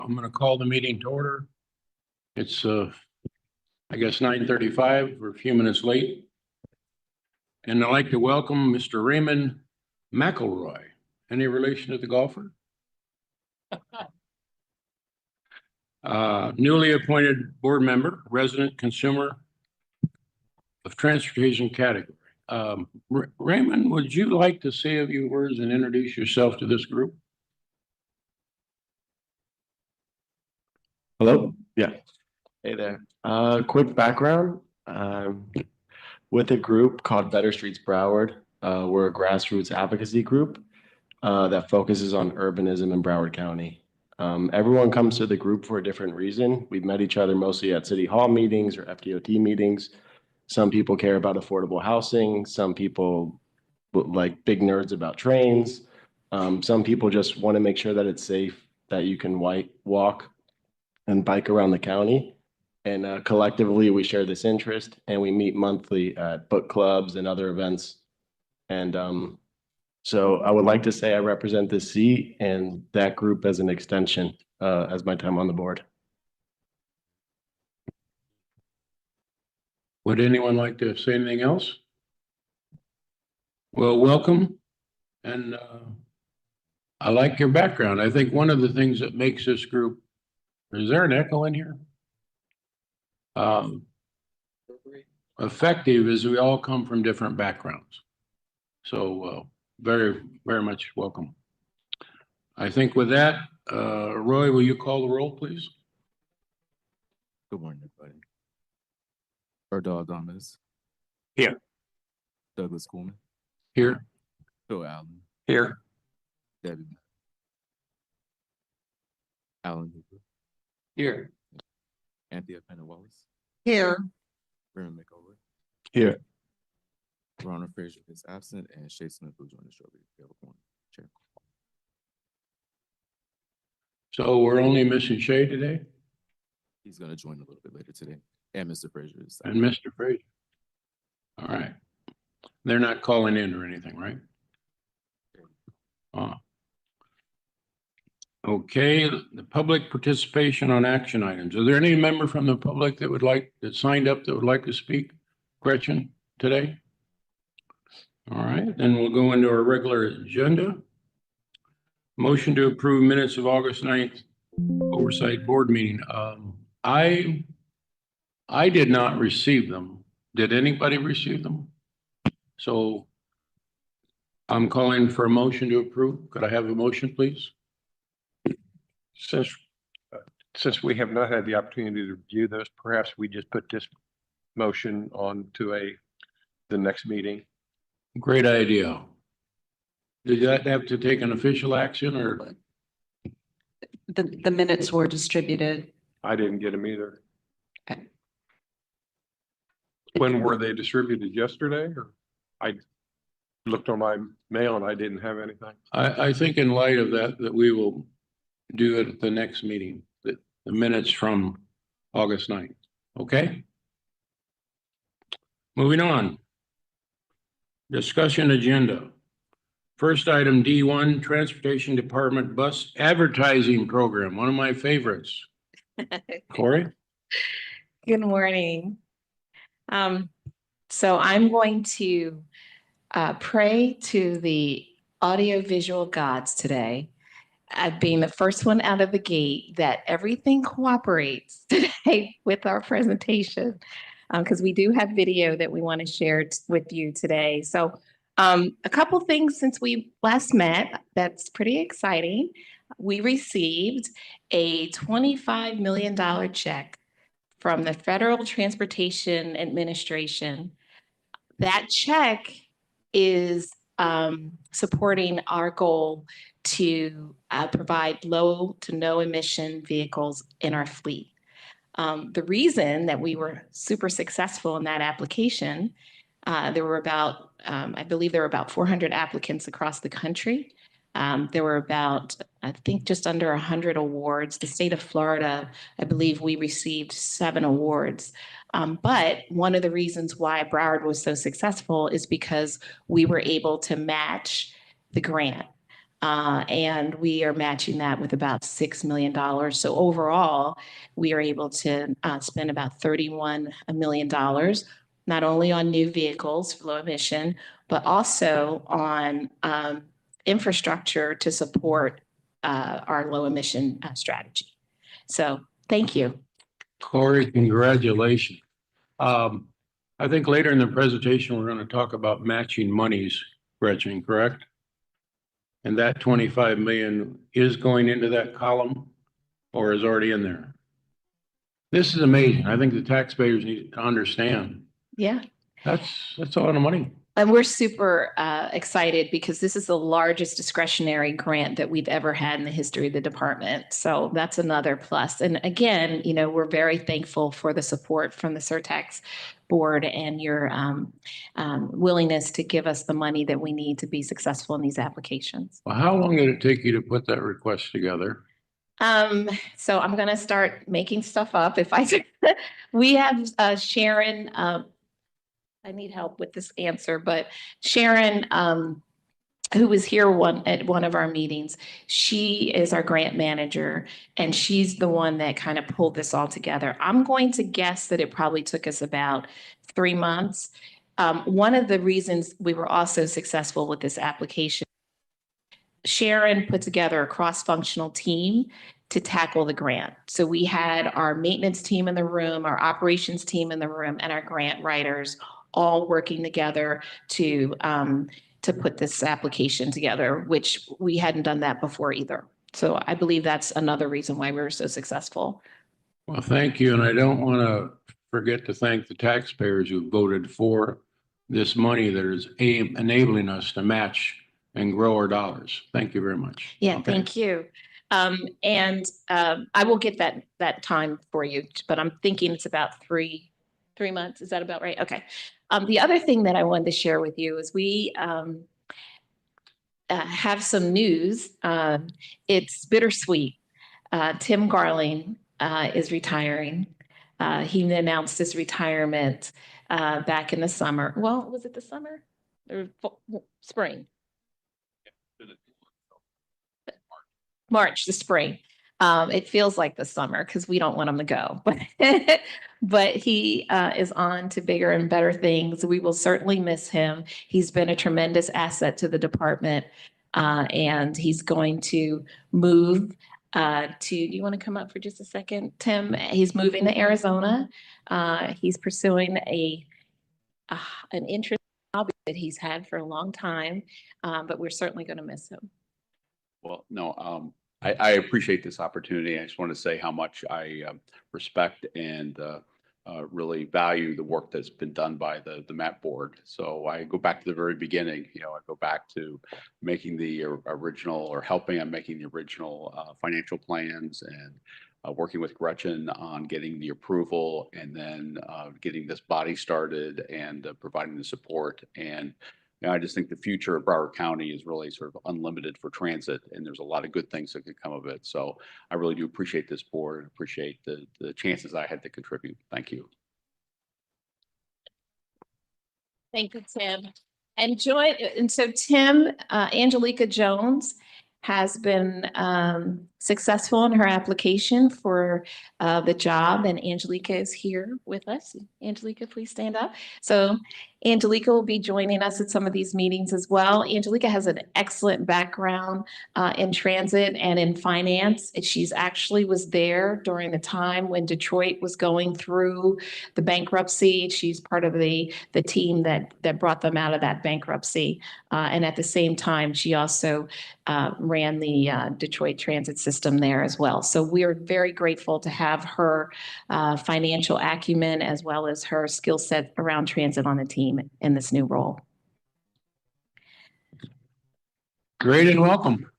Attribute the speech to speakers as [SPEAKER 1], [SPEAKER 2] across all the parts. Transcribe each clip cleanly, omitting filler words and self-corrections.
[SPEAKER 1] I'm going to call the meeting to order. It's, I guess, 9:35. We're a few minutes late. And I'd like to welcome Mr. Raymond McElroy. Any relation to the golfer? Newly appointed board member, resident consumer of transportation category. Raymond, would you like to say a few words and introduce yourself to this group?
[SPEAKER 2] Hello. Yeah. Hey there. Quick background. With a group called Better Streets Broward. We're a grassroots advocacy group that focuses on urbanism in Broward County. Everyone comes to the group for a different reason. We've met each other mostly at City Hall meetings or FDOT meetings. Some people care about affordable housing. Some people like big nerds about trains. Some people just want to make sure that it's safe, that you can walk and bike around the county. And collectively, we share this interest and we meet monthly at book clubs and other events. And so I would like to say I represent this seat and that group as an extension as my time on the board.
[SPEAKER 1] Would anyone like to say anything else? Well, welcome. And I like your background. I think one of the things that makes this group, is there an echo in here? Effective is we all come from different backgrounds. So very, very much welcome. I think with that, Roy, will you call the roll, please?
[SPEAKER 3] Good morning, everybody. Erdal Adamas.
[SPEAKER 1] Here.
[SPEAKER 3] Douglas Coleman.
[SPEAKER 1] Here.
[SPEAKER 3] Phil Allen.
[SPEAKER 1] Here.
[SPEAKER 3] Debbie. Alan Hooper.
[SPEAKER 1] Here.
[SPEAKER 3] Anthea Penna Wallace.
[SPEAKER 4] Here.
[SPEAKER 3] Raymond McElroy.
[SPEAKER 2] Here.
[SPEAKER 3] Ronald Frazier is absent, and Shay Smith will join us shortly. Chair.
[SPEAKER 1] So we're only missing Shay today?
[SPEAKER 3] He's going to join a little bit later today. And Mr. Frazier is
[SPEAKER 1] And Mr. Frazier. All right. They're not calling in or anything, right? Okay, the public participation on action items. Are there any member from the public that signed up that would like to speak, Gretchen, today? All right, then we'll go into our regular agenda. Motion to approve minutes of August 9th Oversight Board meeting. I did not receive them. Did anybody receive them? So I'm calling for a motion to approve. Could I have a motion, please?
[SPEAKER 5] Since we have not had the opportunity to review those, perhaps we just put this motion on to the next meeting.
[SPEAKER 1] Great idea. Did that have to take an official action or?
[SPEAKER 4] The minutes were distributed.
[SPEAKER 5] I didn't get them either.
[SPEAKER 4] Okay.
[SPEAKER 5] When were they distributed? Yesterday? Or I looked on my mail and I didn't have anything.
[SPEAKER 1] I think in light of that we will do it at the next meeting, the minutes from August 9th. Okay. Moving on. Discussion agenda. First item D1, Transportation Department Bus Advertising Program, one of my favorites. Corey?
[SPEAKER 6] Good morning. So I'm going to pray to the audiovisual gods today, being the first one out of the gate, that everything cooperates today with our presentation, because we do have video that we want to share with you today. So a couple things since we last met that's pretty exciting. We received a $25 million check from the Federal Transportation Administration. That check is supporting our goal to provide low to no emission vehicles in our fleet. The reason that we were super successful in that application, there were about, I believe there were about 400 applicants across the country. There were about, I think, just under 100 awards. The state of Florida, I believe we received 7 awards. But one of the reasons why Broward was so successful is because we were able to match the grant. And we are matching that with about $6 million. So overall, we are able to spend about $31 million, not only on new vehicles for low emission, but also on infrastructure to support our low emission strategy. So thank you.
[SPEAKER 1] Corey, congratulations. I think later in the presentation, we're going to talk about matching monies, Gretchen, correct? And that 25 million is going into that column or is already in there? This is amazing. I think the taxpayers need to understand.
[SPEAKER 6] Yeah.
[SPEAKER 1] That's a lot of money.
[SPEAKER 6] And we're super excited because this is the largest discretionary grant that we've ever had in the history of the department. So that's another plus. And again, you know, we're very thankful for the support from the Surtax board and your willingness to give us the money that we need to be successful in these applications.
[SPEAKER 1] Well, how long did it take you to put that request together?
[SPEAKER 6] So I'm going to start making stuff up. We have Sharon, I need help with this answer, but Sharon, who was here at one of our meetings, she is our grant manager, and she's the one that kind of pulled this all together. I'm going to guess that it probably took us about 3 months. One of the reasons we were also successful with this application, Sharon put together a cross-functional team to tackle the grant. So we had our maintenance team in the room, our operations team in the room, and our grant writers all working together to put this application together, which we hadn't done that before either. So I believe that's another reason why we were so successful.
[SPEAKER 1] Well, thank you. And I don't want to forget to thank the taxpayers who voted for this money that is enabling us to match and grow our dollars. Thank you very much.
[SPEAKER 6] Yeah,
[SPEAKER 1] Okay.
[SPEAKER 6] thank you. And I will get that time for you, but I'm thinking it's about three months. Is that about right? Okay. The other thing that I wanted to share with you is we have some news. It's bittersweet. Tim Garling is retiring. He announced his retirement back in the summer. Well, was it the summer or spring? March, the spring. It feels like the summer because we don't want him to go, but he is on to bigger and better things. We will certainly miss him. He's been a tremendous asset to the department, and he's going to move do you want to come up for just a second, Tim? He's moving to Arizona. He's pursuing an interest hobby that he's had for a long time, but we're certainly going to miss him.
[SPEAKER 7] Well, no, I appreciate this opportunity. I just want to say how much I respect and really value the work that's been done by the MAP board. So I go back to the very beginning. You know, I go back to making the original or helping on making the original financial plans and working with Gretchen on getting the approval and then getting this body started and providing the support. And you know, I just think the future of Broward County is really sort of unlimited for transit, and there's a lot of good things that could come of it. So I really do appreciate this board, appreciate the chances I had to contribute. Thank you.
[SPEAKER 6] Thank you, Tim. And so Tim, Angelica Jones has been successful in her application for the job, and Angelica is here with us. Angelica, please stand up. So Angelica will be joining us at some of these meetings as well. Angelica has an excellent background in transit and in finance. She's actually was there during the time when Detroit was going through the bankruptcy. She's part of the team that brought them out of that bankruptcy. And at the same time, she also ran the Detroit transit system there as well. So we're very grateful to have her financial acumen as well as her skill set around transit on the team in this new role.
[SPEAKER 1] Great and welcome.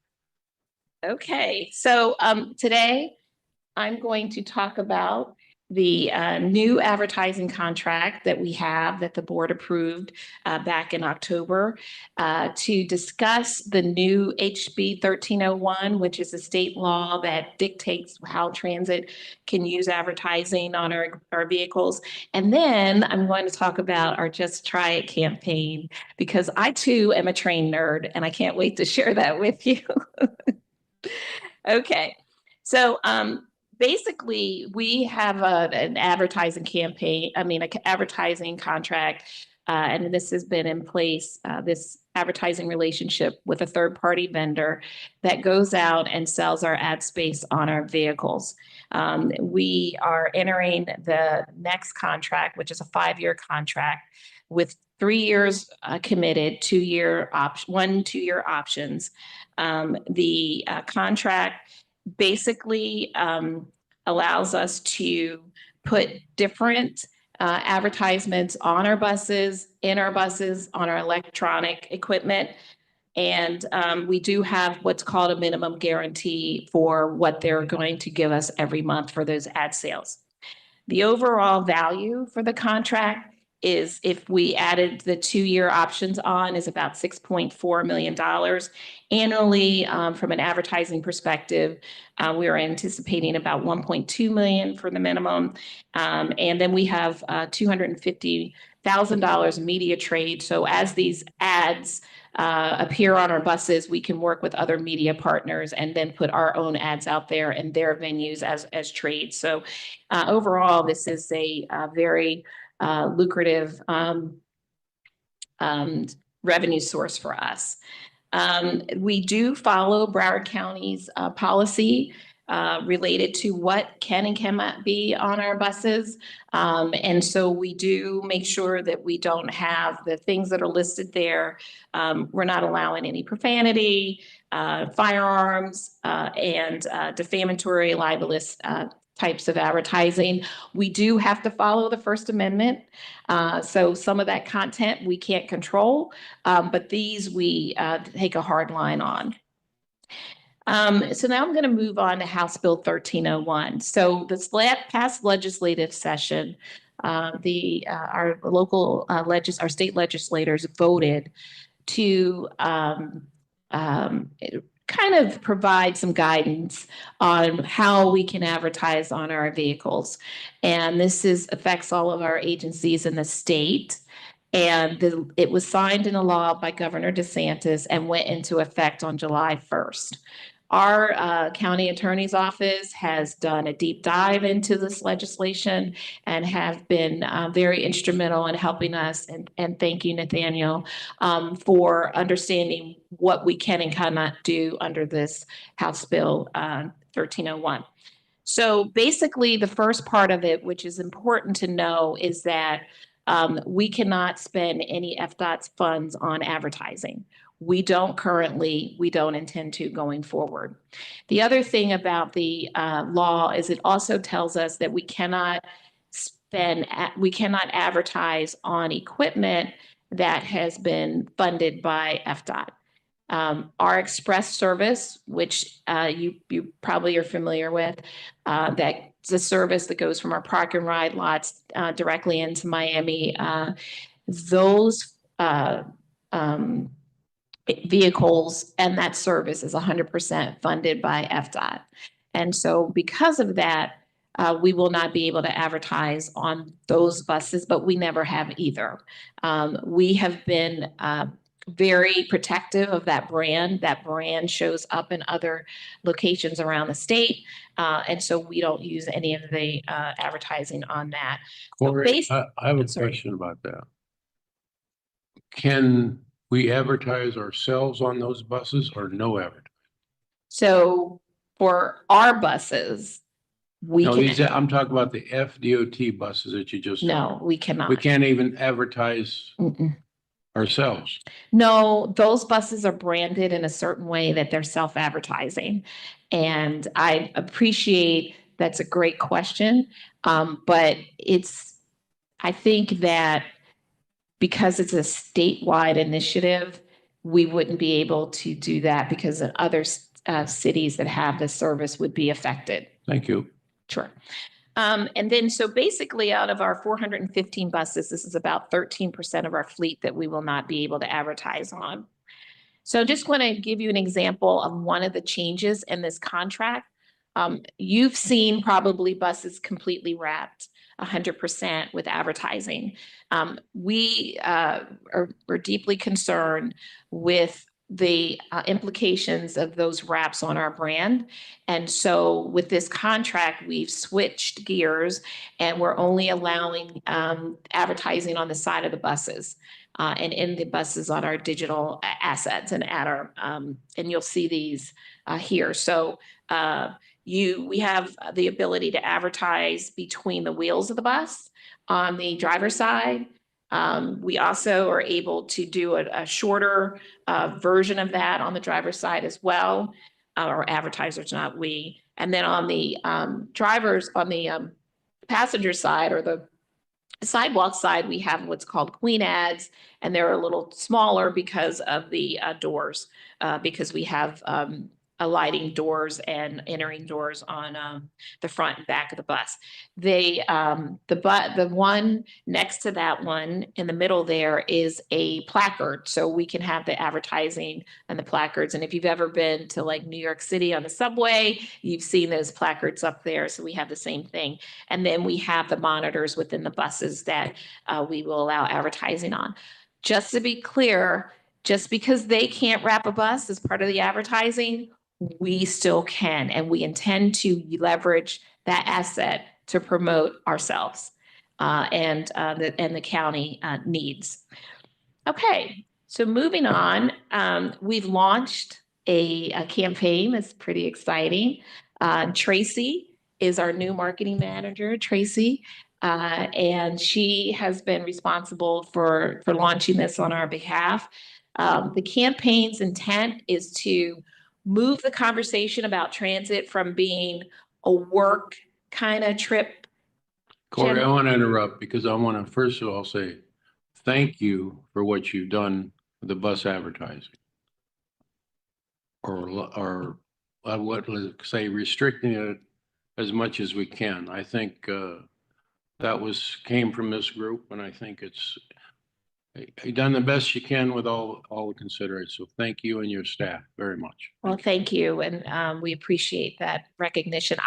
[SPEAKER 6] Okay, so today I'm going to talk about the new advertising contract that we have that the board approved back in October to discuss the new HB 1301, which is a state law that dictates how transit can use advertising on our vehicles. And then I'm going to talk about our Just Try It campaign, because I too am a train nerd and I can't wait to share that with you. Okay, so basically, we have an advertising campaign, an advertising contract, and this has been in place, this advertising relationship with a third-party vendor that goes out and sells our ad space on our vehicles. We are entering the next contract, which is a 5-year contract with 3 years committed, 2-year option, 1 2-year options. The contract basically allows us to put different advertisements on our buses, in our buses, on our electronic equipment. And we do have what's called a minimum guarantee for what they're going to give us every month for those ad sales. The overall value for the contract is, if we added the 2-year options on, is about $6.4 million annually. From an advertising perspective, we are anticipating about $1.2 million for the minimum. And then we have $250,000 media trade. So as these ads appear on our buses, we can work with other media partners and then put our own ads out there in their venues as trade. So overall, this is a very lucrative revenue source for us. We do follow Broward County's policy related to what can and cannot be on our buses. And so we do make sure that we don't have the things that are listed there. We're not allowing any profanity, firearms, and defamatory, libelous types of advertising. We do have to follow the First Amendment. So some of that content we can't control, but these we take a hard line on. So now I'm going to move on to House Bill 1301. So this past legislative session, our state legislators voted to kind of provide some guidance on how we can advertise on our vehicles. And this affects all of our agencies in the state. And it was signed into law by Governor DeSantis and went into effect on July 1st. Our county attorney's office has done a deep dive into this legislation and have been very instrumental in helping us. And thank you, Nathaniel, for understanding what we can and cannot do under this House Bill 1301. So basically, the first part of it, which is important to know, is that we cannot spend any FDOT's funds on advertising. We don't intend to going forward. The other thing about the law is it also tells us that we cannot advertise on equipment that has been funded by FDOT. Our express service, which you probably are familiar with, that's a service that goes from our park and ride lots directly into Miami. Those vehicles and that service is 100% funded by FDOT. And so because of that, we will not be able to advertise on those buses, but we never have either. We have been very protective of that brand. That brand shows up in other locations around the state. And so we don't use any of the advertising on that.
[SPEAKER 1] Corey,
[SPEAKER 6] So
[SPEAKER 1] I have a question about that. Can we advertise ourselves on those buses or no advertising?
[SPEAKER 6] So for our buses, we
[SPEAKER 1] No,
[SPEAKER 6] can,
[SPEAKER 1] I'm talking about the FDOT buses that you just.
[SPEAKER 6] no, we cannot.
[SPEAKER 1] We can't even advertise
[SPEAKER 6] Mm-mm.
[SPEAKER 1] ourselves.
[SPEAKER 6] No, those buses are branded in a certain way that they're self-advertising. And I appreciate, that's a great question. But I think that because it's a statewide initiative, we wouldn't be able to do that because other cities that have this service would be affected.
[SPEAKER 1] Thank you.
[SPEAKER 6] Sure. And then, so basically out of our 415 buses, this is about 13% of our fleet that we will not be able to advertise on. So I just want to give you an example of one of the changes in this contract. You've seen probably buses completely wrapped 100% with advertising. We are deeply concerned with the implications of those wraps on our brand. And so with this contract, we've switched gears and we're only allowing advertising on the side of the buses and in the buses on our digital assets and at our, and you'll see these here. So we have the ability to advertise between the wheels of the bus on the driver's side. We also are able to do a shorter version of that on the driver's side as well, or advertisers, not we. And then on the passenger side or the sidewalk side, we have what's called queen ads, and they're a little smaller because of the doors, because we have lighting doors and entering doors on the front and back of the bus. The one next to that one in the middle there is a placard, so we can have the advertising and the placards. And if you've ever been to like New York City on the subway, you've seen those placards up there. So we have the same thing. And then we have the monitors within the buses that we will allow advertising on. Just to be clear, just because they can't wrap a bus as part of the advertising, we still can, and we intend to leverage that asset to promote ourselves and the county needs. Okay, so moving on, we've launched a campaign that's pretty exciting. Tracy is our new marketing manager, Tracy, and she has been responsible for launching this on our behalf. The campaign's intent is to move the conversation about transit from being a work kind of trip.
[SPEAKER 1] Corey, I want to interrupt because I want to first of all say thank you for what you've done with the bus advertising. Or let's say restricting it as much as we can. I think that came from this group, and I think you've done the best you can with all the considerations. So thank you and your staff very much.
[SPEAKER 6] Well, thank you. And we appreciate that recognition.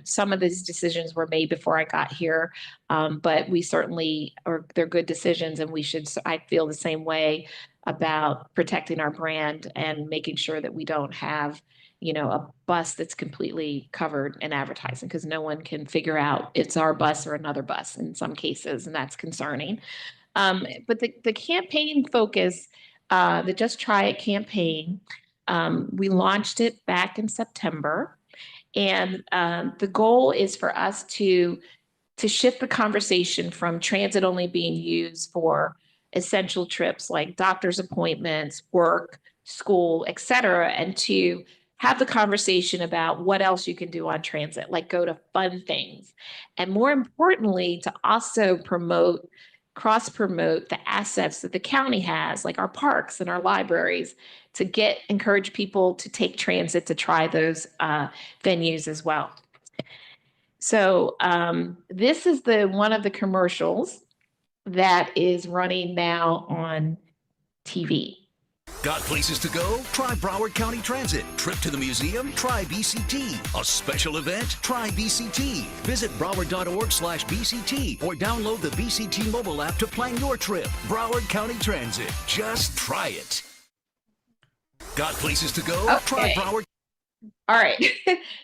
[SPEAKER 6] Some of these decisions were made before I got here, but we certainly they're good decisions, and I feel the same way about protecting our brand and making sure that we don't have, a bus that's completely covered in advertising, because no one can figure out it's our bus or another bus in some cases, and that's concerning. But the campaign focus, the Just Try It campaign, we launched it back in September. And the goal is for us to shift the conversation from transit only being used for essential trips like doctor's appointments, work, school, et cetera, and to have the conversation about what else you can do on transit, like go to fun things. And more importantly, to also cross-promote the assets that the county has, like our parks and our libraries, to encourage people to take transit to try those venues as well. So this is one of the commercials that is running now on TV.
[SPEAKER 8] Got places to go? Try Broward County Transit. Trip to the museum? Try BCT. A special event? Try BCT. Visit broward.org/BCT or download the BCT mobile app to plan your trip. Broward County Transit. Just try it. Got places to go?
[SPEAKER 6] Okay.
[SPEAKER 8] Try Broward.
[SPEAKER 6] All right.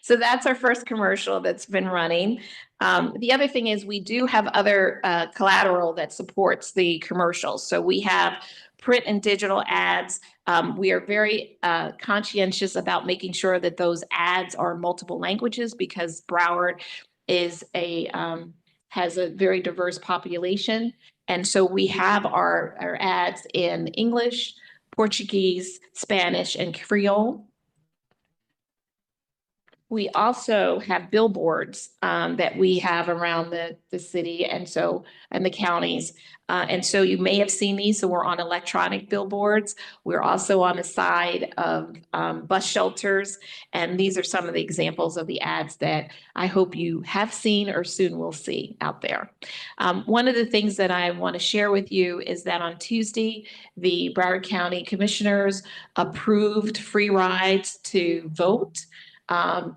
[SPEAKER 6] So that's our first commercial that's been running. The other thing is we do have other collateral that supports the commercials. So we have print and digital ads. We are very conscientious about making sure that those ads are multiple languages, because Broward has a very diverse population. And so we have our ads in English, Portuguese, Spanish, and Creole. We also have billboards that we have around the city and the counties. And so you may have seen these. So we're on electronic billboards. We're also on the side of bus shelters. And these are some of the examples of the ads that I hope you have seen or soon will see out there. One of the things that I want to share with you is that on Tuesday, the Broward County Commissioners approved free rides to vote.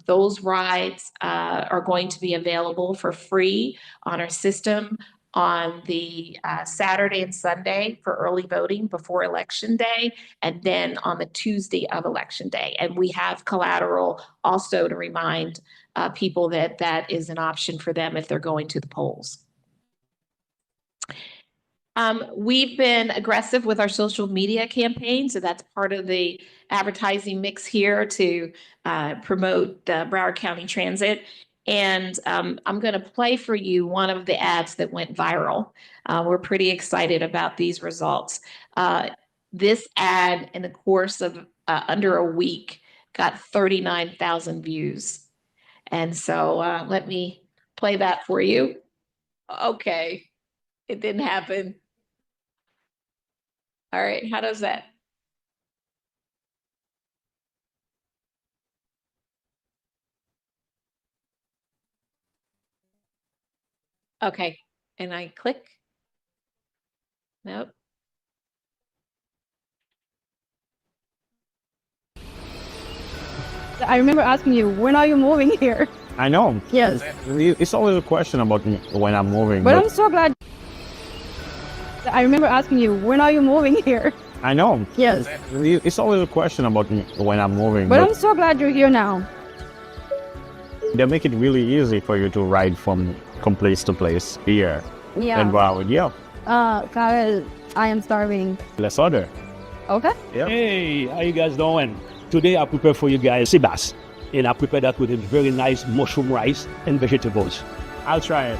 [SPEAKER 6] Those rides are going to be available for free on our system on the Saturday and Sunday for early voting before Election Day, and then on the Tuesday of Election Day. And we have collateral also to remind people that that is an option for them if they're going to the polls. We've been aggressive with our social media campaign, so that's part of the advertising mix here to promote Broward County Transit. And I'm going to play for you one of the ads that went viral. We're pretty excited about these results. This ad, in the course of under a week, got 39,000 views. And so let me play that for you. Okay, it didn't happen. All right, how does that? Okay, and I click. Nope.
[SPEAKER 9] I remember asking you, when are you moving here?
[SPEAKER 10] I know.
[SPEAKER 9] Yes.
[SPEAKER 10] It's always a question about when I'm moving.
[SPEAKER 9] But I'm so glad. I remember asking you, when are you moving here?
[SPEAKER 10] I know.
[SPEAKER 9] Yes.
[SPEAKER 10] It's always a question about when I'm moving.
[SPEAKER 9] But I'm so glad you're here now.
[SPEAKER 10] They make it really easy for you to ride from place to place here.
[SPEAKER 9] Yeah.
[SPEAKER 10] And Broward, yeah.
[SPEAKER 9] Carl, I am starving.
[SPEAKER 10] Let's order.
[SPEAKER 9] Okay.
[SPEAKER 10] Yeah.
[SPEAKER 11] Hey, how you guys doing? Today I prepare for you guys sea bass, and I prepare that with a very nice mushroom rice and vegetables.
[SPEAKER 10] I'll try it.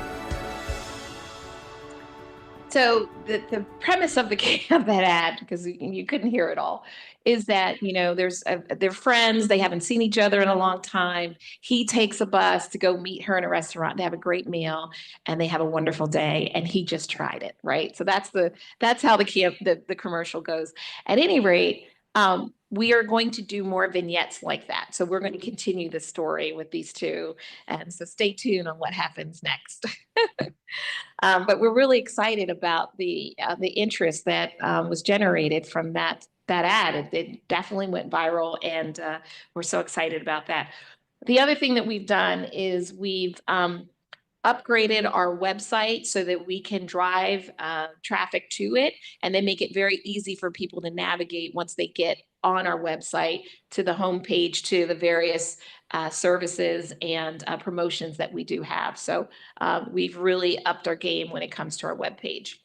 [SPEAKER 6] So the premise of that ad, because you couldn't hear it all, is that, they're friends, they haven't seen each other in a long time. He takes a bus to go meet her in a restaurant to have a great meal, and they have a wonderful day, and he just tried it, right? So that's how the commercial goes. At any rate, we are going to do more vignettes like that. So we're going to continue the story with these two. And so stay tuned on what happens next. But we're really excited about the interest that was generated from that ad. It definitely went viral, and we're so excited about that. The other thing that we've done is we've upgraded our website so that we can drive traffic to it, and then make it very easy for people to navigate once they get on our website to the homepage, to the various services and promotions that we do have. So we've really upped our game when it comes to our webpage.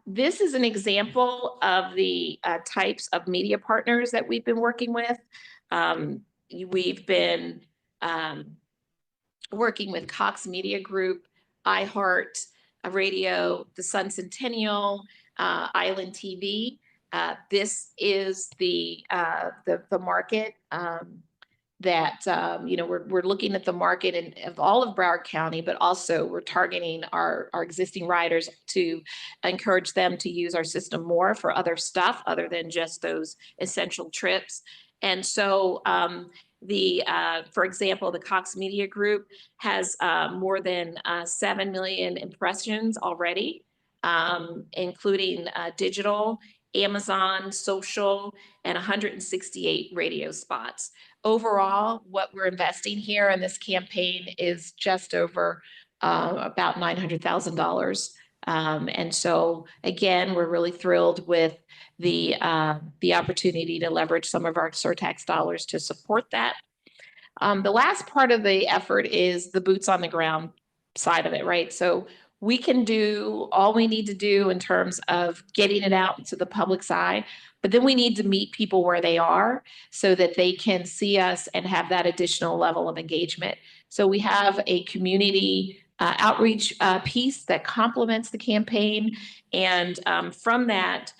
[SPEAKER 6] This is an example of the types of media partners that we've been working with. We've been working with Cox Media Group, iHeart Radio, the Sun Centennial, Island TV. This is the market that we're looking at the market of all of Broward County, but also we're targeting our existing riders to encourage them to use our system more for other stuff other than just those essential trips. And so for example, the Cox Media Group has more than 7 million impressions already, including digital, Amazon, social, and 168 radio spots. Overall, what we're investing here in this campaign is just over about $900,000. And so again, we're really thrilled with the opportunity to leverage some of our Surtax dollars to support that. The last part of the effort is the boots on the ground side of it, right? So we can do all we need to do in terms of getting it out to the public's eye, but then we need to meet people where they are so that they can see us and have that additional level of engagement. So we have a community outreach piece that complements the campaign. And from that,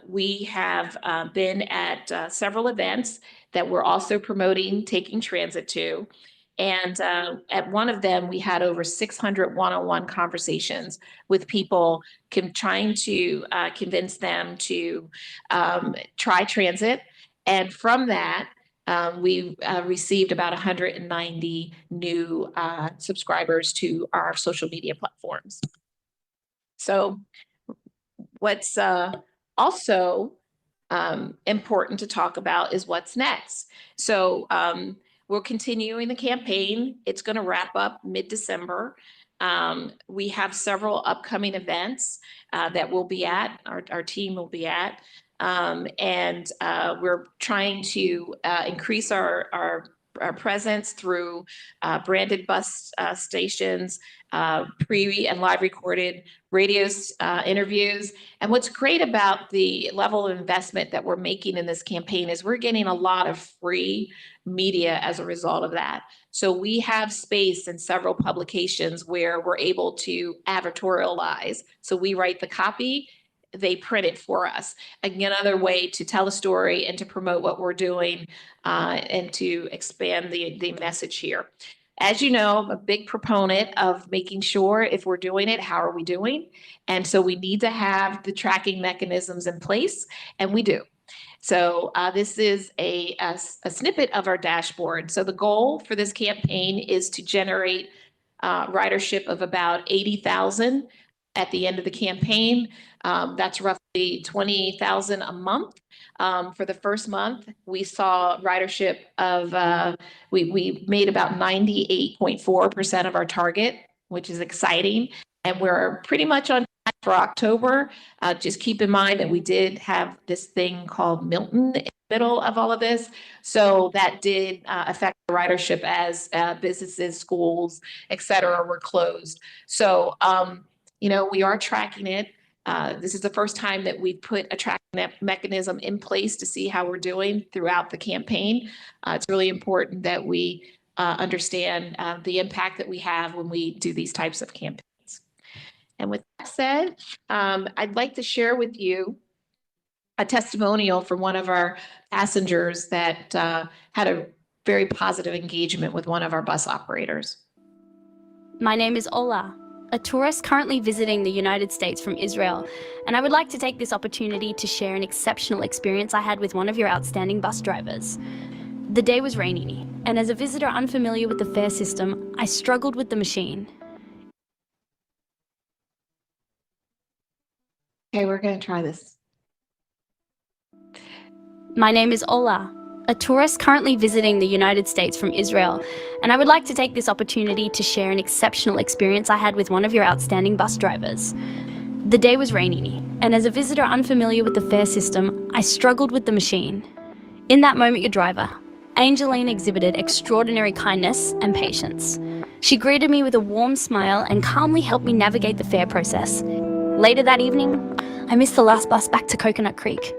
[SPEAKER 6] we have been at several events that we're also promoting taking transit to. And at one of them, we had over 600 one-on-one conversations with people trying to convince them to try transit. And from that, we received about 190 new subscribers to our social media platforms. So what's also important to talk about is what's next. So we're continuing the campaign. It's going to wrap up mid-December. We have several upcoming events that we'll be at, our team will be at. And we're trying to increase our presence through branded bus stations, pre and live recorded radio interviews. And what's great about the level of investment that we're making in this campaign is we're getting a lot of free media as a result of that. So we have space in several publications where we're able to advertorialize. So we write the copy, they print it for us. Again, another way to tell a story and to promote what we're doing and to expand the message here. As you know, I'm a big proponent of making sure if we're doing it, how are we doing? And so we need to have the tracking mechanisms in place, and we do. So this is a snippet of our dashboard. So the goal for this campaign is to generate ridership of about 80,000 at the end of the campaign. That's roughly 20,000 a month. For the first month, we saw ridership of, we made about 98.4% of our target, which is exciting. And we're pretty much on track for October. Just keep in mind that we did have this thing called Milton in the middle of all of this. So that did affect the ridership as businesses, schools, et cetera, were closed. So, you know, we are tracking it. This is the first time that we've put a tracking mechanism in place to see how we're doing throughout the campaign. It's really important that we understand the impact that we have when we do these types of campaigns. And with that said, I'd like to share with you a testimonial from one of our passengers that had a very positive engagement with one of our bus operators.
[SPEAKER 12] My name is Ola, a tourist currently visiting the United States from Israel, and I would like to take this opportunity to share an exceptional experience I had with one of your outstanding bus drivers. The day was rainy, and as a visitor unfamiliar with the fare system, I struggled with the machine.
[SPEAKER 6] Okay, we're going to try this.
[SPEAKER 12] My name is Ola, a tourist currently visiting the United States from Israel, and I would like to take this opportunity to share an exceptional experience I had with one of your outstanding bus drivers. The day was rainy, and as a visitor unfamiliar with the fare system, I struggled with the machine. In that moment, your driver, Angeline, exhibited extraordinary kindness and patience. She greeted me with a warm smile and calmly helped me navigate the fare process. Later that evening, I missed the last bus back to Coconut Creek.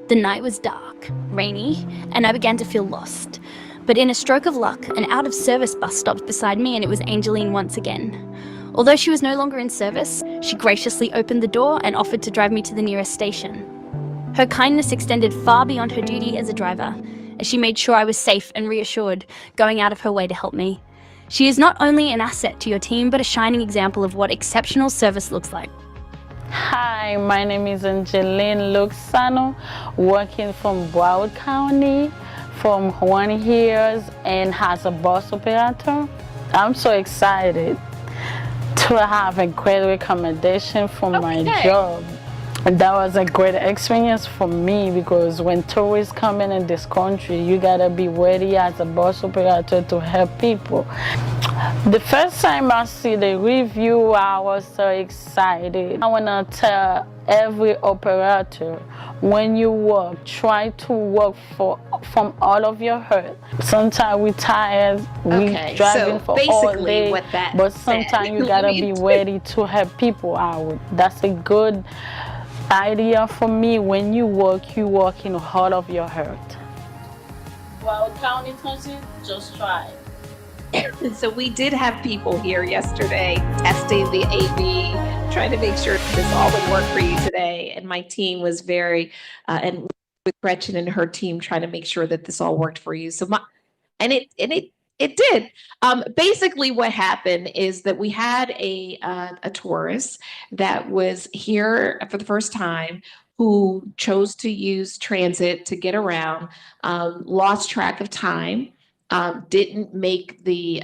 [SPEAKER 12] The night was dark, rainy, and I began to feel lost. But in a stroke of luck, an out-of-service bus stopped beside me and it was Angeline once again. Although she was no longer in service, she graciously opened the door and offered to drive me to the nearest station. Her kindness extended far beyond her duty as a driver, as she made sure I was safe and reassured, going out of her way to help me. She is not only an asset to your team, but a shining example of what exceptional service looks like.
[SPEAKER 13] Hi, my name is Angeline Luxano, working from Broward County from 1 year and as a bus operator. I'm so excited to have a great recommendation for my job. That was a great experience for me because when tourists come in this country, you gotta be ready as a bus operator to help people. The first time I see the review, I was so excited. I wanna tell every operator, when you work, try to work from all of your heart. Sometimes we're tired, we're driving for all day, but sometimes you gotta be ready to help people out. That's a good idea for me. When you work in all of your heart. Broward County Transit, just try.
[SPEAKER 6] So we did have people here yesterday testing the AV, trying to make sure this all would work for you today. And my team was very, and with Gretchen and her team trying to make sure that this all worked for you. So it did. Basically what happened is that we had a tourist that was here for the first time who chose to use transit to get around, lost track of time, didn't make the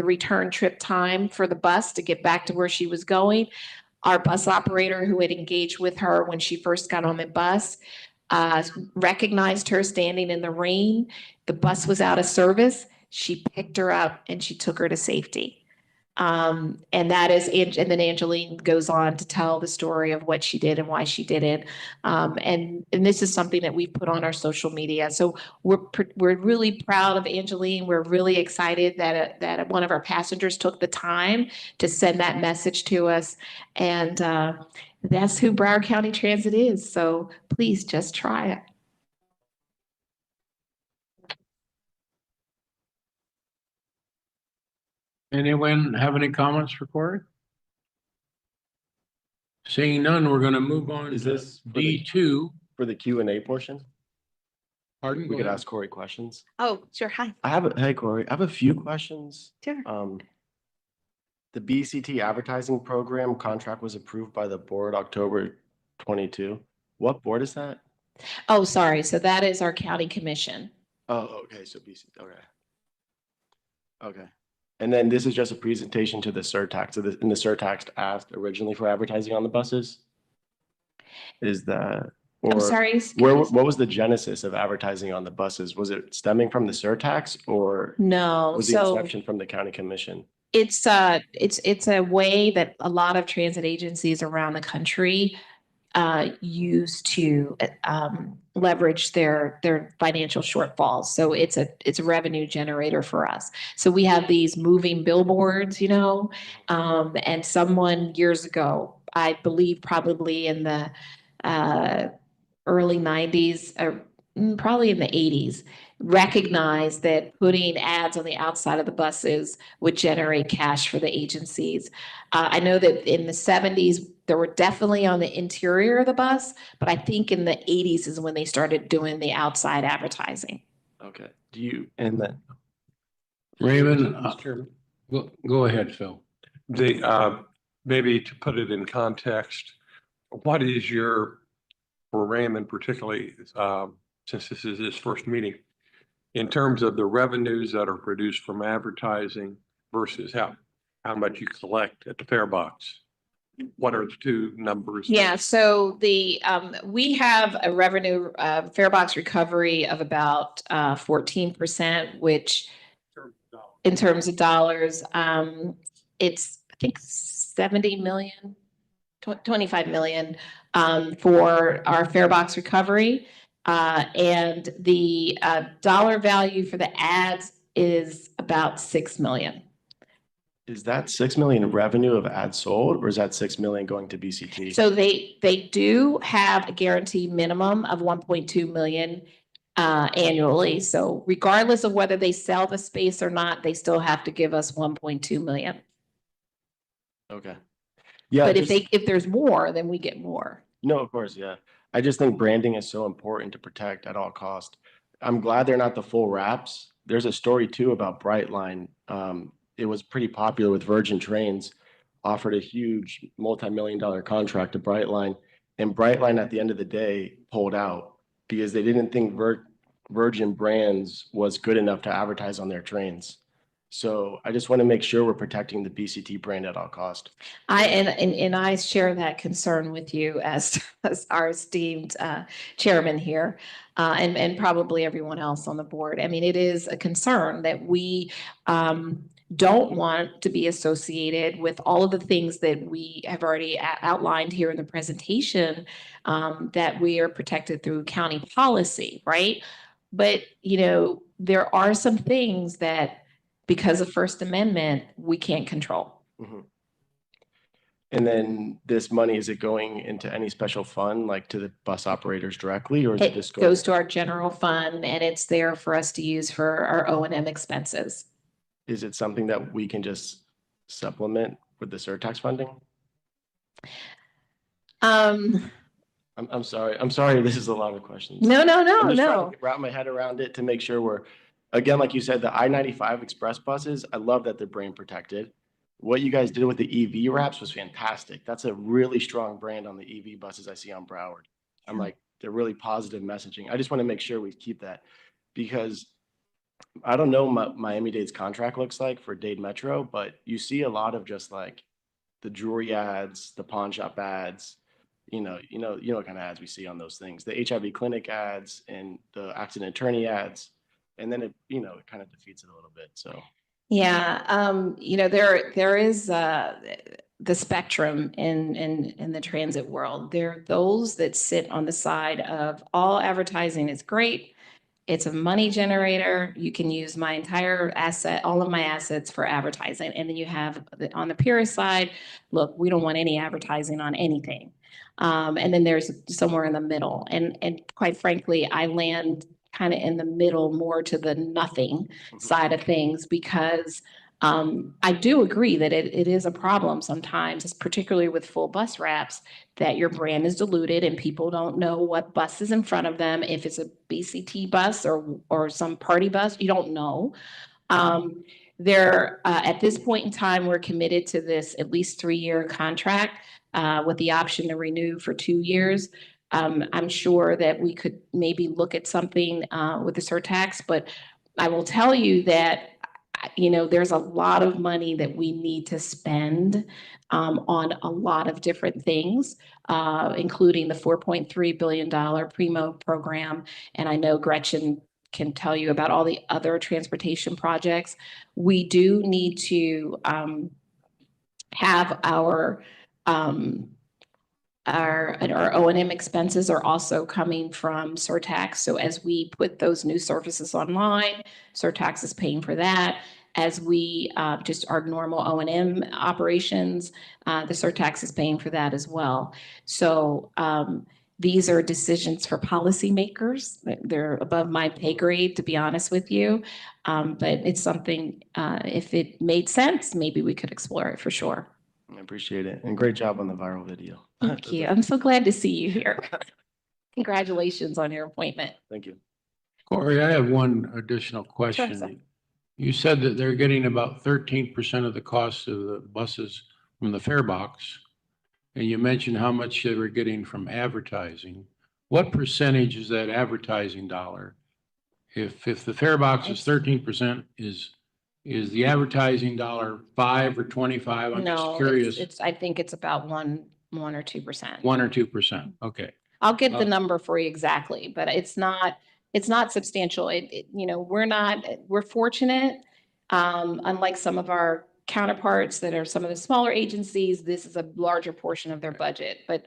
[SPEAKER 6] return trip time for the bus to get back to where she was going. Our bus operator who had engaged with her when she first got on the bus recognized her standing in the rain. The bus was out of service. She picked her up and she took her to safety. And then Angeline goes on to tell the story of what she did and why she did it. And this is something that we've put on our social media. So we're really proud of Angeline. We're really excited that one of our passengers took the time to send that message to us. And that's who Broward County Transit is. So please just try it.
[SPEAKER 1] Anyone have any comments for Corey? Seeing none, we're going to move on.
[SPEAKER 2] Is
[SPEAKER 1] to
[SPEAKER 2] this for the-
[SPEAKER 1] D2?
[SPEAKER 2] For the Q&A portion,
[SPEAKER 1] Pardon?
[SPEAKER 2] we
[SPEAKER 1] Go
[SPEAKER 2] could
[SPEAKER 1] ahead.
[SPEAKER 2] ask Corey questions.
[SPEAKER 6] Oh, sure. Hi.
[SPEAKER 2] Hey Corey, I have a few questions.
[SPEAKER 6] Sure.
[SPEAKER 2] The BCT advertising program contract was approved by the board October 22. What board is that?
[SPEAKER 6] Oh, sorry. So that is our county commission.
[SPEAKER 2] Oh, okay. So BCT. Okay. Okay. And then this is just a presentation to the surtax. So in the surtax asked originally for advertising on the buses. Is that? Or
[SPEAKER 6] I'm sorry.
[SPEAKER 2] what was the genesis of advertising on the buses? Was it stemming from the surtax or
[SPEAKER 6] No.
[SPEAKER 2] was the
[SPEAKER 6] So
[SPEAKER 2] inspection from the county commission?
[SPEAKER 6] it's a way that a lot of transit agencies around the country use to leverage their financial shortfalls. So it's a revenue generator for us. So we have these moving billboards, and someone years ago, I believe probably in the early 90s, or probably in the 80s, recognized that putting ads on the outside of the buses would generate cash for the agencies. I know that in the 70s, there were definitely on the interior of the bus, but I think in the 80s is when they started doing the outside advertising.
[SPEAKER 2] Okay. And then
[SPEAKER 1] Raymond,
[SPEAKER 5] Mr. Chairman.
[SPEAKER 1] go ahead, Phil.
[SPEAKER 5] Maybe to put it in context, what is for Raymond particularly, since this is his first meeting, in terms of the revenues that are produced from advertising versus how much you collect at the fare box? What are the two numbers?
[SPEAKER 6] Yeah, so we have a revenue fare box recovery of about 14%, which in terms of dollars, it's I think 70 million, 25 million for our fare box recovery. And the dollar value for the ads is about 6 million.
[SPEAKER 2] is that 6 million in revenue of ads sold, or is that 6 million going to BCT?
[SPEAKER 6] So they do have a guaranteed minimum of 1.2 million annually. So regardless of whether they sell the space or not, they still have to give us 1.2 million.
[SPEAKER 2] Okay. Yeah.
[SPEAKER 6] But if there's more, then we get more.
[SPEAKER 2] No, of course, yeah. I just think branding is so important to protect at all cost. I'm glad they're not the full wraps. There's a story too about Brightline. It was pretty popular with Virgin Trains, offered a huge multi-million-dollar contract to Brightline, and Brightline at the end of the day pulled out because they didn't think Virgin Brands was good enough to advertise on their trains. So I just want to make sure we're protecting the BCT brand at all cost.
[SPEAKER 6] I share that concern with you as our esteemed chairman here, and probably everyone else on the board. I mean, it is a concern that we don't want to be associated with all of the things that we have already outlined here in the presentation, that we are protected through county policy, right? But, there are some things that, because of First Amendment, we can't control.
[SPEAKER 2] Mm-hmm. And then this money, is it going into any special fund, like to the bus operators directly, or is it just
[SPEAKER 6] goes to our general fund, and it's there for us to use for our O&M expenses.
[SPEAKER 2] Is it something that we can just supplement with the surtax funding?
[SPEAKER 6] I'm
[SPEAKER 2] I'm sorry. I'm sorry. This is a lot of questions.
[SPEAKER 6] No, no, no,
[SPEAKER 2] I'm just trying
[SPEAKER 6] no.
[SPEAKER 2] to wrap my head around it to make sure we're, again, like you said, the I-95 express buses, I love that they're brain protected. What you guys did with the EV wraps was fantastic. That's a really strong brand on the EV buses I see on Broward. I'm like, they're really positive messaging. I just want to make sure we keep that because I don't know what Miami-Dade's contract looks like for Dade Metro, but you see a lot of just like the jewelry ads, the pawn shop ads, you know what kind of ads we see on those things, the HIV clinic ads and the accident attorney ads. And then it kind of defeats it a little bit. So.
[SPEAKER 6] Yeah, there is the spectrum in the transit world. There are those that sit on the side of all advertising is great. It's a money generator. You can use my entire asset, all of my assets for advertising. And then you have on the purist side, look, we don't want any advertising on anything. And then there's somewhere in the middle. And quite frankly, I land kind of in the middle, more to the nothing side of things, because I do agree that it is a problem sometimes, particularly with full bus wraps, that your brand is diluted and people don't know what bus is in front of them. If it's a BCT bus or some party bus, you don't know. At this point in time, we're committed to this at least 3-year contract with the option to renew for 2 years. I'm sure that we could maybe look at something with the surtax, but I will tell you that, there's a lot of money that we need to spend on a lot of different things, including the $4.3 billion Primo program. And I know Gretchen can tell you about all the other transportation projects. We do need to have our O&M expenses are also coming from Surtax. So as we put those new services online, Surtax is paying for that. As we just our normal O&M operations, the Surtax is paying for that as well. So these are decisions for policymakers. They're above my pay grade, to be honest with you. But it's something, if it made sense, maybe we could explore it for sure.
[SPEAKER 2] I appreciate it. And great job on the viral video.
[SPEAKER 6] Thank you. I'm so glad to see you here. Congratulations on your appointment.
[SPEAKER 2] Thank you.
[SPEAKER 1] Corey, I have one additional question.
[SPEAKER 6] Sure.
[SPEAKER 1] You said that they're getting about 13% of the cost of the buses from the fare box. And you mentioned how much they were getting from advertising. What percentage is that advertising dollar? If the fare box is 13%, is the advertising dollar 5 or 25? I'm just curious.
[SPEAKER 6] I think it's about 1 or 2%.
[SPEAKER 1] 1 or 2%. Okay.
[SPEAKER 6] I'll get the number for you exactly, but it's not substantial. We're fortunate. Unlike some of our counterparts that are some of the smaller agencies, this is a larger portion of their budget, but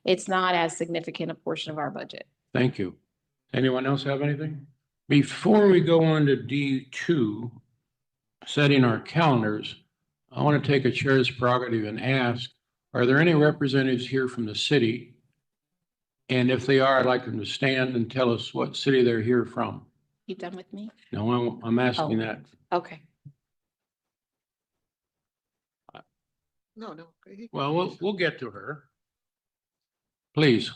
[SPEAKER 6] it's not as significant a portion of our budget.
[SPEAKER 1] Thank you. Anyone else have anything? Before we go on to D2, setting our calendars, I want to take a chair's prerogative and ask, are there any representatives here from the city? And if they are, I'd like them to stand and tell us what city they're here from.
[SPEAKER 6] You done with me?
[SPEAKER 1] No, I'm asking that.
[SPEAKER 6] Okay.
[SPEAKER 5] No.
[SPEAKER 1] Well, we'll get to her. Please.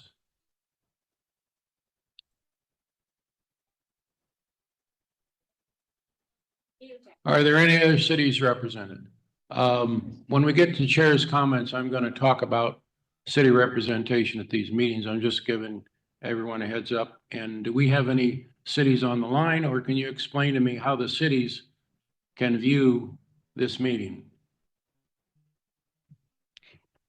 [SPEAKER 1] Are there any other cities represented? When we get to chair's comments, I'm going to talk about city representation at these meetings. I'm just giving everyone a heads up. And do we have any cities on the line, or can you explain to me how the cities can view this meeting?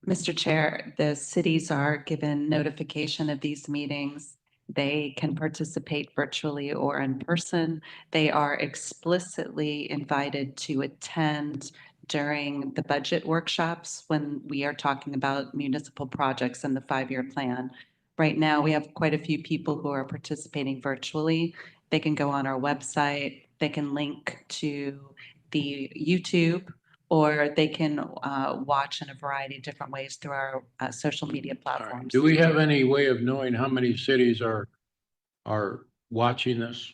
[SPEAKER 4] Mr. Chair, the cities are given notification of these meetings. They can participate virtually or in person. They are explicitly invited to attend during the budget workshops when we are talking about municipal projects and the 5-year plan. Right now, we have quite a few people who are participating virtually. They can go on our website, they can link to the YouTube, or they can watch in a variety of different ways through our social media platforms.
[SPEAKER 1] Do we have any way of knowing how many cities are watching this?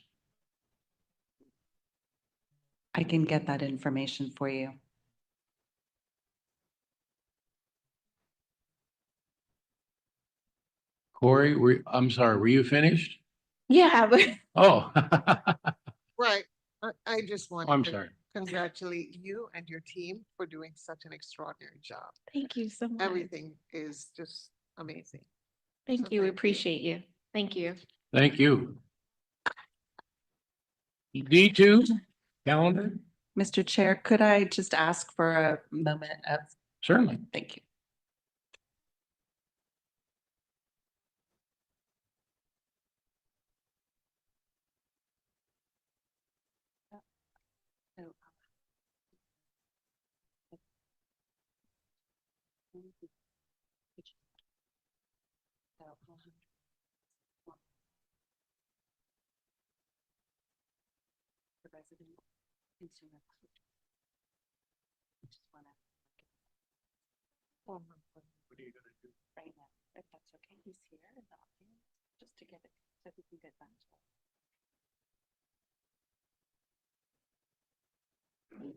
[SPEAKER 4] I can get that information for you.
[SPEAKER 1] Corey, I'm sorry, were you finished?
[SPEAKER 6] Yeah, but
[SPEAKER 1] Oh.
[SPEAKER 14] Right. I just wanted
[SPEAKER 1] I'm
[SPEAKER 14] to
[SPEAKER 1] sorry.
[SPEAKER 14] congratulate you and your team for doing such an extraordinary job.
[SPEAKER 6] thank you so much.
[SPEAKER 14] Everything is just amazing.
[SPEAKER 6] Thank
[SPEAKER 14] So
[SPEAKER 6] you. We
[SPEAKER 14] thank you.
[SPEAKER 6] appreciate you. Thank you.
[SPEAKER 1] Thank you. D2 calendar?
[SPEAKER 4] Mr. Chair, could I just ask for a moment of,
[SPEAKER 1] Certainly.
[SPEAKER 4] thank you.
[SPEAKER 1] What are you gonna do?
[SPEAKER 4] Right now, if that's okay, he's here in the audience, just to get it, so we can get back to it.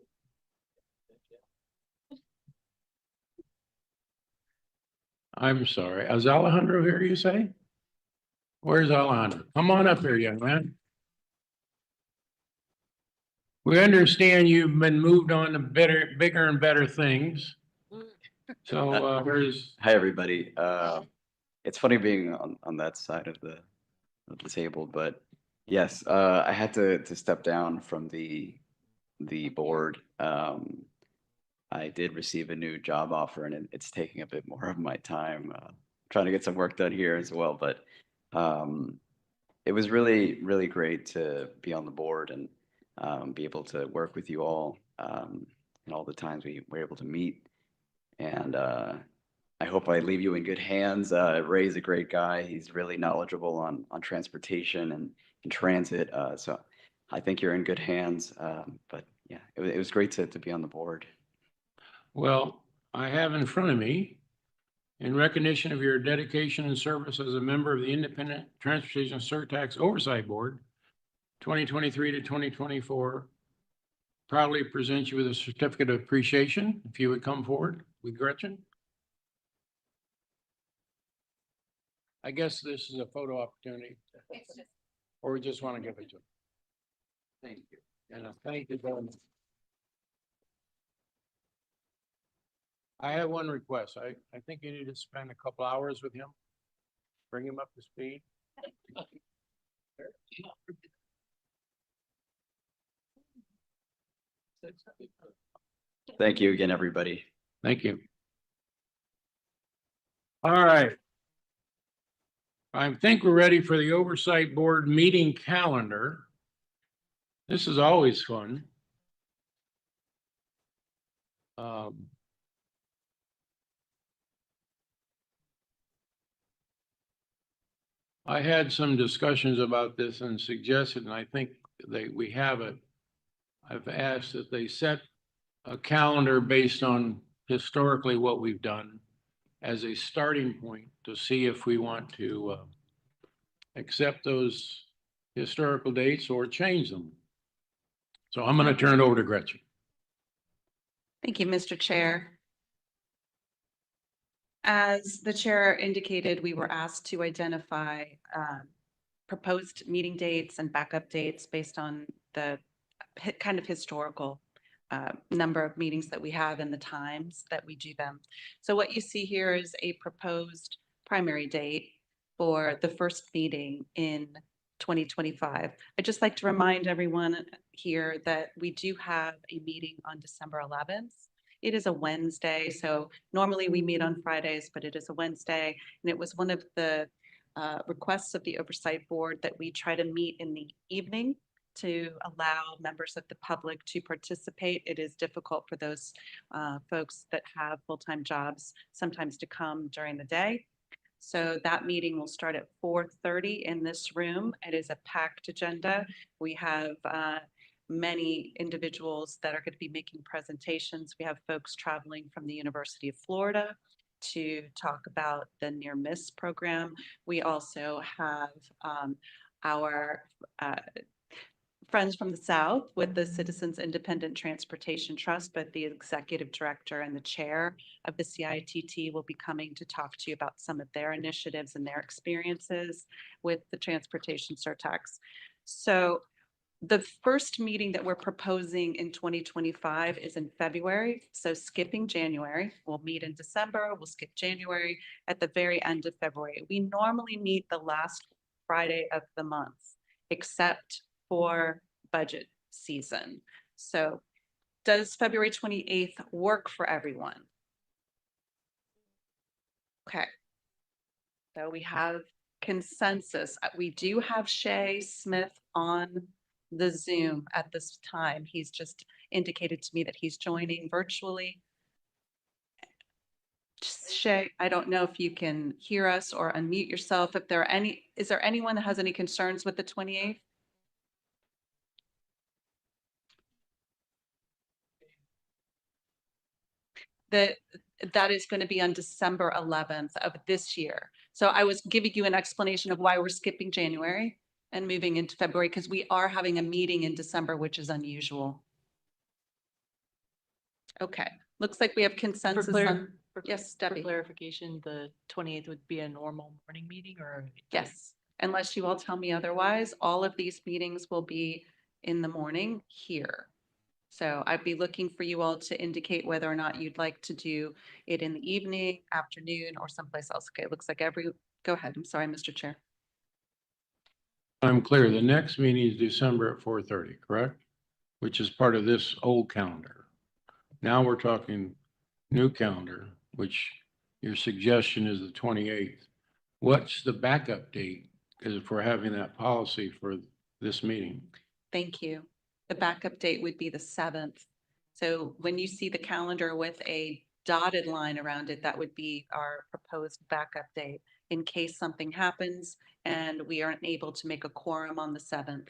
[SPEAKER 1] I'm sorry. Is Alejandro here, you say? Where's Alejandro? Come on up here, young man. We understand you've been moved on to bigger and better things. So, where's,
[SPEAKER 15] Hi, everybody. It's funny being on that side of the table, but yes, I had to step down from the board. I did receive a new job offer, and it's taking a bit more of my time, trying to get some work done here as well. But it was really, really great to be on the board and be able to work with you all, and all the times we were able to meet. And I hope I leave you in good hands. Ray's a great guy. He's really knowledgeable on transportation and transit. So I think you're in good hands. But yeah, it was great to be on the board.
[SPEAKER 1] well, I have in front of me, in recognition of your dedication and service as a member of the Independent Transportation Surtax Oversight Board, 2023 to 2024, proudly present you with a certificate of appreciation. If you would come forward with Gretchen. I guess this is a photo opportunity. Or we just want to give it to him. Thank you. And thank you very much. I have one request. I think you need to spend a couple hours with him. Bring him up to speed.
[SPEAKER 15] Thank you again, everybody.
[SPEAKER 1] Thank you. All right. I think we're ready for the Oversight Board meeting calendar. This is always fun. I had some discussions about this and suggested, and I think we have it. I've asked that they set a calendar based on historically what we've done as a starting point to see if we want to accept those historical dates or change them. So I'm going to turn it over to Gretchen.
[SPEAKER 4] Thank you, Mr. Chair. As the chair indicated, we were asked to identify proposed meeting dates and backup dates based on the kind of historical number of meetings that we have and the times that we do them. So what you see here is a proposed primary date for the first meeting in 2025. I'd just like to remind everyone here that we do have a meeting on December 11th. It is a Wednesday, so normally we meet on Fridays, but it is a Wednesday. And it was one of the requests of the Oversight Board that we try to meet in the evening to allow members of the public to participate. It is difficult for those folks that have full-time jobs sometimes to come during the day. So that meeting will start at 4:30 in this room. It is a packed agenda. We have many individuals that are going to be making presentations. We have folks traveling from the University of Florida to talk about the near miss program. We also have our Friends from the South with the Citizens Independent Transportation Trust, but the executive director and the chair of the CITT will be coming to talk to you about some of their initiatives and their experiences with the Transportation Surtax. So the first meeting that we're proposing in 2025 is in February. So skipping January, we'll meet in December, we'll skip January at the very end of February. We normally meet the last Friday of the month, except for budget season. So does February 28th work for everyone? Okay. So we have consensus. We do have Shay Smith on the Zoom at this time. He's just indicated to me that he's joining virtually. Shay, I don't know if you can hear us or unmute yourself. If there are any, is there anyone that has any concerns with the 28th? That is going to be on December 11th of this year. So I was giving you an explanation of why we're skipping January and moving into February, because we are having a meeting in December, which is unusual. Okay, looks like we have consensus on, yes, Debbie.
[SPEAKER 16] For clarification, the 28th would be a normal morning meeting, or?
[SPEAKER 4] Yes, unless you all tell me otherwise, all of these meetings will be in the morning here. So I'd be looking for you all to indicate whether or not you'd like to do it in the evening, afternoon, or someplace else. Okay, it looks like go ahead. I'm sorry, Mr. Chair.
[SPEAKER 1] I'm clear. The next meeting is December at 4:30, correct? Which is part of this old calendar. Now we're talking new calendar, which your suggestion is the 28th. What's the backup date? Because if we're having that policy for this meeting.
[SPEAKER 4] Thank you. The backup date would be the 7th. So when you see the calendar with a dotted line around it, that would be our proposed backup date in case something happens and we aren't able to make a quorum on the 7th.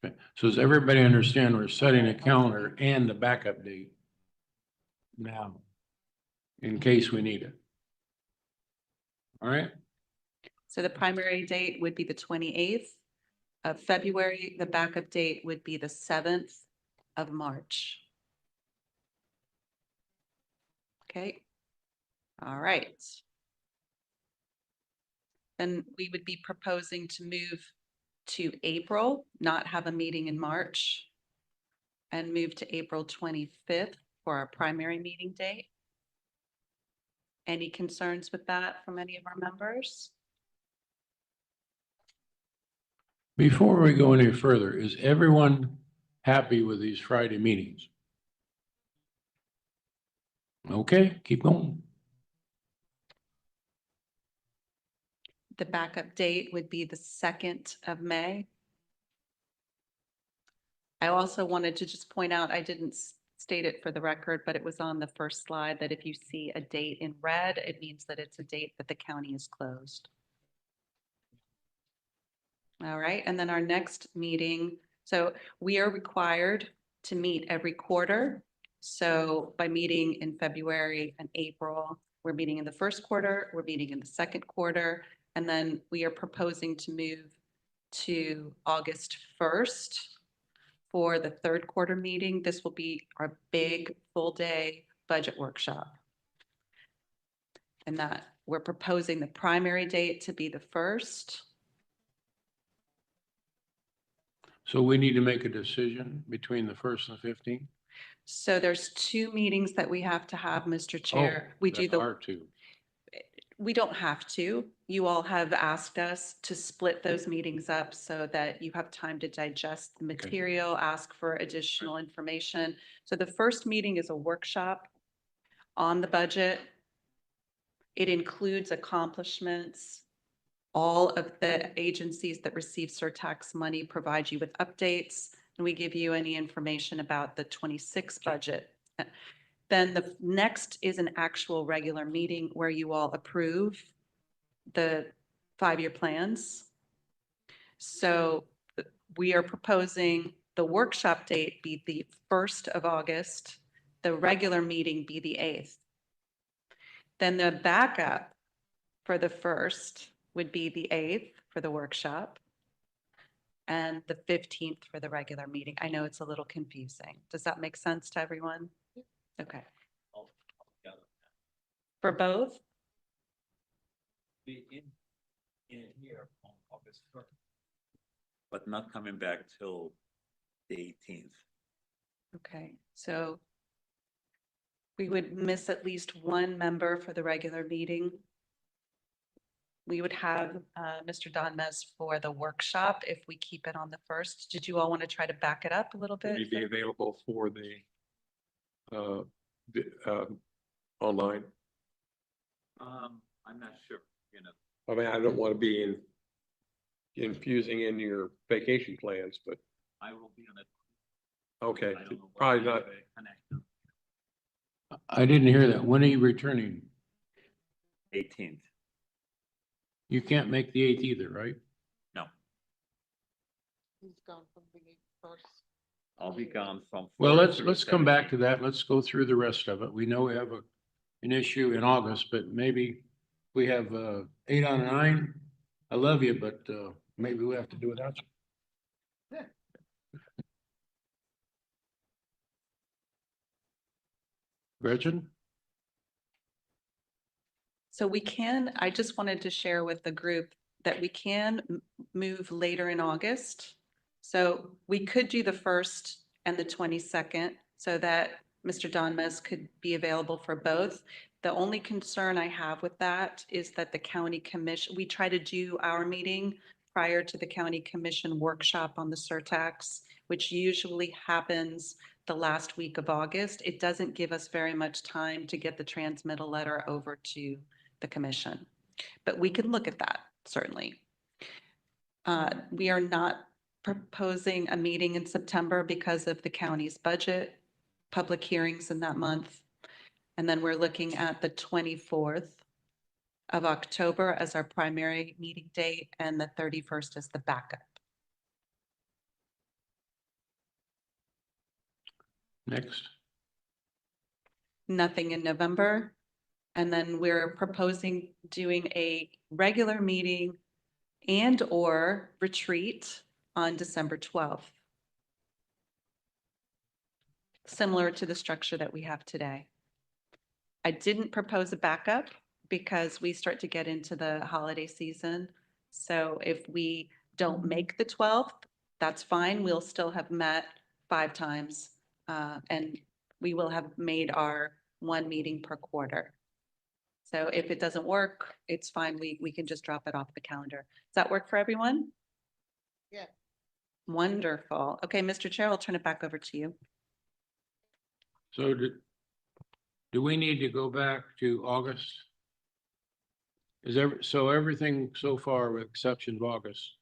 [SPEAKER 1] Okay. So does everybody understand we're setting a calendar and the backup date now in case we need it? All right.
[SPEAKER 4] So the primary date would be the 28th of February. The backup date would be the 7th of March. Okay. All right. Then we would be proposing to move to April, not have a meeting in March, and move to April 25th for our primary meeting date. Any concerns with that from any of our members?
[SPEAKER 1] Before we go any further, is everyone happy with these Friday meetings? Okay, keep going.
[SPEAKER 4] The backup date would be the 2nd of May. I also wanted to just point out, I didn't state it for the record, but it was on the first slide that if you see a date in red, it means that it's a date that the county is closed. All right, and then our next meeting, so we are required to meet every quarter. So by meeting in February and April, we're meeting in the first quarter, we're meeting in the second quarter, and then we are proposing to move to August 1st for the third quarter meeting. This will be our big full day budget workshop. And that we're proposing the primary date to be the 1st.
[SPEAKER 1] So we need to make a decision between the 1st and the 15th?
[SPEAKER 4] So there's 2 meetings that we have to have, Mr. Chair. We do
[SPEAKER 1] there are 2.
[SPEAKER 4] We don't have to. You all have asked us to split those meetings up so that you have time to digest the material, ask for additional information. So the first meeting is a workshop on the budget. It includes accomplishments. All of the agencies that receive surtax money provide you with updates, and we give you any information about the 26 budget. Then the next is an actual regular meeting where you all approve the 5-year plans. So we are proposing the workshop date be the 1st of August, the regular meeting be the 8th. Then the backup for the 1st would be the 8th for the workshop. and the 15th for the regular meeting. I know it's a little confusing. Does that make sense to everyone? Okay. For both?
[SPEAKER 17] Be in here on August 1st, but not coming back till the 18th.
[SPEAKER 4] Okay, so we would miss at least one member for the regular meeting. We would have Mr. Donmez for the workshop if we keep it on the 1st. Did you all want to try to back it up a little
[SPEAKER 5] Will
[SPEAKER 4] bit?
[SPEAKER 5] you be available for the online?
[SPEAKER 17] I'm not sure,
[SPEAKER 5] I mean, I don't want to be infusing in your vacation plans, but
[SPEAKER 17] I will be on it.
[SPEAKER 5] okay,
[SPEAKER 17] I don't know
[SPEAKER 5] probably
[SPEAKER 17] where
[SPEAKER 5] not.
[SPEAKER 17] I connect.
[SPEAKER 1] I didn't hear that. When are you returning?
[SPEAKER 17] 18th.
[SPEAKER 1] You can't make the 8th either, right?
[SPEAKER 17] No,
[SPEAKER 14] He's gone from the first.
[SPEAKER 17] I'll be gone from.
[SPEAKER 1] Well,
[SPEAKER 17] 4th through
[SPEAKER 1] let's come back
[SPEAKER 17] 17th.
[SPEAKER 1] to that. Let's go through the rest of it. We know we have an issue in August, but maybe we have 8 out of 9. I love you, but maybe we have to do without you. Gretchen?
[SPEAKER 4] So we can, I just wanted to share with the group that we can move later in August. So we could do the 1st and the 22nd so that Mr. Donmez could be available for both. The only concern I have with that is that the county commission, we try to do our meeting prior to the county commission workshop on the surtax, which usually happens the last week of August. It doesn't give us very much time to get the transmittal letter over to the commission, but we can look at that, certainly. We are not proposing a meeting in September because of the county's budget, public hearings in that month. And then we're looking at the 24th of October as our primary meeting date and the 31st as the backup.
[SPEAKER 1] Next.
[SPEAKER 4] Nothing in November. And then we're proposing doing a regular meeting and or retreat on December 12th. Similar to the structure that we have today. I didn't propose a backup because we start to get into the holiday season. So if we don't make the 12th, that's fine. We'll still have met 5 times and we will have made our 1 meeting per quarter. So if it doesn't work, it's fine. We can just drop it off the calendar. Does that work for everyone?
[SPEAKER 14] Yeah.
[SPEAKER 4] Wonderful. Okay, Mr. Chair, I'll turn it back over to you.
[SPEAKER 1] So do we need to go back to August? So everything so far with exception of August,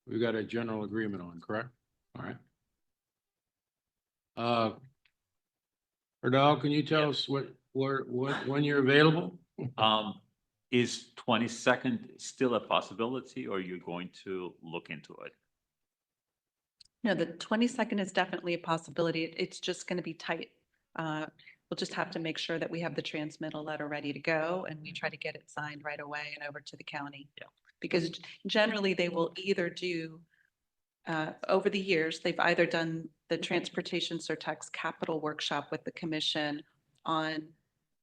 [SPEAKER 1] we've got a general agreement on, correct? All right. Erdal, can you tell us when you're available?
[SPEAKER 17] Is 22nd still a possibility, or you're going to look into it?
[SPEAKER 4] No, the 22nd is definitely a possibility. It's just going to be tight. We'll just have to make sure that we have the transmittal letter ready to go and we try to get it signed right away and over to the county.
[SPEAKER 17] Yeah.
[SPEAKER 4] Because generally they will either do, over the years, they've either done the Transportation Surtax Capital Workshop with the commission on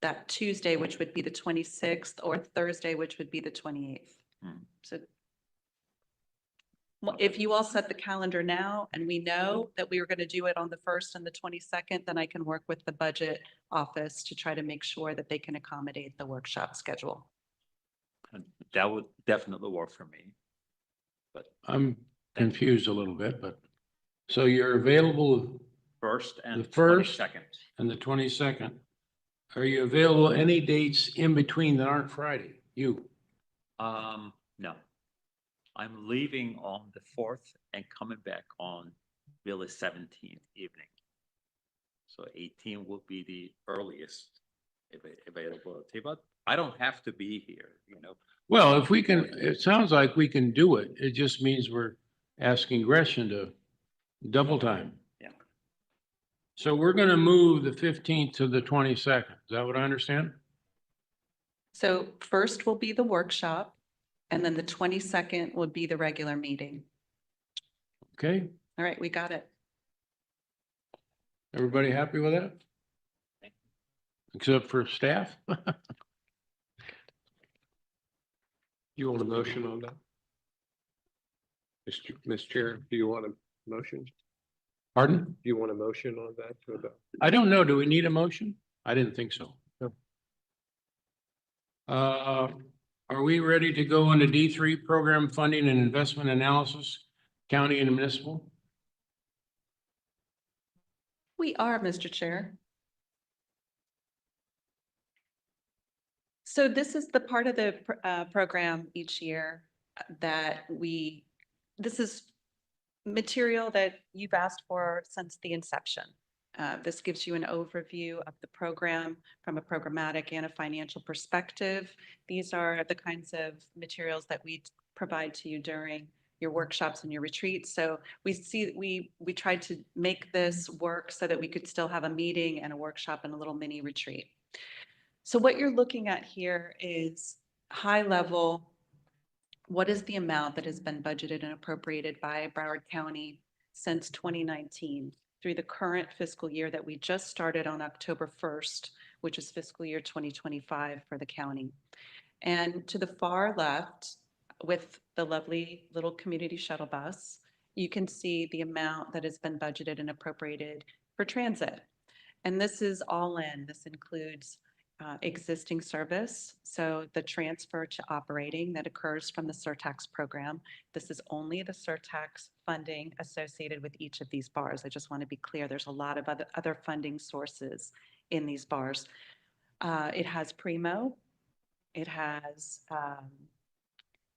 [SPEAKER 4] that Tuesday, which would be the 26th, or Thursday, which would be the 28th. So well, if you all set the calendar now and we know that we were going to do it on the 1st and the 22nd, then I can work with the budget office to try to make sure that they can accommodate the workshop schedule.
[SPEAKER 17] And that would definitely work for me. But
[SPEAKER 1] I'm confused a little bit, but so you're available
[SPEAKER 17] 1st and
[SPEAKER 1] the 1st
[SPEAKER 17] 22nd.
[SPEAKER 1] and the 22nd. Are you available any dates in between that aren't Friday?
[SPEAKER 17] No. I'm leaving on the 4th and coming back on really 17th evening. So 18 will be the earliest availability, but I don't have to be here,
[SPEAKER 1] Well, if we can, it sounds like we can do it. It just means we're asking Gretchen to double time.
[SPEAKER 17] Yeah.
[SPEAKER 1] So we're going to move the 15th to the 22nd. Is that what I understand?
[SPEAKER 4] So first will be the workshop and then the 22nd would be the regular meeting.
[SPEAKER 1] Okay,
[SPEAKER 4] All right, we got it.
[SPEAKER 1] everybody happy with that? Except for staff?
[SPEAKER 5] You want a motion on that? Mr. Chair, do you want a motion?
[SPEAKER 1] Pardon?
[SPEAKER 5] Do you want a motion on that? Or the-
[SPEAKER 1] I don't know. Do we need a motion? I didn't think so.
[SPEAKER 5] No.
[SPEAKER 1] Are we ready to go into D3 program funding and investment analysis, county and municipal?
[SPEAKER 4] We are, Mr. Chair. So this is the part of the program each year that this is material that you've asked for since the inception. This gives you an overview of the program from a programmatic and a financial perspective. These are the kinds of materials that we provide to you during your workshops and your retreats. So we tried to make this work so that we could still have a meeting and a workshop and a little mini retreat. So what you're looking at here is high level, what is the amount that has been budgeted and appropriated by Broward County since 2019 through the current fiscal year that we just started on October 1st, which is fiscal year 2025 for the county. And to the far left, with the lovely little community shuttle bus, you can see the amount that has been budgeted and appropriated for transit. And this is all in. This includes existing service. So the transfer to operating that occurs from the Surtax program. This is only the Surtax funding associated with each of these bars. I just want to be clear, there's a lot of other funding sources in these bars. It has Primo. It has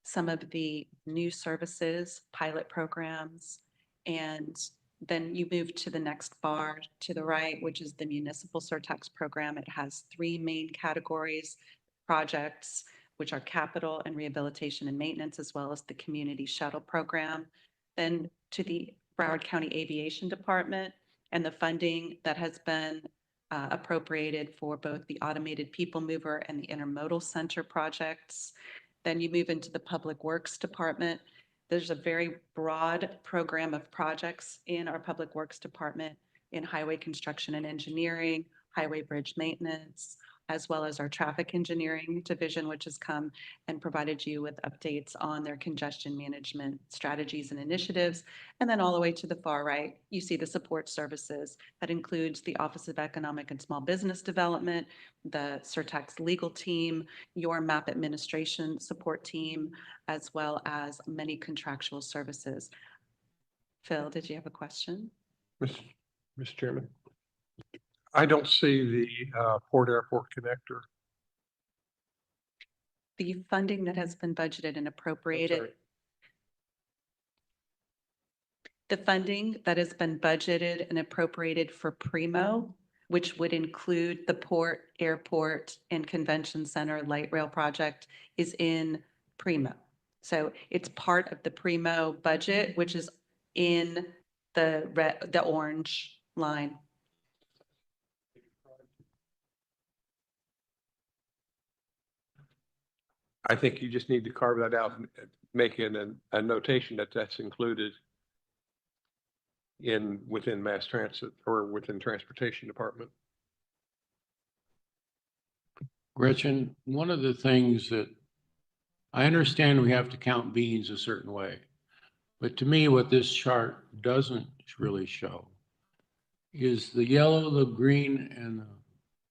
[SPEAKER 4] some of the new services, pilot programs, and then you move to the next bar to the right, which is the Municipal Surtax program. It has three main categories, projects, which are capital and rehabilitation and maintenance, as well as the community shuttle program. Then to the Broward County Aviation Department and the funding that has been appropriated for both the automated people mover and the intermodal center projects. Then you move into the Public Works Department. There's a very broad program of projects in our Public Works Department in highway construction and engineering, highway bridge maintenance, as well as our traffic engineering division, which has come and provided you with updates on their congestion management strategies and initiatives. And then all the way to the far right, you see the support services. That includes the Office of Economic and Small Business Development, the Surtax legal team, your MAP administration support team, as well as many contractual services. Phil, did you have a question?
[SPEAKER 5] Mr. Chairman. I don't see the Port Airport connector.
[SPEAKER 4] The funding that has been budgeted and appropriated. The funding that has been budgeted and appropriated for Primo, which would include the Port, Airport, and Convention Center light rail project, is in Primo. So it's part of the Primo budget, which is in the orange line.
[SPEAKER 5] I think you just need to carve that out and make it a notation that that's included within mass transit or within transportation department.
[SPEAKER 1] Gretchen, one of the things that I understand, we have to count beans a certain way, but to me, what this chart doesn't really show is the yellow, the green, and the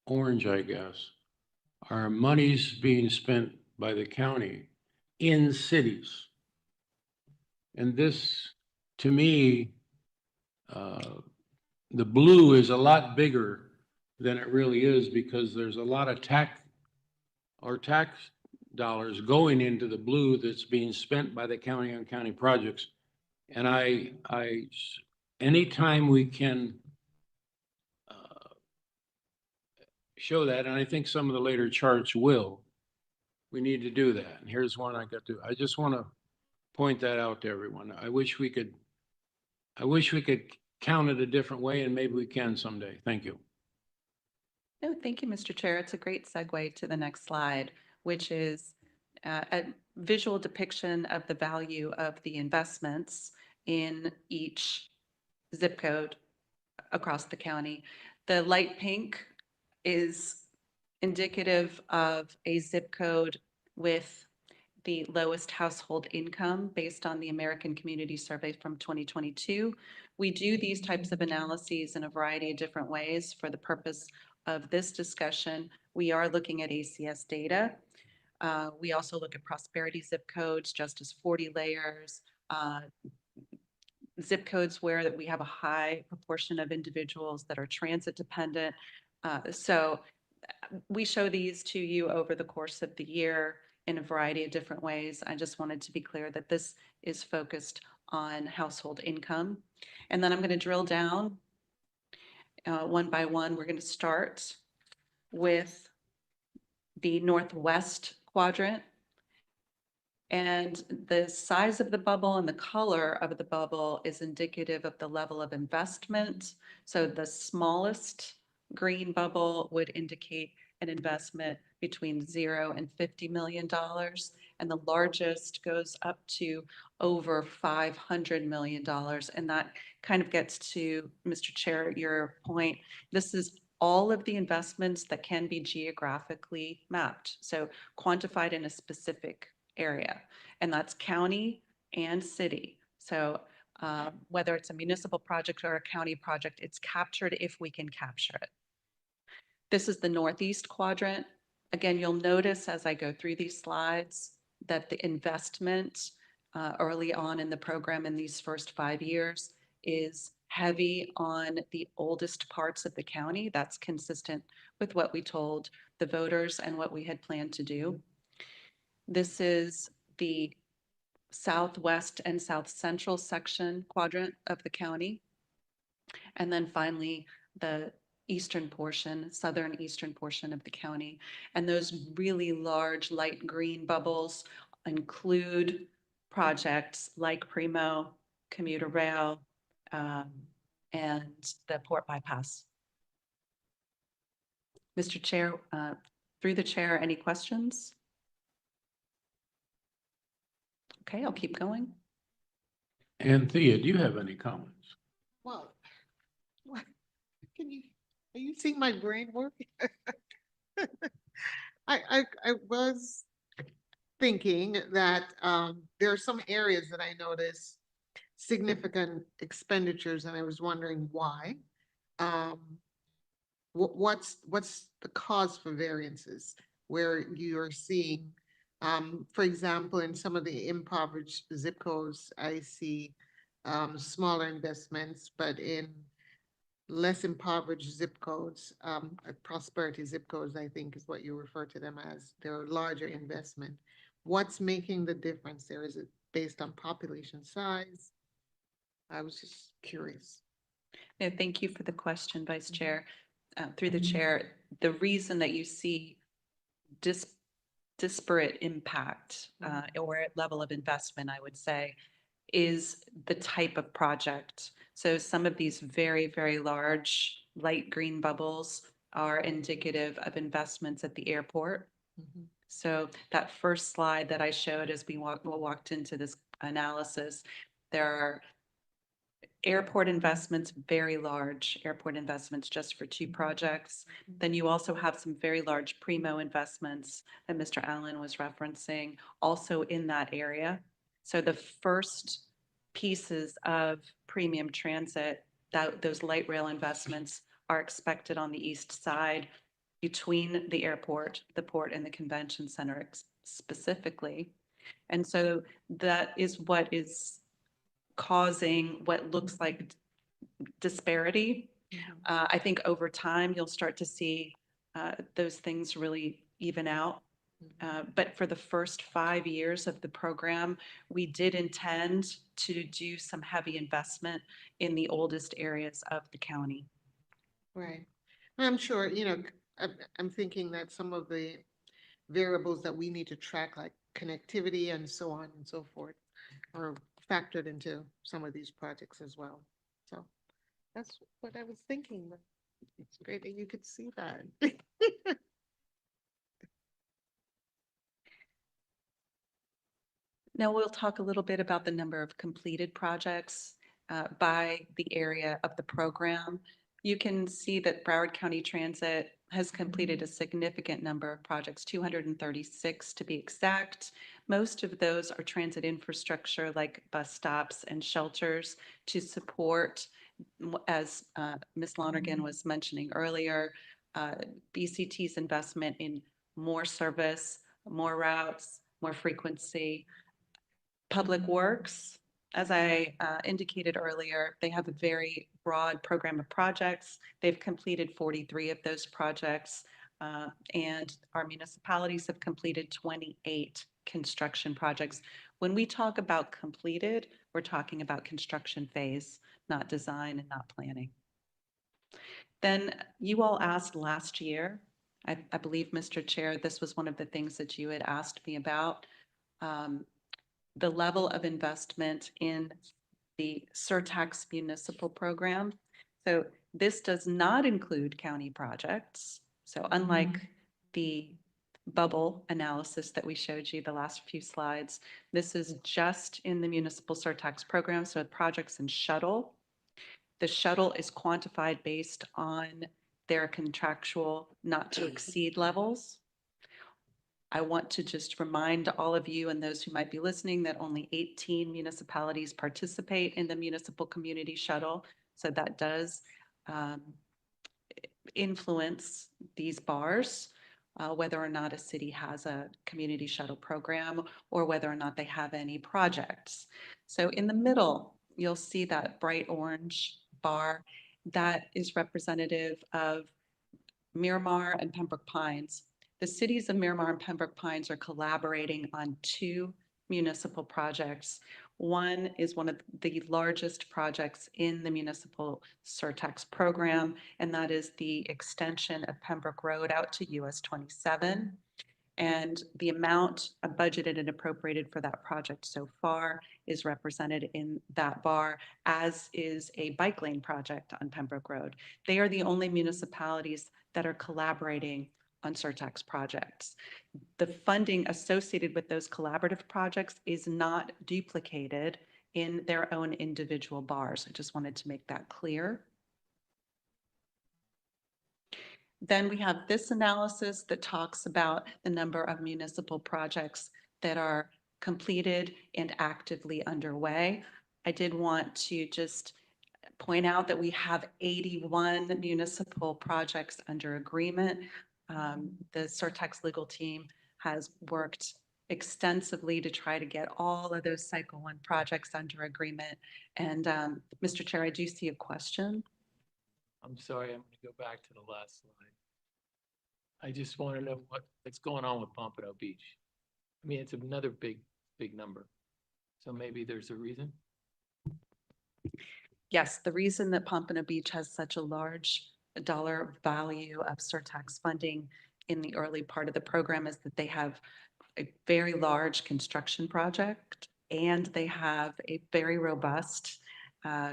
[SPEAKER 1] orange, I guess, are monies being spent by the county in cities. And this, to me, the blue is a lot bigger than it really is, because there's a lot of tax dollars going into the blue that's being spent by the county on county projects. And anytime we can show that, and I think some of the later charts will, we need to do that. And here's one I just want to point that out to everyone. I wish we could count it a different way, and maybe we can someday. Thank you.
[SPEAKER 4] No, thank you, Mr. Chair. It's a great segue to the next slide, which is a visual depiction of the value of the investments in each zip code across the county. The light pink is indicative of a zip code with the lowest household income based on the American Community Survey from 2022. We do these types of analyses in a variety of different ways. For the purpose of this discussion, we are looking at ACS data. We also look at prosperity zip codes, Justice 40 layers, zip codes where we have a high proportion of individuals that are transit dependent. So we show these to you over the course of the year in a variety of different ways. I just wanted to be clear that this is focused on household income. And then I'm going to drill down one by one. We're going to start with the northwest quadrant. And the size of the bubble and the color of the bubble is indicative of the level of investment. So the smallest green bubble would indicate an investment between $0 and $50 million. And the largest goes up to over $500 million. And that kind of gets to, Mr. Chair, your point. This is all of the investments that can be geographically mapped. So quantified in a specific area, and that's county and city. So whether it's a municipal project or a county project, it's captured if we can capture it. This is the northeast quadrant. Again, you'll notice as I go through these slides that the investment early on in the program in these first 5 years is heavy on the oldest parts of the county. That's consistent with what we told the voters and what we had planned to do. This is the southwest and south central section quadrant of the county. And then finally, the eastern portion, southern eastern portion of the county. And those really large light green bubbles include projects like Primo, commuter rail, and the port bypass. Mr. Chair, through the chair, any questions? Okay, I'll keep going.
[SPEAKER 1] And Thea, do you have any comments?
[SPEAKER 14] Well, what, are you seeing my brain work? I was thinking that there are some areas that I noticed significant expenditures, and I was wondering why. What's the cause for variances where you're seeing, for example, in some of the impoverished zip codes, I see smaller investments, but in less impoverished zip codes, prosperity zip codes, I think is what you refer to them as, they're larger investment. What's making the difference there? Is it based on population size? I was just curious.
[SPEAKER 4] No, thank you for the question, Vice Chair. Through the chair, the reason that you see disparate impact or level of investment, I would say, is the type of project. So some of these very, very large light green bubbles are indicative of investments at the airport. So that first slide that I showed as we walked into this analysis, there are airport investments, very large airport investments just for 2 projects. Then you also have some very large Primo investments that Mr. Allen was referencing also in that area. So the first pieces of premium transit, those light rail investments are expected on the east side between the airport, the port, and the convention center specifically. And so that is what is causing what looks like disparity. I think over time, you'll start to see those things really even out. But for the first 5 years of the program, we did intend to do some heavy investment in the oldest areas of the county.
[SPEAKER 14] Right. I'm sure, I'm thinking that some of the variables that we need to track, like connectivity and so on and so forth, are factored into some of these projects as well. So that's what I was thinking. But it's great that you could see that.
[SPEAKER 4] Now we'll talk a little bit about the number of completed projects by the area of the program. You can see that Broward County Transit has completed a significant number of projects, 236 to be exact. Most of those are transit infrastructure like bus stops and shelters to support, as Ms. Lonergan was mentioning earlier, BCT's investment in more service, more routes, more frequency. Public Works, as I indicated earlier, they have a very broad program of projects. They've completed 43 of those projects, and our municipalities have completed 28 construction projects. When we talk about completed, we're talking about construction phase, not design and not planning. Then you all asked last year, I believe, Mr. Chair, this was one of the things that you had asked me about. The level of investment in the Surtax municipal program. So this does not include county projects. So unlike the bubble analysis that we showed you the last few slides, this is just in the municipal Surtax program. So projects in shuttle. The shuttle is quantified based on their contractual not to exceed levels. I want to just remind all of you and those who might be listening that only 18 municipalities participate in the municipal community shuttle. So that does influence these bars, whether or not a city has a community shuttle program or whether or not they have any projects. So in the middle, you'll see that bright orange bar that is representative of Miramar and Pembroke Pines. The cities of Miramar and Pembroke Pines are collaborating on 2 municipal projects. One is one of the largest projects in the municipal Surtax program, and that is the extension of Pembroke Road out to US 27. And the amount budgeted and appropriated for that project so far is represented in that bar, as is a bike lane project on Pembroke Road. They are the only municipalities that are collaborating on Surtax projects. The funding associated with those collaborative projects is not duplicated in their own individual bars. I just wanted to make that clear. Then we have this analysis that talks about the number of municipal projects that are completed and actively underway. I did want to just point out that we have 81 municipal projects under agreement. The Surtax legal team has worked extensively to try to get all of those Cycle 1 projects under agreement. And Mr. Chair, I do see a question.
[SPEAKER 18] I'm sorry, I'm going to go back to the last slide. I just want to know what's going on with Pompano Beach. I mean, it's another big number. So maybe there's a reason.
[SPEAKER 4] Yes, the reason that Pompano Beach has such a large dollar value of Surtax funding in the early part of the program is that they have a very large construction project and they have a very robust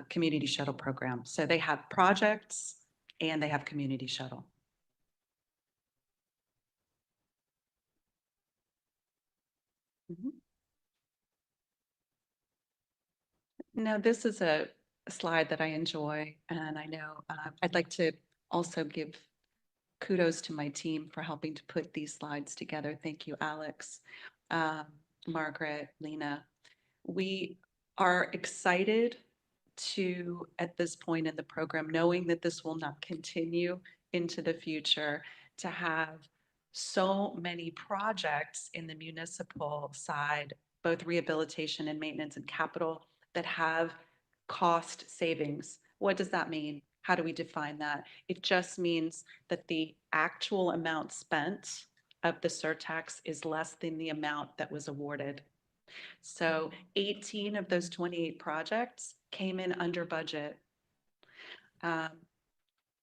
[SPEAKER 4] community shuttle program. So they have projects and they have community shuttle. Now, this is a slide that I enjoy, and I know I'd like to also give kudos to my team for helping to put these slides together. Thank you, Alex, Margaret, Lena. We are excited to, at this point in the program, knowing that this will not continue into the future, to have so many projects in the municipal side, both rehabilitation and maintenance and capital, that have cost savings. What does that mean? How do we define that? It just means that the actual amount spent of the surtax is less than the amount that was awarded. So 18 of those 28 projects came in under budget.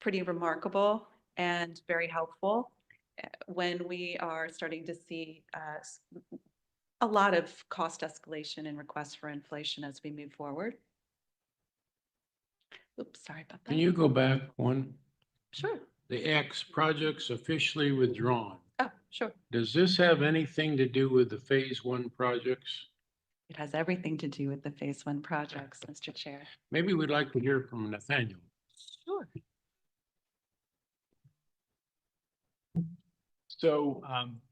[SPEAKER 4] Pretty remarkable and very helpful when we are starting to see a lot of cost escalation and requests for inflation as we move forward. Oops, sorry about that.
[SPEAKER 1] Can you go back one?
[SPEAKER 4] Sure.
[SPEAKER 1] The X projects officially withdrawn.
[SPEAKER 4] Oh, sure.
[SPEAKER 1] Does this have anything to do with the phase 1 projects?
[SPEAKER 4] It has everything to do with the Phase 1 projects, Mr. Chair.
[SPEAKER 1] Maybe we'd like to hear from Nathaniel.
[SPEAKER 4] Sure.
[SPEAKER 19] So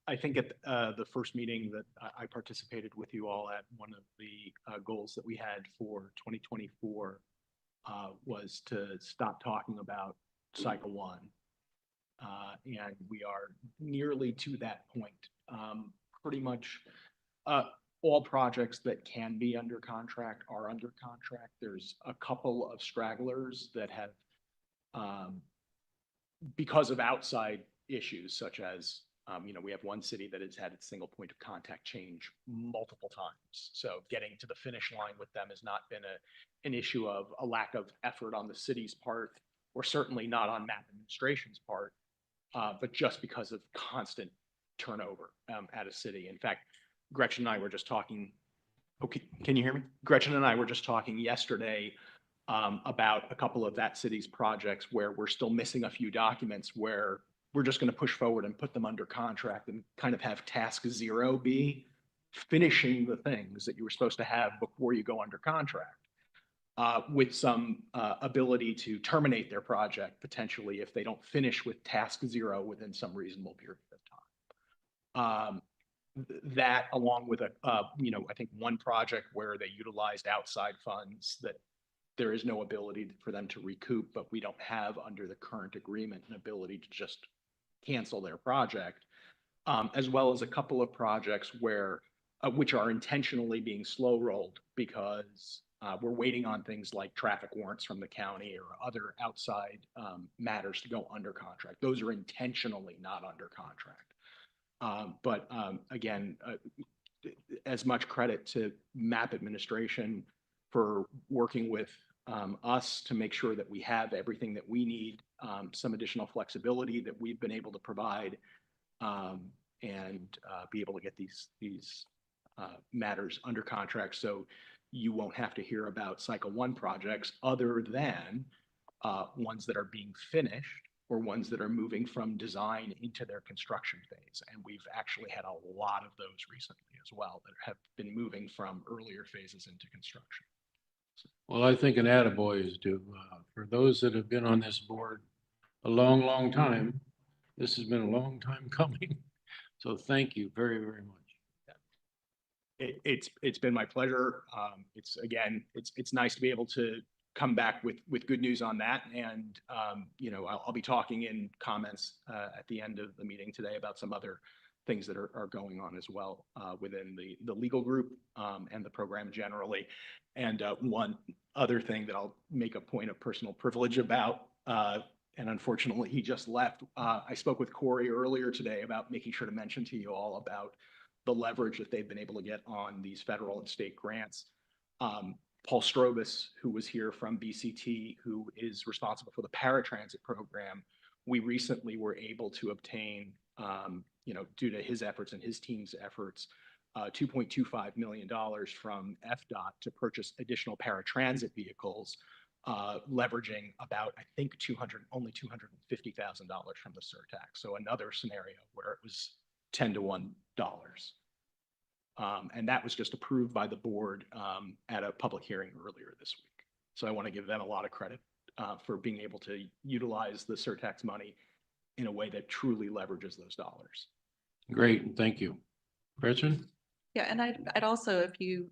[SPEAKER 19] I think at the first meeting that I participated with you all at, one of the goals that we had for 2024 was to stop talking about cycle one. And we are nearly to that point. Pretty much all projects that can be under contract are under contract. There's a couple of stragglers that have, because of outside issues such as, we have one city that has had its single point of contact change multiple times. So getting to the finish line with them has not been an issue of a lack of effort on the city's part, or certainly not on MAP administration's part, but just because of constant turnover at a city. In fact, Gretchen and I were just talking, okay, can you hear me? Gretchen and I were just talking yesterday about a couple of that city's projects where we're still missing a few documents, where we're just going to push forward and put them under contract and kind of have task 0 be finishing the things that you were supposed to have before you go under contract, with some ability to terminate their project potentially if they don't finish with task 0 within some reasonable period of time. That along with I think one project where they utilized outside funds that there is no ability for them to recoup, but we don't have under the current agreement an ability to just cancel their project, as well as a couple of projects where, which are intentionally being slow rolled because we're waiting on things like traffic warrants from the county or other outside matters to go under contract. Those are intentionally not under contract. But again, as much credit to MAP administration for working with us to make sure that we have everything that we need, some additional flexibility that we've been able to provide, and be able to get these matters under contract. So you won't have to hear about cycle one projects other than ones that are being finished or ones that are moving from design into their construction phase. And we've actually had a lot of those recently as well that have been moving from earlier phases into construction.
[SPEAKER 1] Well, I think an attaboy is due. For those that have been on this board a long, long time, this has been a long time coming. So thank you very, very much.
[SPEAKER 19] It's been my pleasure. It's nice to be able to come back with good news on that. And, I'll be talking in comments at the end of the meeting today about some other things that are going on as well within the legal group and the program generally. And one other thing that I'll make a point of personal privilege about, and unfortunately he just left. I spoke with Corey earlier today about making sure to mention to you all about the leverage that they've been able to get on these federal and state grants. Paul Strobus, who was here from BCT, who is responsible for the paratransit program, we recently were able to obtain, due to his efforts and his team's efforts, $2.25 million from FDOT to purchase additional paratransit vehicles, leveraging about, I think, only $250,000 from the Surtax. So another scenario where it was 10 to $1. And that was just approved by the board at a public hearing earlier this week. So I want to give them a lot of credit for being able to utilize the Surtax money in a way that truly leverages those dollars.
[SPEAKER 1] Great, thank you. Gretchen?
[SPEAKER 4] Yeah, and I'd also, if you,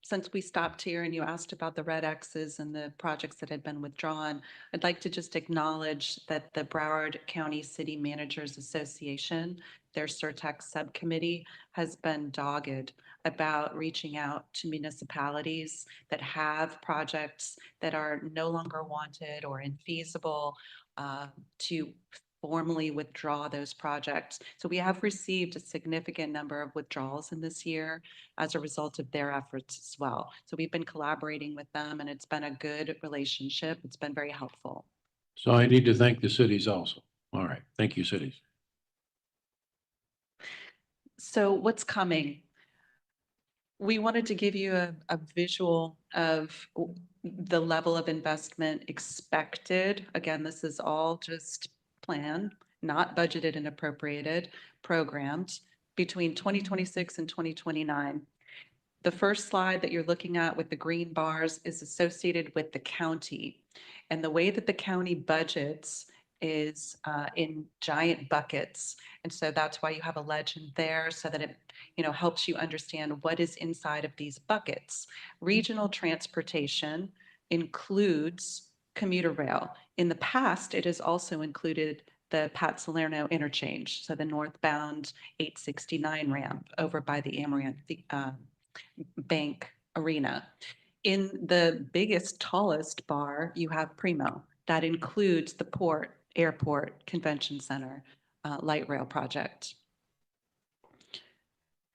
[SPEAKER 4] since we stopped here and you asked about the red X's and the projects that had been withdrawn, I'd like to just acknowledge that the Broward County City Managers Association, their Surtax subcommittee, has been dogged about reaching out to municipalities that have projects that are no longer wanted or infeasible to formally withdraw those projects. So we have received a significant number of withdrawals in this year as a result of their efforts as well. So we've been collaborating with them and it's been a good relationship. It's been very helpful.
[SPEAKER 1] So I need to thank the cities also. All right, thank you, cities.
[SPEAKER 4] So what's coming? We wanted to give you a visual of the level of investment expected. Again, this is all just planned, not budgeted and appropriated, programmed between 2026 and 2029. The first slide that you're looking at with the green bars is associated with the county. And the way that the county budgets is in giant buckets. And so that's why you have a legend there so that it, helps you understand what is inside of these buckets. Regional transportation includes commuter rail. In the past, it has also included the Pat Salerno interchange, so the northbound 869 ramp over by the Amaranth Bank Arena. In the biggest, tallest bar, you have Primo. That includes the port, airport, convention center, light rail project.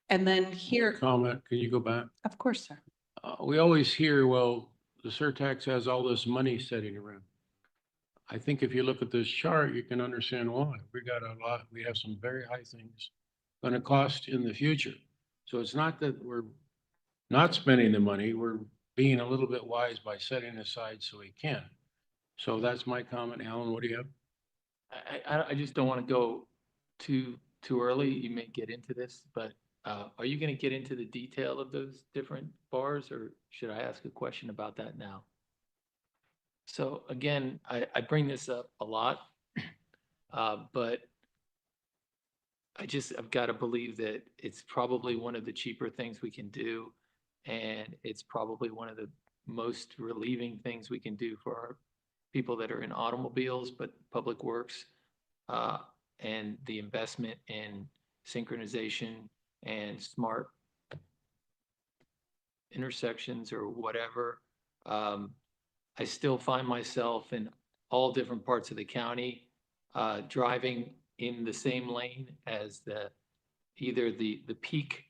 [SPEAKER 4] And then here.
[SPEAKER 1] Comment, can you go back?
[SPEAKER 4] Of course, sir.
[SPEAKER 1] We always hear, well, the surtax has all this money sitting around. I think if you look at this chart, you can understand why. We got a lot, we have some very high things going to cost in the future. So it's not that we're not spending the money, we're being a little bit wise by setting aside so we can. So that's my comment. Alan, what do you have?
[SPEAKER 18] I just don't want to go too early. You may get into this, but are you going to get into the detail of those different bars, or should I ask a question about that now? So again, I bring this up a lot, but I've got to believe that it's probably one of the cheaper things we can do. And it's probably one of the most relieving things we can do for our people that are in automobiles, but public works, and the investment in synchronization and smart intersections or whatever. I still find myself in all different parts of the county, driving in the same lane as either the peak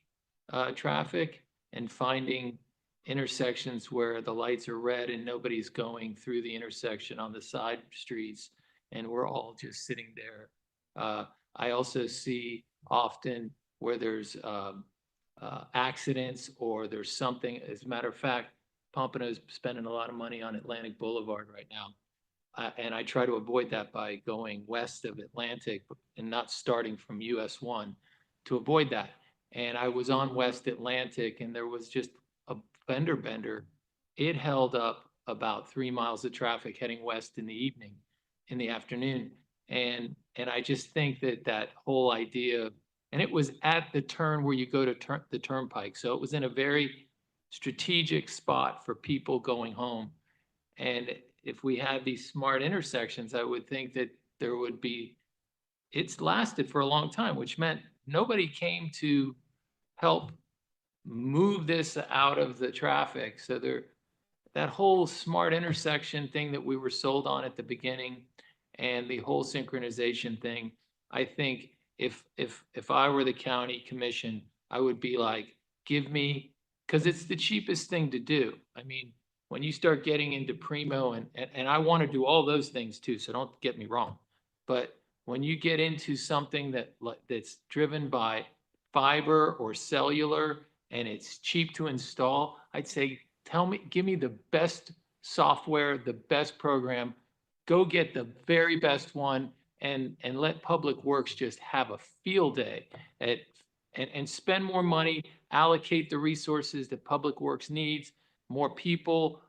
[SPEAKER 18] traffic, and finding intersections where the lights are red and nobody's going through the intersection on the side streets, and we're all just sitting there. I also see often where there's accidents or there's something. As a matter of fact, Pompano's spending a lot of money on Atlantic Boulevard right now. And I try to avoid that by going west of Atlantic and not starting from US 1 to avoid that. And I was on West Atlantic and there was just a fender bender. It held up about 3 miles of traffic heading west in the afternoon. And I just think that whole idea, and it was at the turn where you go to the turnpike. So it was in a very strategic spot for people going home. And if we had these smart intersections, I would think that there would be, it's lasted for a long time, which meant nobody came to help move this out of the traffic. So that whole smart intersection thing that we were sold on at the beginning and the whole synchronization thing, I think if I were the county commission, I would be like, give me, because it's the cheapest thing to do. I mean, when you start getting into Primo, and I want to do all those things too, so don't get me wrong. But when you get into something that's driven by fiber or cellular and it's cheap to install, I'd say, give me the best software, the best program, go get the very best one, and let Public Works just have a field day and spend more money, allocate the resources that Public Works needs, more people,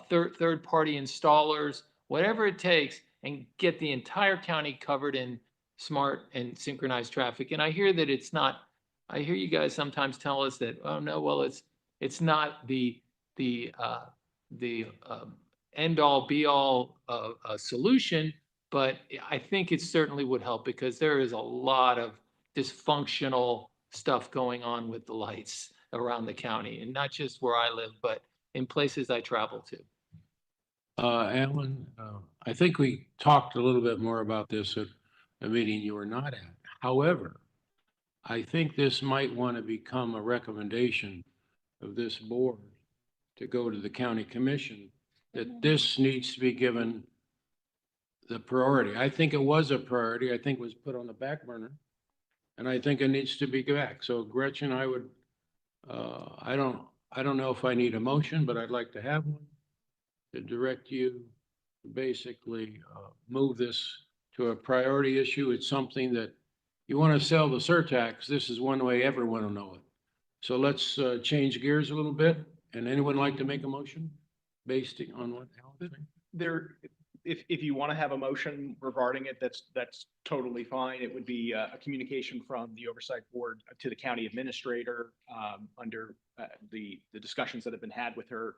[SPEAKER 18] third party installers, whatever it takes, and get the entire county covered in smart and synchronized traffic. And I hear that it's not, I hear you guys sometimes tell us that, oh no, well, it's not the end all be all solution, but I think it certainly would help because there is a lot of dysfunctional stuff going on with the lights around the county, and not just where I live, but in places I travel to.
[SPEAKER 1] Alan, I think we talked a little bit more about this at a meeting you were not at. However, I think this might want to become a recommendation of this board to go to the county commission, that this needs to be given the priority. I think it was a priority. I think it was put on the back burner, and I think it needs to be back. So Gretchen, I would, I don't know if I need a motion, but I'd like to have one to direct you to basically move this to a priority issue. It's something that you want to sell the surtax. This is one way everyone will know it. So let's change gears a little bit. And anyone like to make a motion based on what Alan's saying?
[SPEAKER 19] There, if you want to have a motion regarding it, that's totally fine. It would be a communication from the Oversight Board to the county administrator under the discussions that have been had with her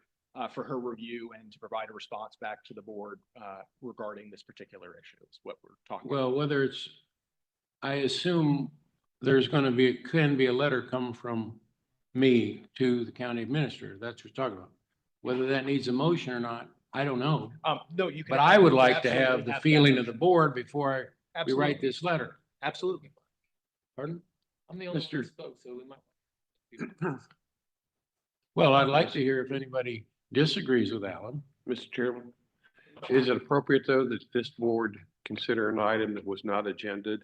[SPEAKER 19] for her review and to provide a response back to the board regarding this particular issue is what we're talking about.
[SPEAKER 1] Well, whether it's, I assume there's going to be, can be a letter come from me to the county administrator. That's what we're talking about. Whether that needs a motion or not, I don't know.
[SPEAKER 19] No, you can.
[SPEAKER 1] But I would
[SPEAKER 19] you
[SPEAKER 1] like to
[SPEAKER 19] absolutely
[SPEAKER 1] have the
[SPEAKER 19] that
[SPEAKER 1] feeling of
[SPEAKER 19] motion.
[SPEAKER 1] the board before we
[SPEAKER 19] Absolutely.
[SPEAKER 1] write this letter.
[SPEAKER 19] Absolutely.
[SPEAKER 1] Pardon?
[SPEAKER 18] I'm the only one who
[SPEAKER 1] Mr.
[SPEAKER 18] spoke, so we might.
[SPEAKER 1] Well, I'd like to hear if anybody disagrees with Alan.
[SPEAKER 5] Mr. Chairman, is it appropriate though that this board consider an item that was not agended?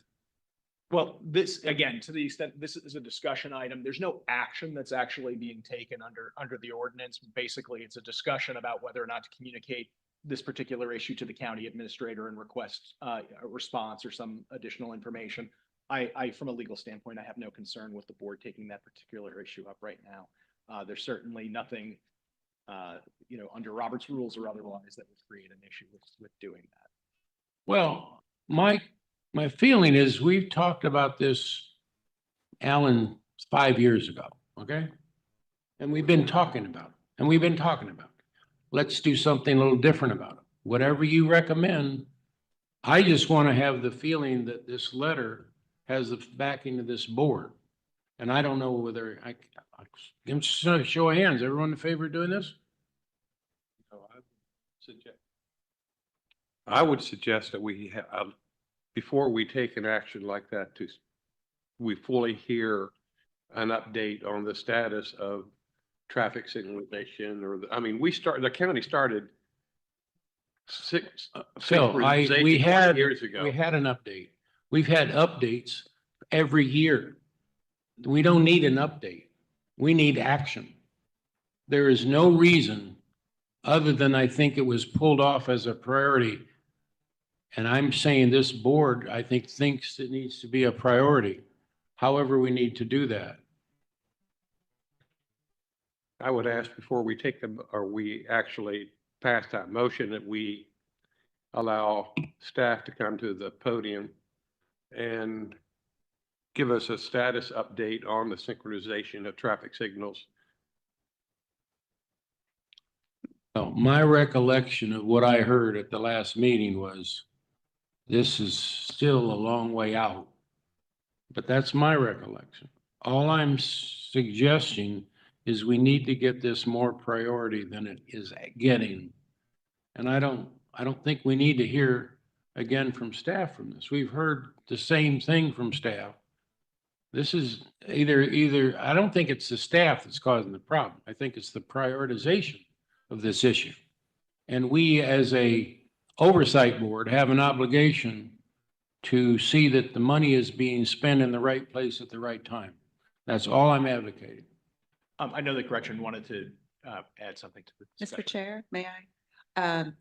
[SPEAKER 19] Well, this, again, to the extent this is a discussion item, there's no action that's actually being taken under the ordinance. Basically, it's a discussion about whether or not to communicate this particular issue to the county administrator and request a response or some additional information. From a legal standpoint, I have no concern with the board taking that particular issue up right now. There's certainly nothing, under Robert's rules or otherwise that would create an issue with doing that.
[SPEAKER 1] Well, my feeling is we've talked about this, Alan, 5 years ago, okay? And we've been talking about it, and we've been talking about it. Let's do something a little different about it. Whatever you recommend, I just want to have the feeling that this letter has the backing of this board. And I don't know whether give a show of hands. Everyone in favor of doing this?
[SPEAKER 5] I would suggest that we have, before we take an action like that, we fully hear an update on the status of traffic signalization the county started
[SPEAKER 1] Phil, we had
[SPEAKER 5] years ago.
[SPEAKER 1] We had an update. We've had updates every year. We don't need an update. We need action. There is no reason other than I think it was pulled off as a priority. And I'm saying this board, I think, thinks it needs to be a priority. However, we need to do that.
[SPEAKER 5] I would ask before we take them, or we actually pass that motion, that we allow staff to come to the podium and give us a status update on the synchronization of traffic signals.
[SPEAKER 1] Well, my recollection of what I heard at the last meeting was this is still a long way out, but that's my recollection. All I'm suggesting is we need to get this more priority than it is getting. And I don't think we need to hear again from staff from this. We've heard the same thing from staff. This is either, I don't think it's the staff that's causing the problem. I think it's the prioritization of this issue. And we as a oversight board have an obligation to see that the money is being spent in the right place at the right time. That's all I'm advocating.
[SPEAKER 19] I know that Gretchen wanted to add something to the discussion.
[SPEAKER 4] Mr. Chair, may I?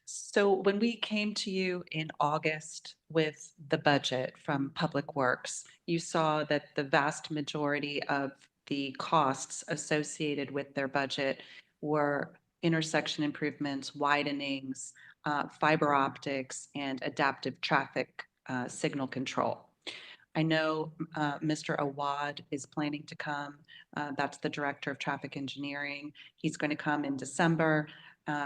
[SPEAKER 4] So when we came to you in August with the budget from Public Works, you saw that the vast majority of the costs associated with their budget were intersection improvements, widenings, fiber optics, and adaptive traffic signal control. I know Mr. Awad is planning to come. That's the Director of Traffic Engineering. He's going to come in December,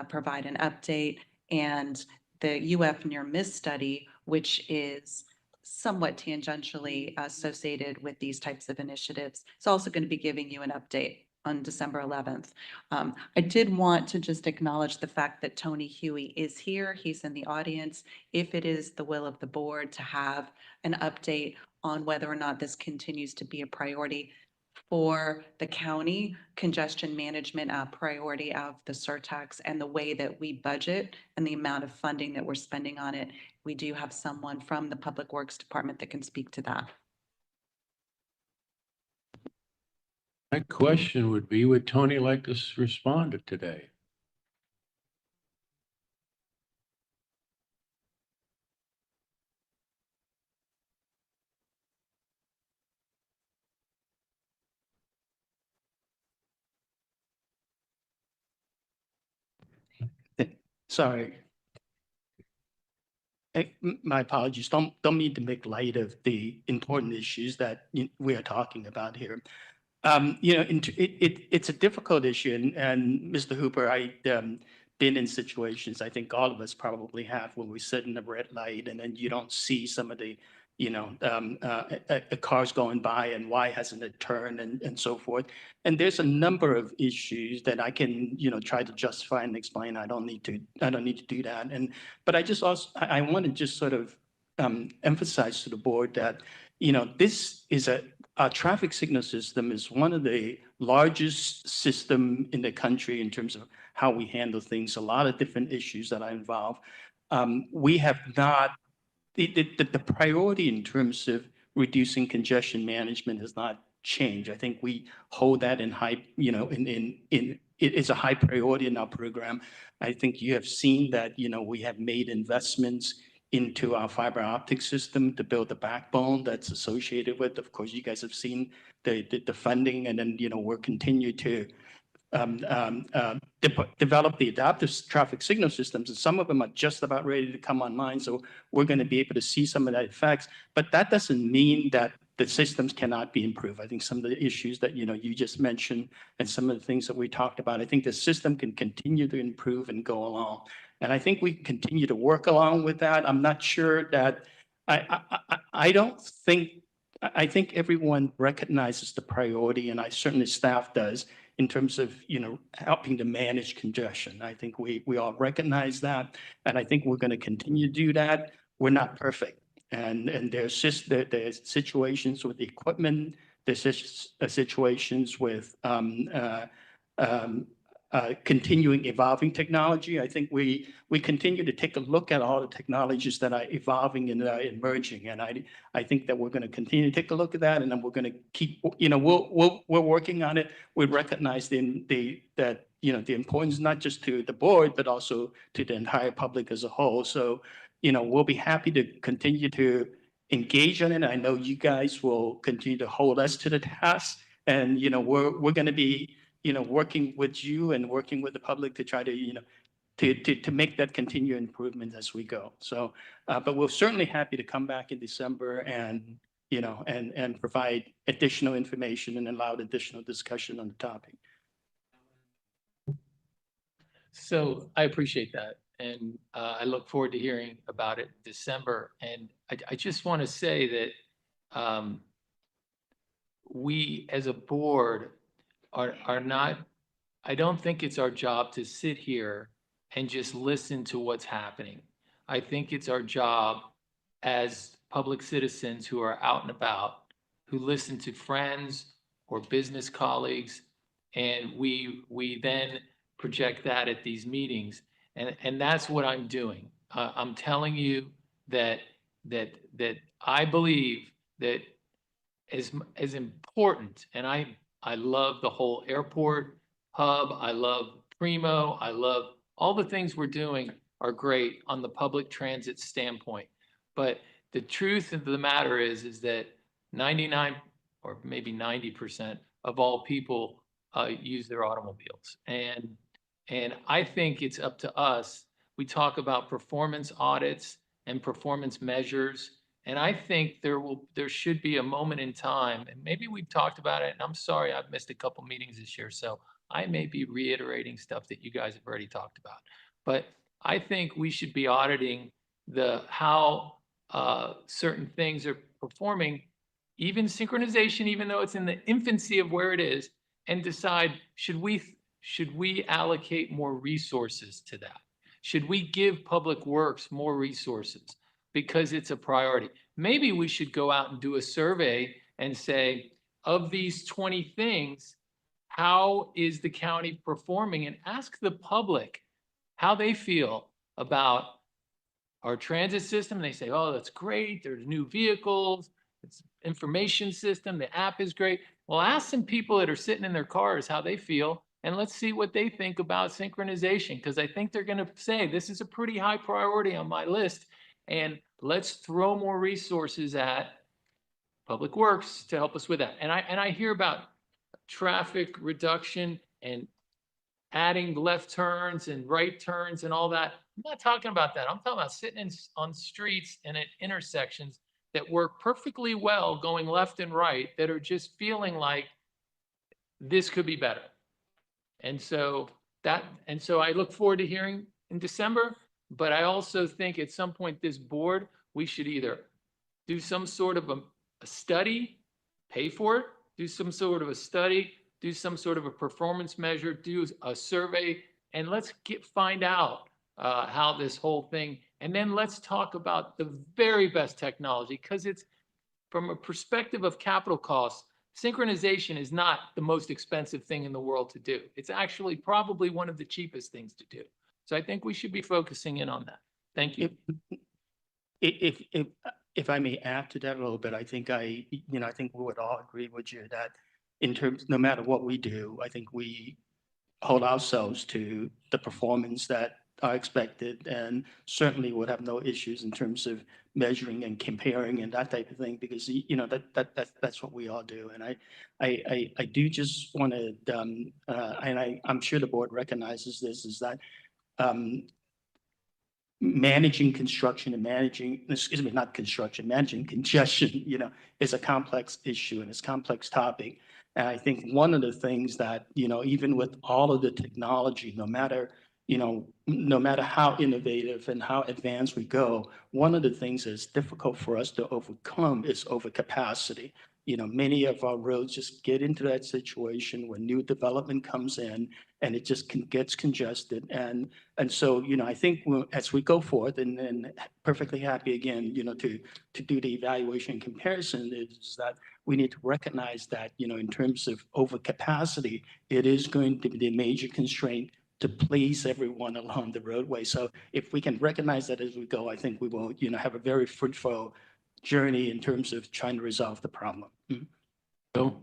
[SPEAKER 4] provide an update. And the UF near miss study, which is somewhat tangentially associated with these types of initiatives, is also going to be giving you an update on December 11th. I did want to just acknowledge the fact that Tony Huey is here. He's in the audience. If it is the will of the board to have an update on whether or not this continues to be a priority for the county, congestion management priority of the surtax, and the way that we budget and the amount of funding that we're spending on it, we do have someone from the Public Works Department that can speak to that.
[SPEAKER 1] My question would be, would Tony like to respond to today?
[SPEAKER 20] Sorry. My apologies. Don't mean to make light of the important issues that we are talking about here. It's a difficult issue, and Mr. Hooper, been in situations, I think all of us probably have, when we sit in a red light and then you don't see some of the, cars going by and why hasn't it turned and so forth. And there's a number of issues that I can, try to justify and explain. I don't need to do that. But I want to just sort of emphasize to the board that, this is our traffic signal system is one of the largest system in the country in terms of how we handle things, a lot of different issues that are involved. We have not, the priority in terms of reducing congestion management has not changed. I think we hold that in high, it is a high priority in our program. I think you have seen that, we have made investments into our fiber optic system to build the backbone that's associated with. Of course, you guys have seen the funding, and then, we're continue to develop the adaptive traffic signal systems, and some of them are just about ready to come online. So we're going to be able to see some of that effects, but that doesn't mean that the systems cannot be improved. I think some of the issues that, you just mentioned and some of the things that we talked about, I think the system can continue to improve and go along. And I think we can continue to work along with that. I'm not sure that, I think everyone recognizes the priority, and certainly staff does, in terms of, helping to manage congestion. I think we all recognize that, and I think we're going to continue to do that. We're not perfect. And there's situations with the equipment, there's situations with continuing evolving technology. I think we continue to take a look at all the technologies that are evolving and are emerging. And I think that we're going to continue to take a look at that, and then we're going to keep, we're working on it. We recognize the importance, not just to the board, but also to the entire public as a whole. So, we'll be happy to continue to engage on it. I know you guys will continue to hold us to the task, and, we're going to be, working with you and working with the public to try to, to make that continued improvement as we go. So, but we're certainly happy to come back in December and, and provide additional information and allow additional discussion on the topic.
[SPEAKER 18] So I appreciate that. And I look forward to hearing about it in December. And I just want to say that we as a board are not, I don't think it's our job to sit here and just listen to what's happening. I think it's our job as public citizens who are out and about, who listen to friends or business colleagues, and we then project that at these meetings. And that's what I'm doing. I'm telling you that I believe that as important, and I love the whole airport hub. I love Primo. I love all the things we're doing are great on the public transit standpoint. But the truth of the matter is that 99 or maybe 90% of all people use their automobiles. And I think it's up to us. We talk about performance audits and performance measures. And I think there should be a moment in time, and maybe we've talked about it, and I'm sorry I've missed a couple meetings this year, so I may be reiterating stuff that you guys have already talked about. But I think we should be auditing how certain things are performing, even synchronization, even though it's in the infancy of where it is, and decide, should we allocate more resources to that? Should we give Public Works more resources? Because it's a priority. Maybe we should go out and do a survey and say, of these 20 things, how is the county performing? And ask the public how they feel about our transit system. They say, oh, that's great. There's new vehicles. It's information system. The app is great. Well, ask some people that are sitting in their cars how they feel, and let's see what they think about synchronization, because I think they're going to say, this is a pretty high priority on my list. And let's throw more resources at Public Works to help us with that. And I hear about traffic reduction, and adding left turns and right turns and all that. I'm not talking about that. I'm talking about sitting on streets and at intersections that work perfectly well going left and right that are just feeling like this could be better. And so I look forward to hearing in December, but I also think at some point this board, we should either do some sort of a study, pay for it, do some sort of a study, do some sort of a performance measure, do a survey, and let's find out how this whole thing, and then let's talk about the very best technology, because it's from a perspective of capital costs, synchronization is not the most expensive thing in the world to do. It's actually probably one of the cheapest things to do. So I think we should be focusing in on that. Thank you.
[SPEAKER 20] If I may add to that a little bit, I think I think we would all agree with you that in terms, no matter what we do, I think we hold ourselves to the performance that are expected, and certainly would have no issues in terms of measuring and comparing and that type of thing, because that's what we all do. And I do just want to, and I'm sure the board recognizes this, is that managing construction and managing congestion, is a complex issue and it's a complex topic. And I think one of the things that, even with all of the technology, no matter how innovative and how advanced we go, one of the things that's difficult for us to overcome is overcapacity. Many of our roads just get into that situation when new development comes in and it just gets congested. And so, I think as we go forth, and perfectly happy again, to do the evaluation and comparison, is that we need to recognize that, in terms of overcapacity, it is going to be the major constraint to please everyone along the roadway. So if we can recognize that as we go, I think we will, have a very fruitful journey in terms of trying to resolve the problem.
[SPEAKER 1] Bill?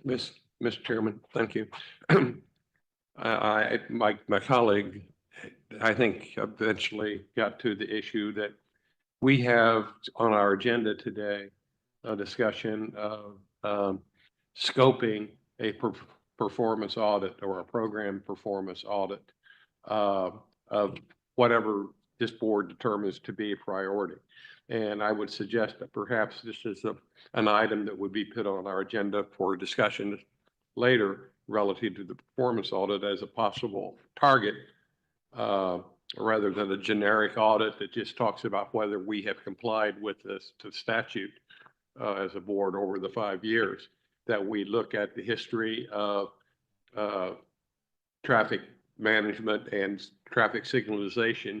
[SPEAKER 5] Mr. Chairman, thank you. My colleague, I think, eventually got to the issue that we have on our agenda today, a discussion of scoping a performance audit or a program performance audit of whatever this board determines to be a priority. And I would suggest that perhaps this is an item that would be put on our agenda for discussion later relative to the performance audit as a possible target, rather than a generic audit that just talks about whether we have complied with this statute as a board over the 5 years. That we look at the history of traffic management and traffic signalization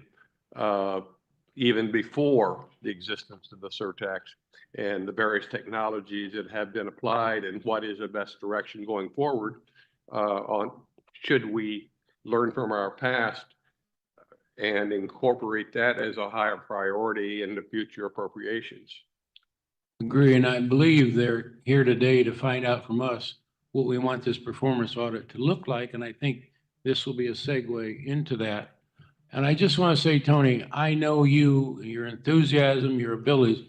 [SPEAKER 5] even before the existence of the Surtax, and the various technologies that have been applied, and what is the best direction going forward on should we learn from our past and incorporate that as a higher priority in the future appropriations.
[SPEAKER 1] Agree, and I believe they're here today to find out from us what we want this performance audit to look like, and I think this will be a segue into that. And I just want to say, Tony, I know you, your enthusiasm, your abilities,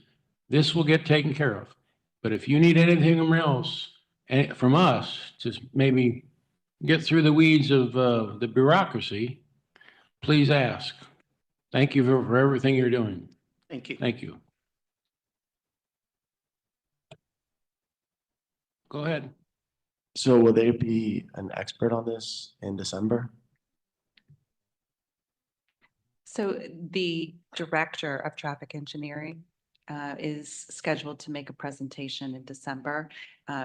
[SPEAKER 1] this will get taken care of. But if you need anything else from us, just maybe get through the weeds of the bureaucracy, please ask. Thank you for everything you're doing.
[SPEAKER 20] Thank you.
[SPEAKER 1] Thank you. Go ahead.
[SPEAKER 2] So will there be an expert on this in December?
[SPEAKER 4] So the director of traffic engineering is scheduled to make a presentation in December.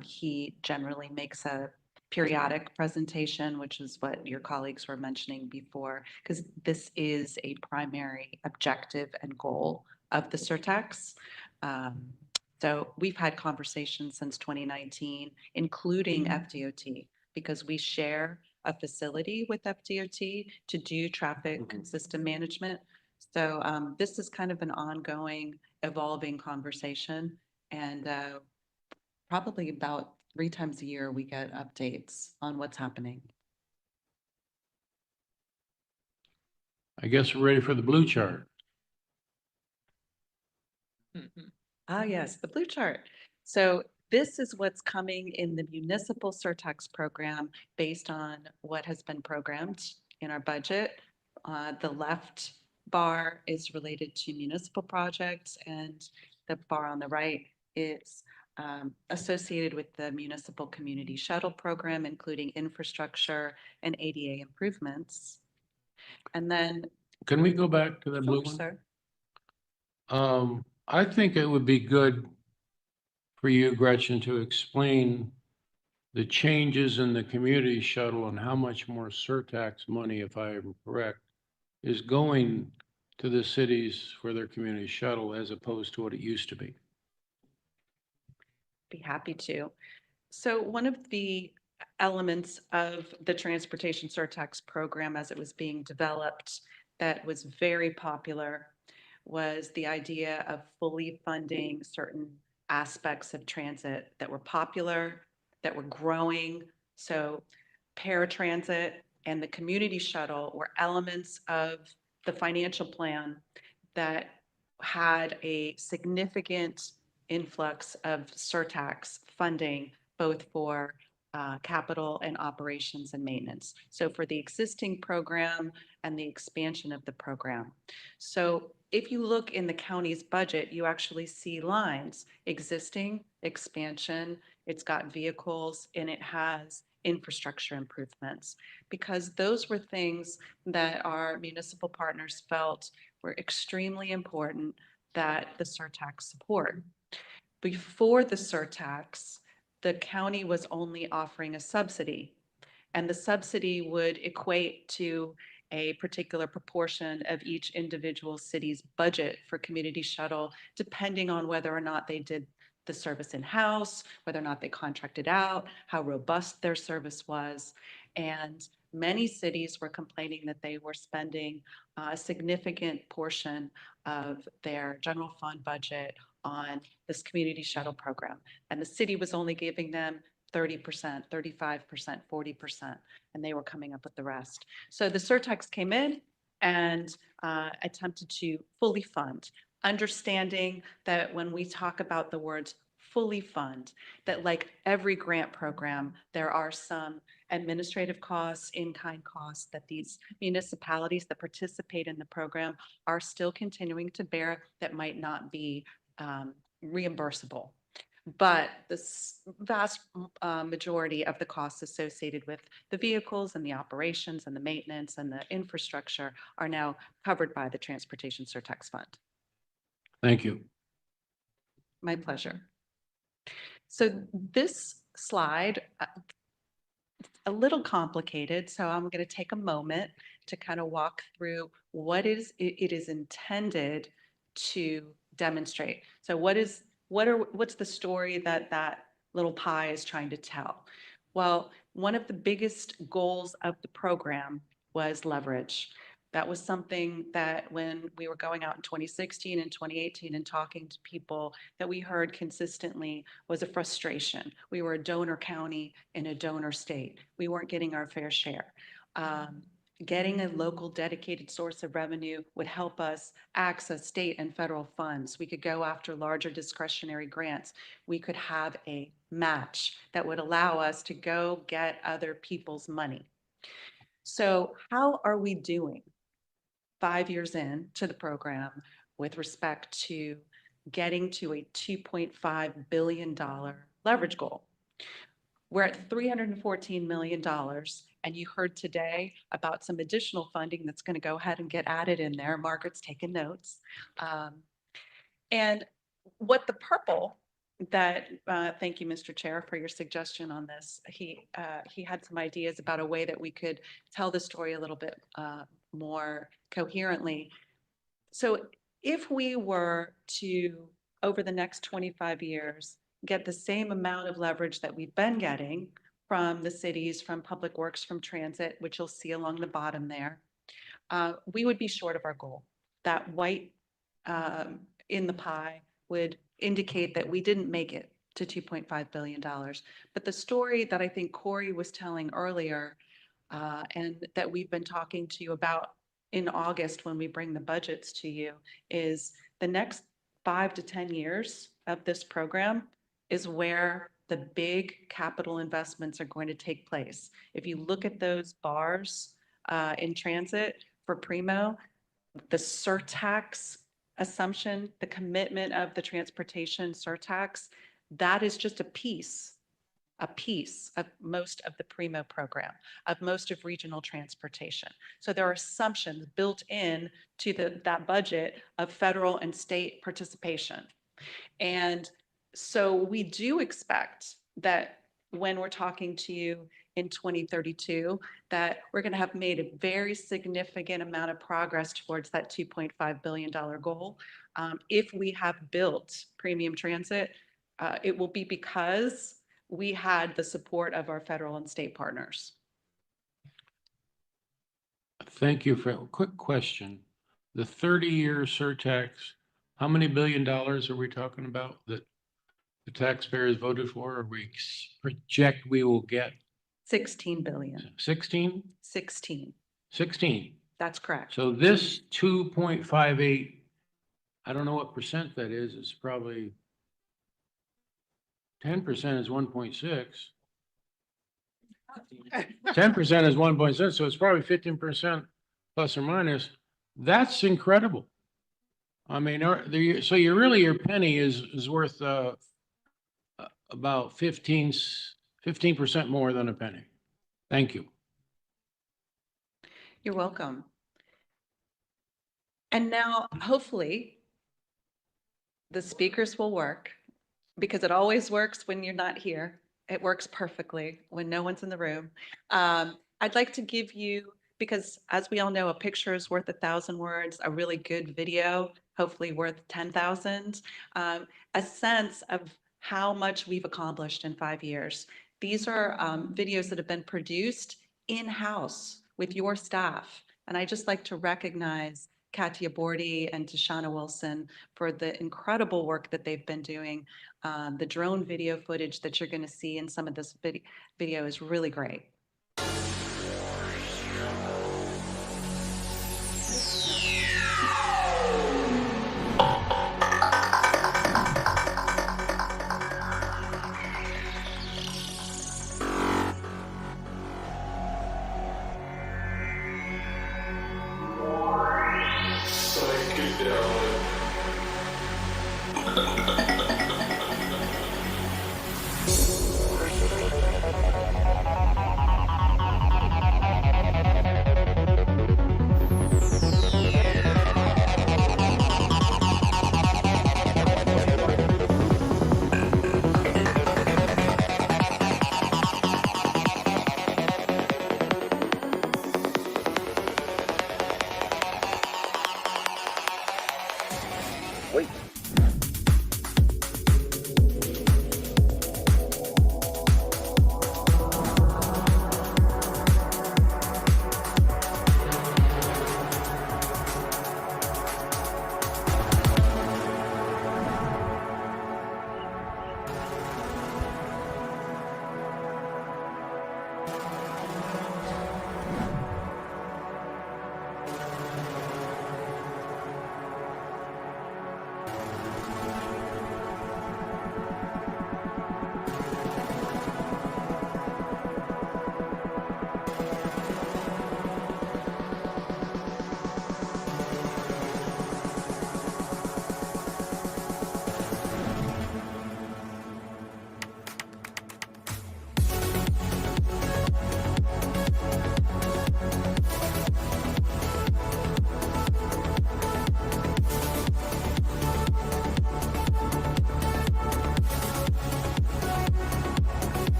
[SPEAKER 4] He generally makes a periodic presentation, which is what your colleagues were mentioning before, because this is a primary objective and goal of the Surtax. So we've had conversations since 2019, including FDOT, because we share a facility with FDOT to do traffic system management. So this is kind of an ongoing, evolving conversation. And probably about 3 times a year, we get updates on what's happening.
[SPEAKER 1] I guess we're ready for the blue chart.
[SPEAKER 4] Ah, yes, the blue chart. So this is what's coming in the municipal surtax program based on what has been programmed in our budget. The left bar is related to municipal projects, and the bar on the right is associated with the municipal community shuttle program, including infrastructure and ADA improvements. And then,
[SPEAKER 1] Can we go back to the blue
[SPEAKER 4] sure,
[SPEAKER 1] one?
[SPEAKER 4] sir.
[SPEAKER 1] I think it would be good for you, Gretchen, to explain the changes in the community shuttle and how much more surtax money, if I am correct, is going to the cities for their community shuttle as opposed to what it used to be.
[SPEAKER 4] Be happy to. So one of the elements of the Transportation Surtax program as it was being developed that was very popular was the idea of fully funding certain aspects of transit that were popular, that were growing. So paratransit and the community shuttle were elements of the financial plan that had a significant influx of surtax funding, both for capital and operations and maintenance. So for the existing program and the expansion of the program. So if you look in the county's budget, you actually see lines, existing, expansion, it's got vehicles, and it has infrastructure improvements, because those were things that our municipal partners felt were extremely important that the surtax support. Before the surtax, the county was only offering a subsidy, and the subsidy would equate to a particular proportion of each individual city's budget for community shuttle, depending on whether or not they did the service in-house, whether or not they contracted out, how robust their service was. And many cities were complaining that they were spending a significant portion of their general fund budget on this community shuttle program. And the city was only giving them 30%, 35%, 40%, and they were coming up with the rest. So the surtax came in and attempted to fully fund, understanding that when we talk about the words fully fund, that like every grant program, there are some administrative costs, in-kind costs that these municipalities that participate in the program are still continuing to bear that might not be reimbursable. But the vast majority of the costs associated with the vehicles and the operations and the maintenance and the infrastructure are now covered by the Transportation Surtax Fund.
[SPEAKER 1] Thank you.
[SPEAKER 4] My pleasure. So this slide, it's a little complicated, so I'm going to take a moment to kind of walk through what it is intended to demonstrate. So what's the story that little pie is trying to tell? Well, one of the biggest goals of the program was leverage. That was something that when we were going out in 2016 and 2018 and talking to people that we heard consistently was a frustration. We were a donor county in a donor state. We weren't getting our fair share. Getting a local dedicated source of revenue would help us access state and federal funds. We could go after larger discretionary grants. We could have a match that would allow us to go get other people's money. So how are we doing 5 years into the program with respect to getting to a $2.5 billion leverage goal? We're at $314 million, and you heard today about some additional funding that's going to go ahead and get added in there. Margaret's taking notes. And what the purple that, thank you, Mr. Chair, for your suggestion on this. He had some ideas about a way that we could tell the story a little bit more coherently. So if we were to, over the next 25 years, get the same amount of leverage that we've been getting from the cities, from public works, from transit, which you'll see along the bottom there, we would be short of our goal. That white in the pie would indicate that we didn't make it to $2.5 billion. But the story that I think Corey was telling earlier, and that we've been talking to you about in August when we bring the budgets to you, is the next 5 to 10 years of this program is where the big capital investments are going to take place. If you look at those bars in transit for Primo, the surtax assumption, the commitment of the transportation surtax, that is just a piece of most of the Primo program, of most of regional transportation. So there are assumptions built in to that budget of federal and state participation. And so we do expect that when we're talking to you in 2032, that we're going to have made a very significant amount of progress towards that $2.5 billion goal. If we have built premium transit, it will be because we had the support of our federal and state partners.
[SPEAKER 1] Thank you. For a quick question, the 30-year surtax, how many $1 billion are we talking about that the taxpayers voted for, or we project we will get?
[SPEAKER 4] 16 billion.
[SPEAKER 1] 16?
[SPEAKER 4] 16.
[SPEAKER 1] 16.
[SPEAKER 4] That's correct.
[SPEAKER 1] So this 2.58, I don't know what percent that is. It's probably 10% is 1.6. 10% is 1.6, so it's probably 15% plus or minus. That's incredible. I mean, so your penny is worth about 15% more than a penny. Thank you.
[SPEAKER 4] You're welcome. And now, hopefully, the speakers will work, because it always works when you're not here. It works perfectly when no one's in the room. I'd like to give you, because as we all know, a picture is worth 1,000 words, a really good video, hopefully worth 10,000, a sense of how much we've accomplished in 5 years. These are videos that have been produced in-house with your staff. And I just like to recognize Katia Bordy and Tashana Wilson for the incredible work that they've been doing. The drone video footage that you're going to see in some of this video is really great.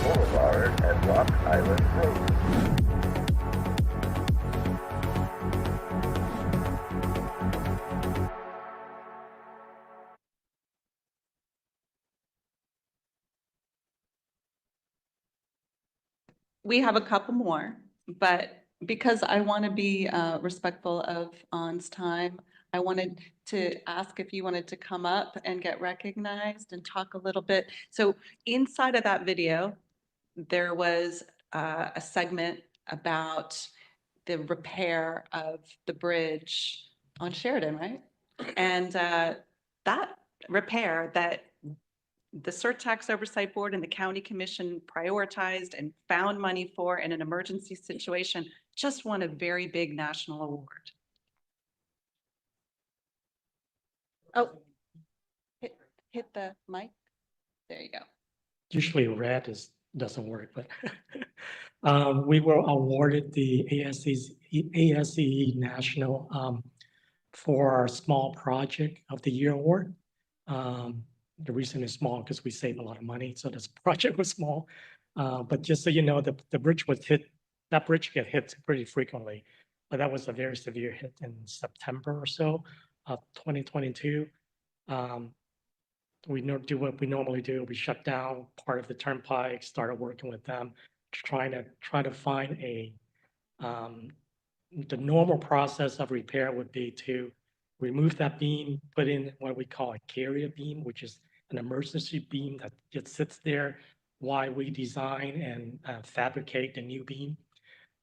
[SPEAKER 21] Boulevard and Rock Island Road.
[SPEAKER 4] We have a couple more, but because I want to be respectful of On's time, I wanted to ask if you wanted to come up and get recognized and talk a little bit. So inside of that video, there was a segment about the repair of the bridge on Sheridan, right? And that repair that the Surtax Oversight Board and the County Commission prioritized and found money for in an emergency situation just won a very big national award. Oh, hit the mic. There you go.
[SPEAKER 22] Usually red doesn't work, but we were awarded the ASCE National for our Small Project of the Year award. The reason it's small because we save a lot of money, so this project was small. But just so you know, the bridge was hit. That bridge get hit pretty frequently, but that was a very severe hit in September or so of 2022. We do what we normally do. We shut down part of the turnpike, started working with them, try to find the normal process of repair would be to remove that beam, put in what we call a carrier beam, which is an emergency beam that just sits there while we design and fabricate the new beam.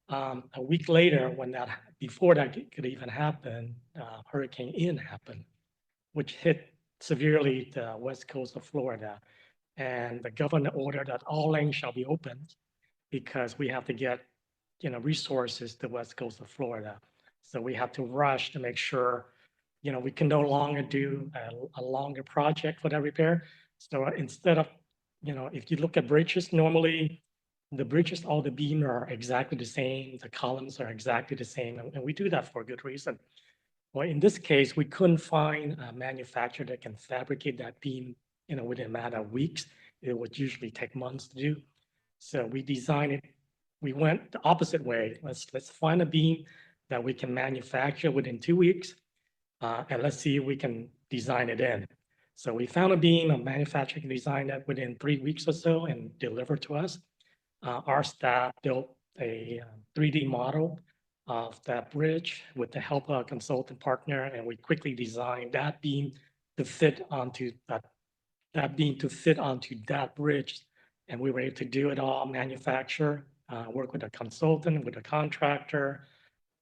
[SPEAKER 22] A week later, before that could even happen, Hurricane Ian happened, which hit severely the west coast of Florida. And the governor ordered that all lanes shall be opened because we have to get resources to the west coast of Florida. So we have to rush to make sure we can no longer do a longer project for that repair. So instead of, if you look at bridges, normally the bridges, all the beams are exactly the same, the columns are exactly the same, and we do that for a good reason. Well, in this case, we couldn't find a manufacturer that can fabricate that beam, within a matter of weeks. It would usually take months to do. So we designed it. We went the opposite way. Let's find a beam that we can manufacture within 2 weeks, and let's see if we can design it in. So we found a beam, a manufacturer can design that within 3 weeks or so and deliver to us. Our staff built a 3D model of that bridge with the help of a consultant partner, and we quickly designed that beam to fit onto that bridge. And we were able to do it all, manufacture, work with a consultant, with a contractor,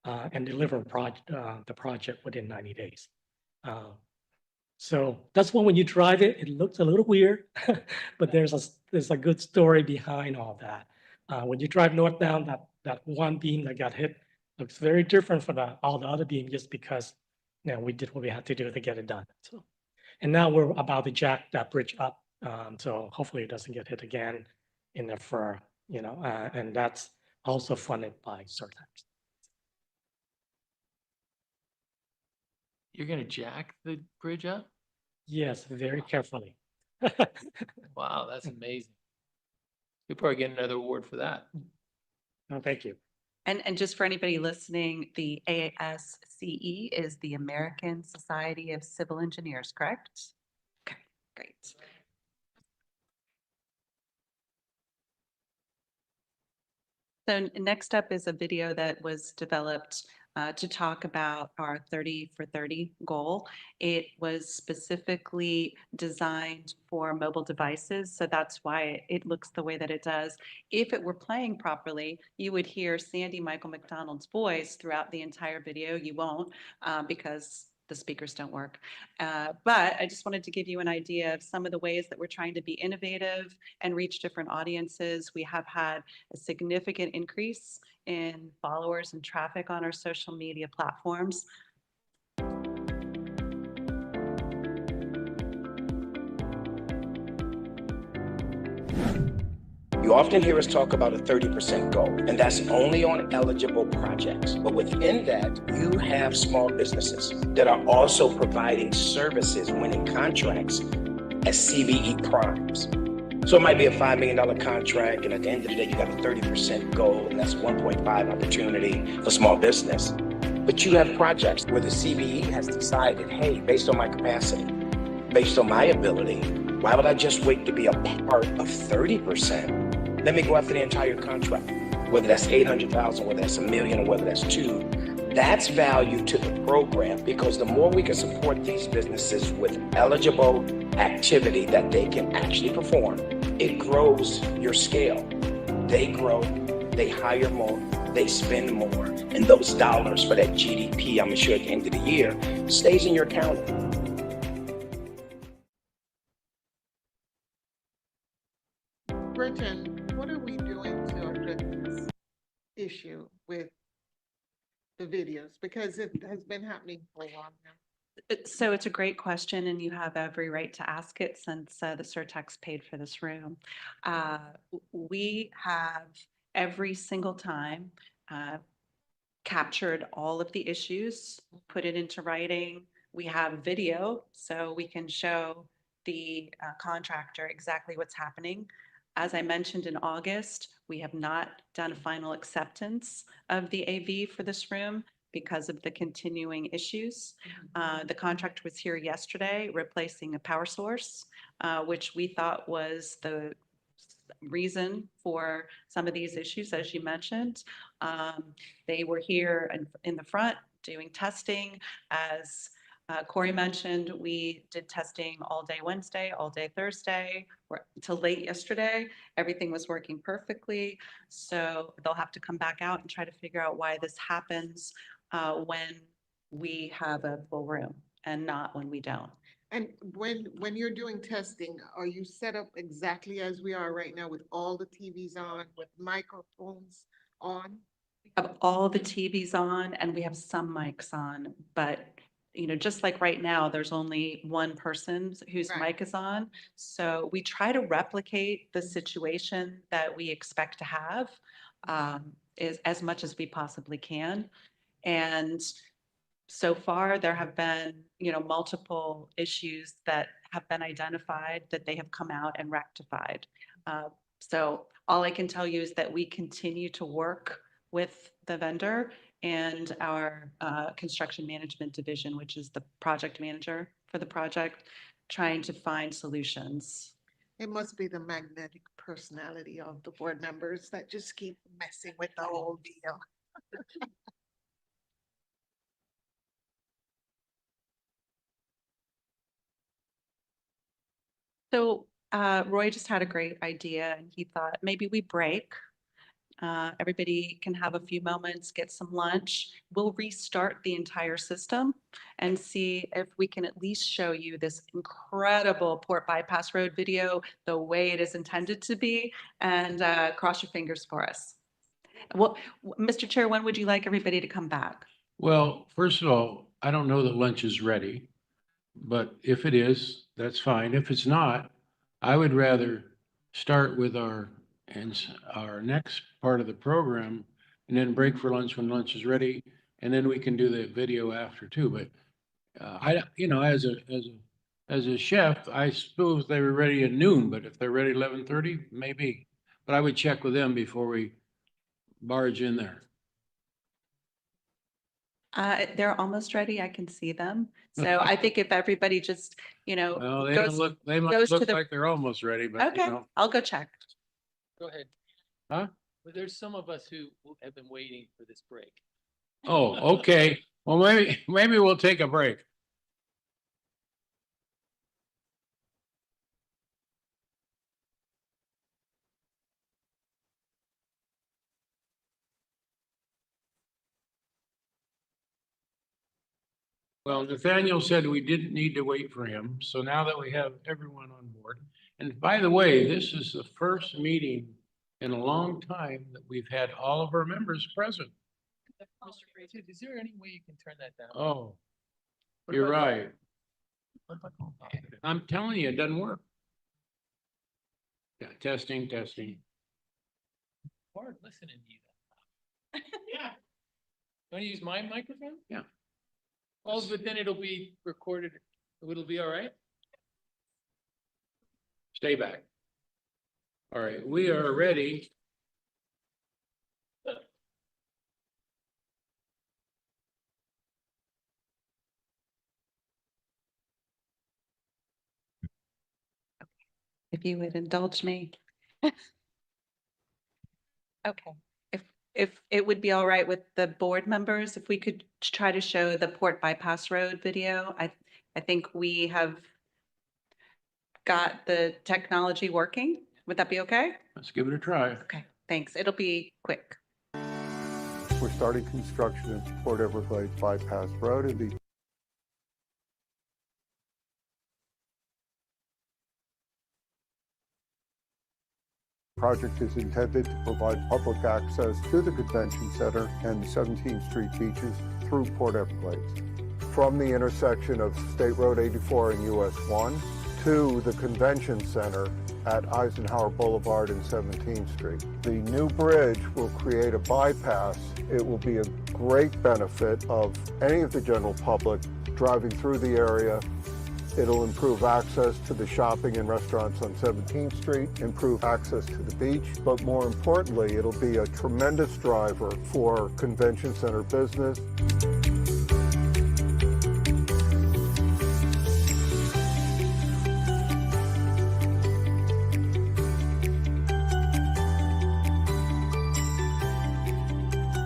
[SPEAKER 22] and deliver the project within 90 days. So that's when you drive it, it looks a little weird, but there's a good story behind all that. When you drive northbound, that one beam that got hit looks very different from all the other beams just because we did what we had to do to get it done. So, and now we're about to jack that bridge up, so hopefully it doesn't get hit again in the fur, and that's also funded by Surtax.
[SPEAKER 18] You're gonna jack the bridge up?
[SPEAKER 22] Yes, very carefully.
[SPEAKER 18] Wow, that's amazing. You'll probably get another award for that.
[SPEAKER 22] No, thank you.
[SPEAKER 4] And just for anybody listening, the ASCE is the American Society of Civil Engineers, correct? Okay, great. So next up is a video that was developed to talk about our 30 for 30 goal. It was specifically designed for mobile devices, so that's why it looks the way that it does. If it were playing properly, you would hear Sandy Michael McDonald's voice throughout the entire video. You won't because the speakers don't work. But I just wanted to give you an idea of some of the ways that we're trying to be innovative and reach different audiences. We have had a significant increase in followers and traffic on our social media platforms.
[SPEAKER 3] You often hear us talk about a 30% goal, and that's only on eligible projects. But within that, you have small businesses that are also providing services, winning contracts as CBE primes. So it might be a $5 million contract, and at the end of the day, you got a 30% goal, and that's 1.5 opportunity for small business. But you have projects where the CBE has decided, hey, based on my capacity, based on my ability, why would I just wait to be a part of 30%? Let me go after the entire contract, whether that's 800,000, whether that's $1 million, or whether that's $2 million. That's value to the program, because the more we can support these businesses with eligible activity that they can actually perform, it grows your scale. They grow, they hire more, they spend more, and those dollars for that GDP, I'm sure at the end of the year, stays in your account.
[SPEAKER 14] Gretchen, what are we doing to address this issue with the videos? Because it has been happening for a while now.
[SPEAKER 4] So it's a great question, and you have every right to ask it since the Surtax paid for this room. We have every single time captured all of the issues, put it into writing. We have video, so we can show the contractor exactly what's happening. As I mentioned in August, we have not done a final acceptance of the AV for this room because of the continuing issues. The contractor was here yesterday replacing a power source, which we thought was the reason for some of these issues, as you mentioned. They were here in the front doing testing. As Corey mentioned, we did testing all day Wednesday, all day Thursday, till late yesterday. Everything was working perfectly. So they'll have to come back out and try to figure out why this happens when we have a full room and not when we don't.
[SPEAKER 14] And when you're doing testing, are you set up exactly as we are right now with all the TVs on, with microphones on?
[SPEAKER 4] We have all the TVs on and we have some mics on, but just like right now, there's only one person whose mic is on. So we try to replicate the situation that we expect to have as much as we possibly can. And so far, there have been, multiple issues that have been identified that they have come out and rectified. So all I can tell you is that we continue to work with the vendor and our construction management division, which is the project manager for the project, trying to find solutions.
[SPEAKER 14] It must be the magnetic personality of the board members that just keep messing with the whole deal.
[SPEAKER 4] So Roy just had a great idea, and he thought maybe we break. Everybody can have a few moments, get some lunch. We'll restart the entire system and see if we can at least show you this incredible Port Bypass Road video the way it is intended to be, and cross your fingers for us. Well, Mr. Chair, when would you like everybody to come back?
[SPEAKER 1] Well, first of all, I don't know that lunch is ready, but if it is, that's fine. If it's not, I would rather start with our next part of the program and then break for lunch when lunch is ready. And then we can do the video after too. But as a chef, I suppose they were ready at noon, but if they're ready 11:30, maybe. But I would check with them before we barge in there.
[SPEAKER 4] They're almost ready. I can see them. So I think if everybody just,
[SPEAKER 1] Well, they
[SPEAKER 4] goes,
[SPEAKER 1] look
[SPEAKER 4] goes to the,
[SPEAKER 1] like they're almost ready, but
[SPEAKER 4] okay, I'll go check.
[SPEAKER 18] Go ahead.
[SPEAKER 1] Huh?
[SPEAKER 18] Well, there's some of us who have been waiting for this break.
[SPEAKER 1] Oh, okay. Well, maybe we'll take a break. Well, Nathaniel said we didn't need to wait for him. So now that we have everyone on board, and by the way, this is the first meeting in a long time that we've had all of our members present.
[SPEAKER 18] Dude, is there any way you can turn that down?
[SPEAKER 1] Oh,
[SPEAKER 18] What
[SPEAKER 1] you're
[SPEAKER 18] about-
[SPEAKER 1] right.
[SPEAKER 18] what about the positive?
[SPEAKER 1] I'm telling you, it doesn't work. Yeah, testing.
[SPEAKER 18] Hard listening to you. Yeah. Want to use my microphone?
[SPEAKER 1] Yeah.
[SPEAKER 18] Oh, but then it'll be recorded. It'll be all right?
[SPEAKER 1] Stay back. All right, we are ready.
[SPEAKER 4] If you would indulge me. Okay, if it would be all right with the board members, if we could try to show the Port Bypass Road video. I think we have got the technology working. Would that be okay?
[SPEAKER 1] Let's give it a try.
[SPEAKER 4] Okay, thanks. It'll be quick.
[SPEAKER 7] We're starting construction of Port Everglades Bypass Road, and the project is intended to provide public access to the convention center and the 17th Street beaches through Port Everglades. From the intersection of State Road 84 and US 1 to the convention center at Eisenhower Boulevard and 17th Street. The new bridge will create a bypass. It will be a great benefit of any of the general public driving through the area. It'll improve access to the shopping and restaurants on 17th Street, improve access to the beach, but more importantly, it'll be a tremendous driver for convention center business.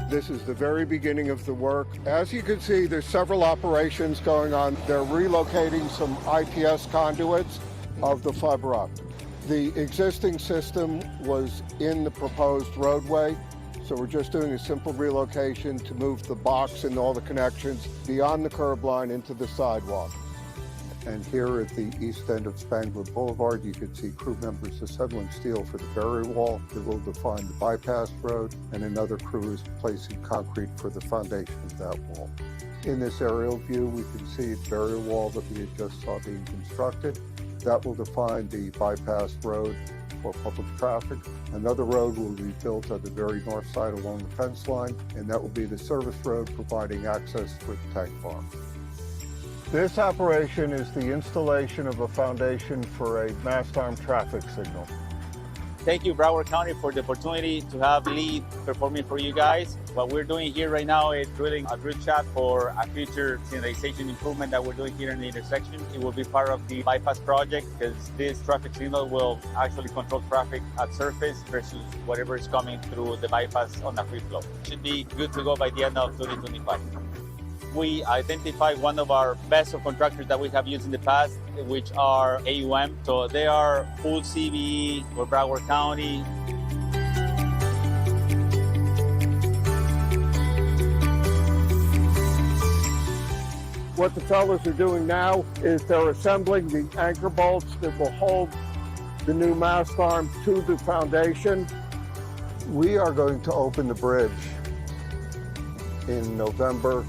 [SPEAKER 7] This is the very beginning of the work. As you can see, there's several operations going on. They're relocating some IPS conduits of the fiber optic. The existing system was in the proposed roadway, so we're just doing a simple relocation to move the box and all the connections beyond the curb line into the sidewalk. And here at the east end of Spangler Boulevard, you can see crew members assembling steel for the barrier wall that will define the bypass road, and another crew is placing concrete for the foundation of that wall. In this aerial view, we can see the barrier wall that we had just saw being constructed. That will define the bypass road for public traffic. Another road will be built on the very north side along the fence line, and that will be the service road providing access for the tank farm. This operation is the installation of a foundation for a mast arm traffic signal.
[SPEAKER 8] Thank you, Broward County, for the opportunity to have lead performing for you guys. What we're doing here right now is drilling a drill shaft for a future signalization improvement that we're doing here in the intersection. It will be part of the bypass project because this traffic signal will actually control traffic at surface versus whatever is coming through the bypass on a free flow. Should be good to go by the end of 2025. We identified one of our best subcontractors that we have used in the past, which are AUM. So they are full CVE for Broward County.
[SPEAKER 7] What the fellows are doing now is they're assembling the anchor bolts that will hold the new mast arm to the foundation. We are going to open the bridge in November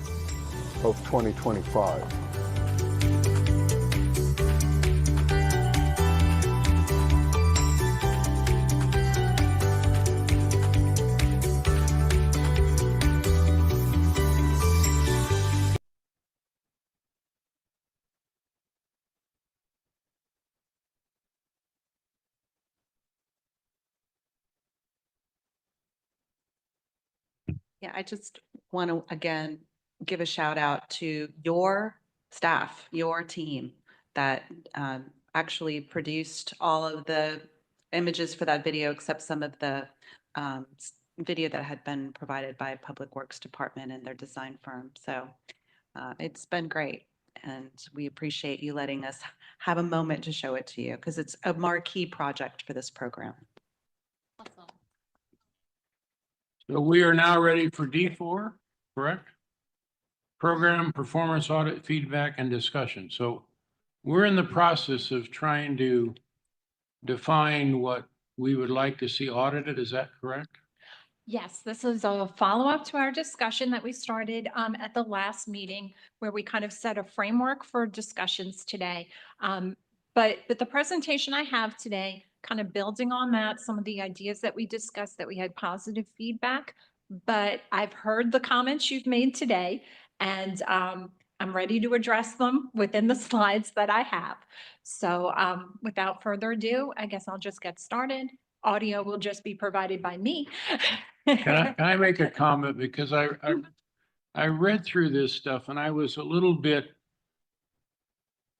[SPEAKER 7] of 2025.
[SPEAKER 4] Yeah, I just want to, again, give a shout out to your staff, your team that actually produced all of the images for that video, except some of the video that had been provided by Public Works Department and their design firm. So it's been great. And we appreciate you letting us have a moment to show it to you because it's a marquee project for this program.
[SPEAKER 1] So we are now ready for D4, correct? Program performance audit, feedback, and discussion. So we're in the process of trying to define what we would like to see audited. Is that correct?
[SPEAKER 9] Yes, this is a follow-up to our discussion that we started at the last meeting where we kind of set a framework for discussions today. But the presentation I have today, kind of building on that, some of the ideas that we discussed, that we had positive feedback, but I've heard the comments you've made today, and I'm ready to address them within the slides that I have. So without further ado, I guess I'll just get started. Audio will just be provided by me.
[SPEAKER 1] Can I make a comment? Because I read through this stuff and I was a little bit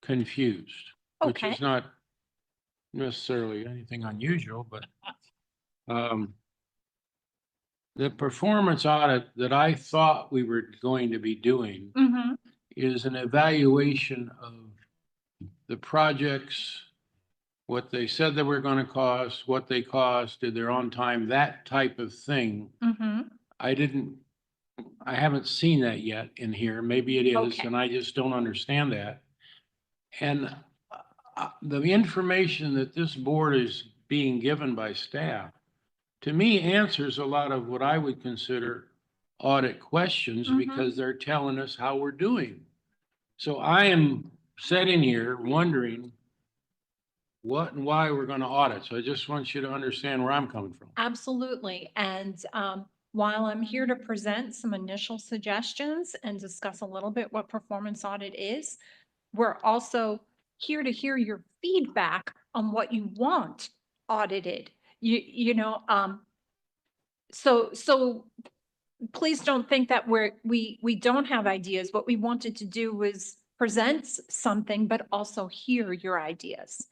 [SPEAKER 1] confused, which
[SPEAKER 9] Okay.
[SPEAKER 1] is not necessarily anything unusual, but the performance audit that I thought we were going to be doing
[SPEAKER 9] Mm-hmm.
[SPEAKER 1] is an evaluation of the projects, what they said they were going to cost, what they cost, did they're on time, that type of thing.
[SPEAKER 9] Mm-hmm.
[SPEAKER 1] I haven't seen that yet in here. Maybe it is,
[SPEAKER 9] Okay.
[SPEAKER 1] and I just don't understand that. And the information that this board is being given by staff, to me, answers a lot of what I would consider audit questions because they're telling us how we're doing. So I am sitting here wondering what and why we're going to audit. So I just want you to understand where I'm coming from.
[SPEAKER 9] Absolutely. And while I'm here to present some initial suggestions and discuss a little bit what performance audit is, we're also here to hear your feedback on what you want audited. So please don't think that we don't have ideas. What we wanted to do was present something, but also hear your ideas.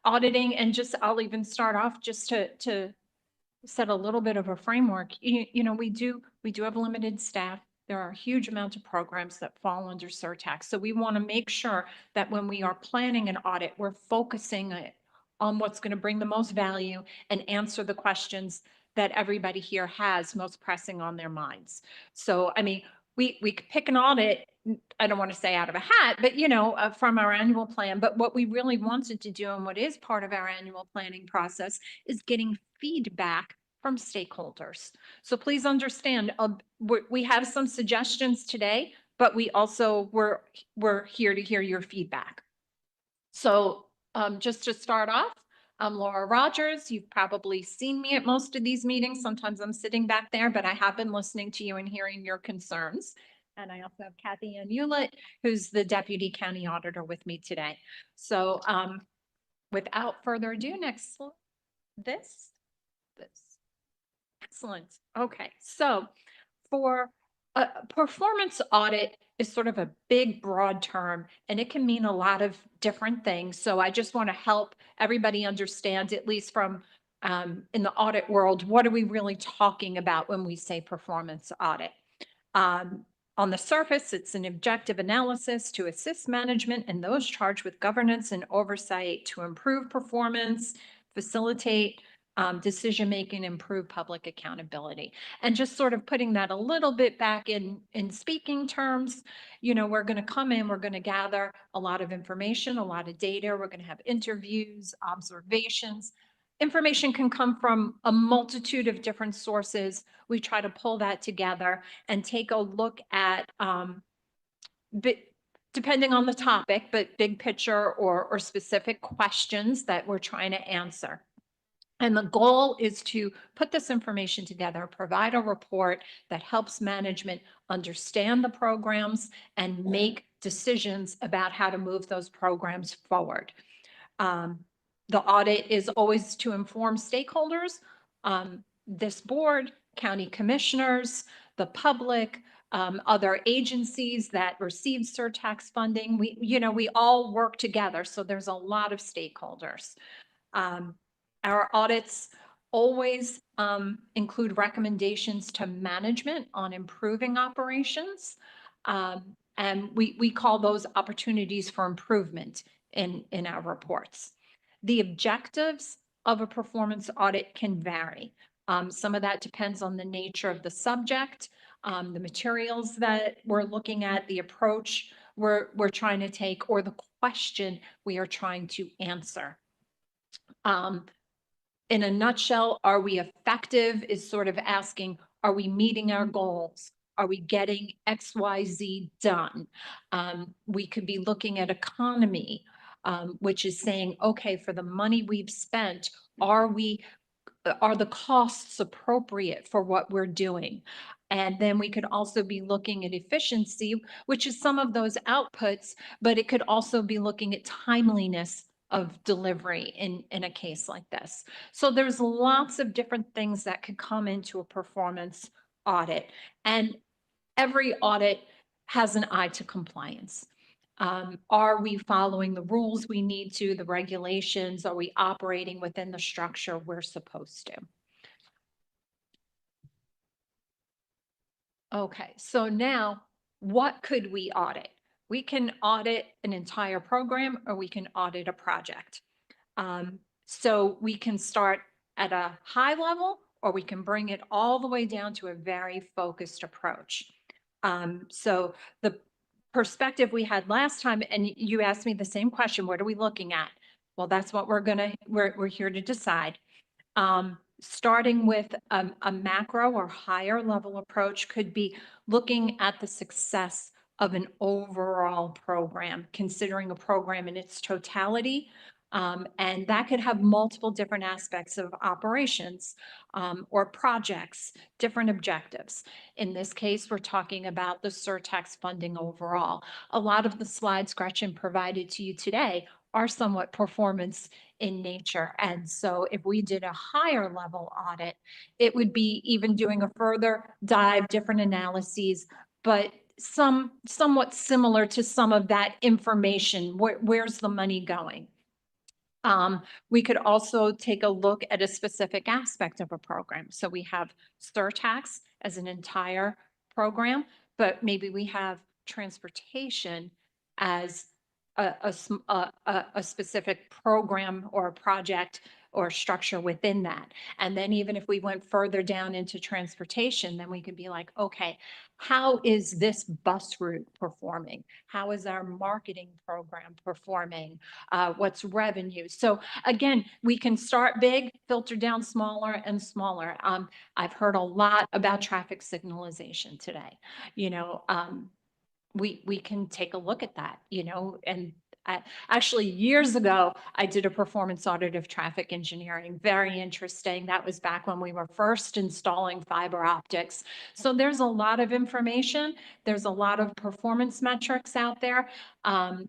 [SPEAKER 9] Auditing, and just, I'll even start off just to set a little bit of a framework. We do have limited staff. There are a huge amount of programs that fall under Surtax. So we want to make sure that when we are planning an audit, we're focusing on what's going to bring the most value and answer the questions that everybody here has most pressing on their minds. So, I mean, we could pick an audit, I don't want to say out of a hat, but from our annual plan. But what we really wanted to do, and what is part of our annual planning process, is getting feedback from stakeholders. So please understand, we have some suggestions today, but we also we're here to hear your feedback. So just to start off, I'm Laura Rogers. You've probably seen me at most of these meetings. Sometimes I'm sitting back there, but I have been listening to you and hearing your concerns. And I also have Kathy Ann Hewlett, who's the Deputy County Auditor, with me today. So without further ado, next slide. This. Excellent. Okay, so for a performance audit is sort of a big, broad term, and it can mean a lot of different things. So I just want to help everybody understand, at least from in the audit world, what are we really talking about when we say performance audit? On the surface, it's an objective analysis to assist management and those charged with governance and oversight to improve performance, facilitate decision-making, improve public accountability. And just sort of putting that a little bit back in speaking terms, we're going to come in, we're going to gather a lot of information, a lot of data. We're going to have interviews, observations. Information can come from a multitude of different sources. We try to pull that together and take a look at, depending on the topic, but big picture or specific questions that we're trying to answer. And the goal is to put this information together, provide a report that helps management understand the programs and make decisions about how to move those programs forward. The audit is always to inform stakeholders, this board, county commissioners, the public, other agencies that receive Surtax funding. We all work together, so there's a lot of stakeholders. Our audits always include recommendations to management on improving operations. And we call those opportunities for improvement in our reports. The objectives of a performance audit can vary. Some of that depends on the nature of the subject, the materials that we're looking at, the approach we're trying to take, or the question we are trying to answer. In a nutshell, are we effective is sort of asking, are we meeting our goals? Are we getting X, Y, Z done? We could be looking at economy, which is saying, okay, for the money we've spent, are the costs appropriate for what we're doing? And then we could also be looking at efficiency, which is some of those outputs, but it could also be looking at timeliness of delivery in a case like this. So there's lots of different things that could come into a performance audit. And every audit has an eye to compliance. Are we following the rules we need to, the regulations? Are we operating within the structure we're supposed to? Okay, so now what could we audit? We can audit an entire program or we can audit a project. So we can start at a high level or we can bring it all the way down to a very focused approach. So the perspective we had last time, and you asked me the same question, what are we looking at? Well, that's what we're here to decide. Starting with a macro or higher level approach could be looking at the success of an overall program, considering a program in its totality. And that could have multiple different aspects of operations or projects, different objectives. In this case, we're talking about the Surtax funding overall. A lot of the slides Gretchen provided to you today are somewhat performance in nature. And so if we did a higher level audit, it would be even doing a further dive, different analyses, but somewhat similar to some of that information. Where's the money going? We could also take a look at a specific aspect of a program. So we have Surtax as an entire program, but maybe we have transportation as a specific program or a project or structure within that. And then even if we went further down into transportation, then we could be like, okay, how is this bus route performing? How is our marketing program performing? What's revenue? So again, we can start big, filter down smaller and smaller. I've heard a lot about traffic signalization today. We can take a look at that, and actually years ago, I did a performance audit of traffic engineering. Very interesting. That was back when we were first installing fiber optics. So there's a lot of information. There's a lot of performance metrics out there.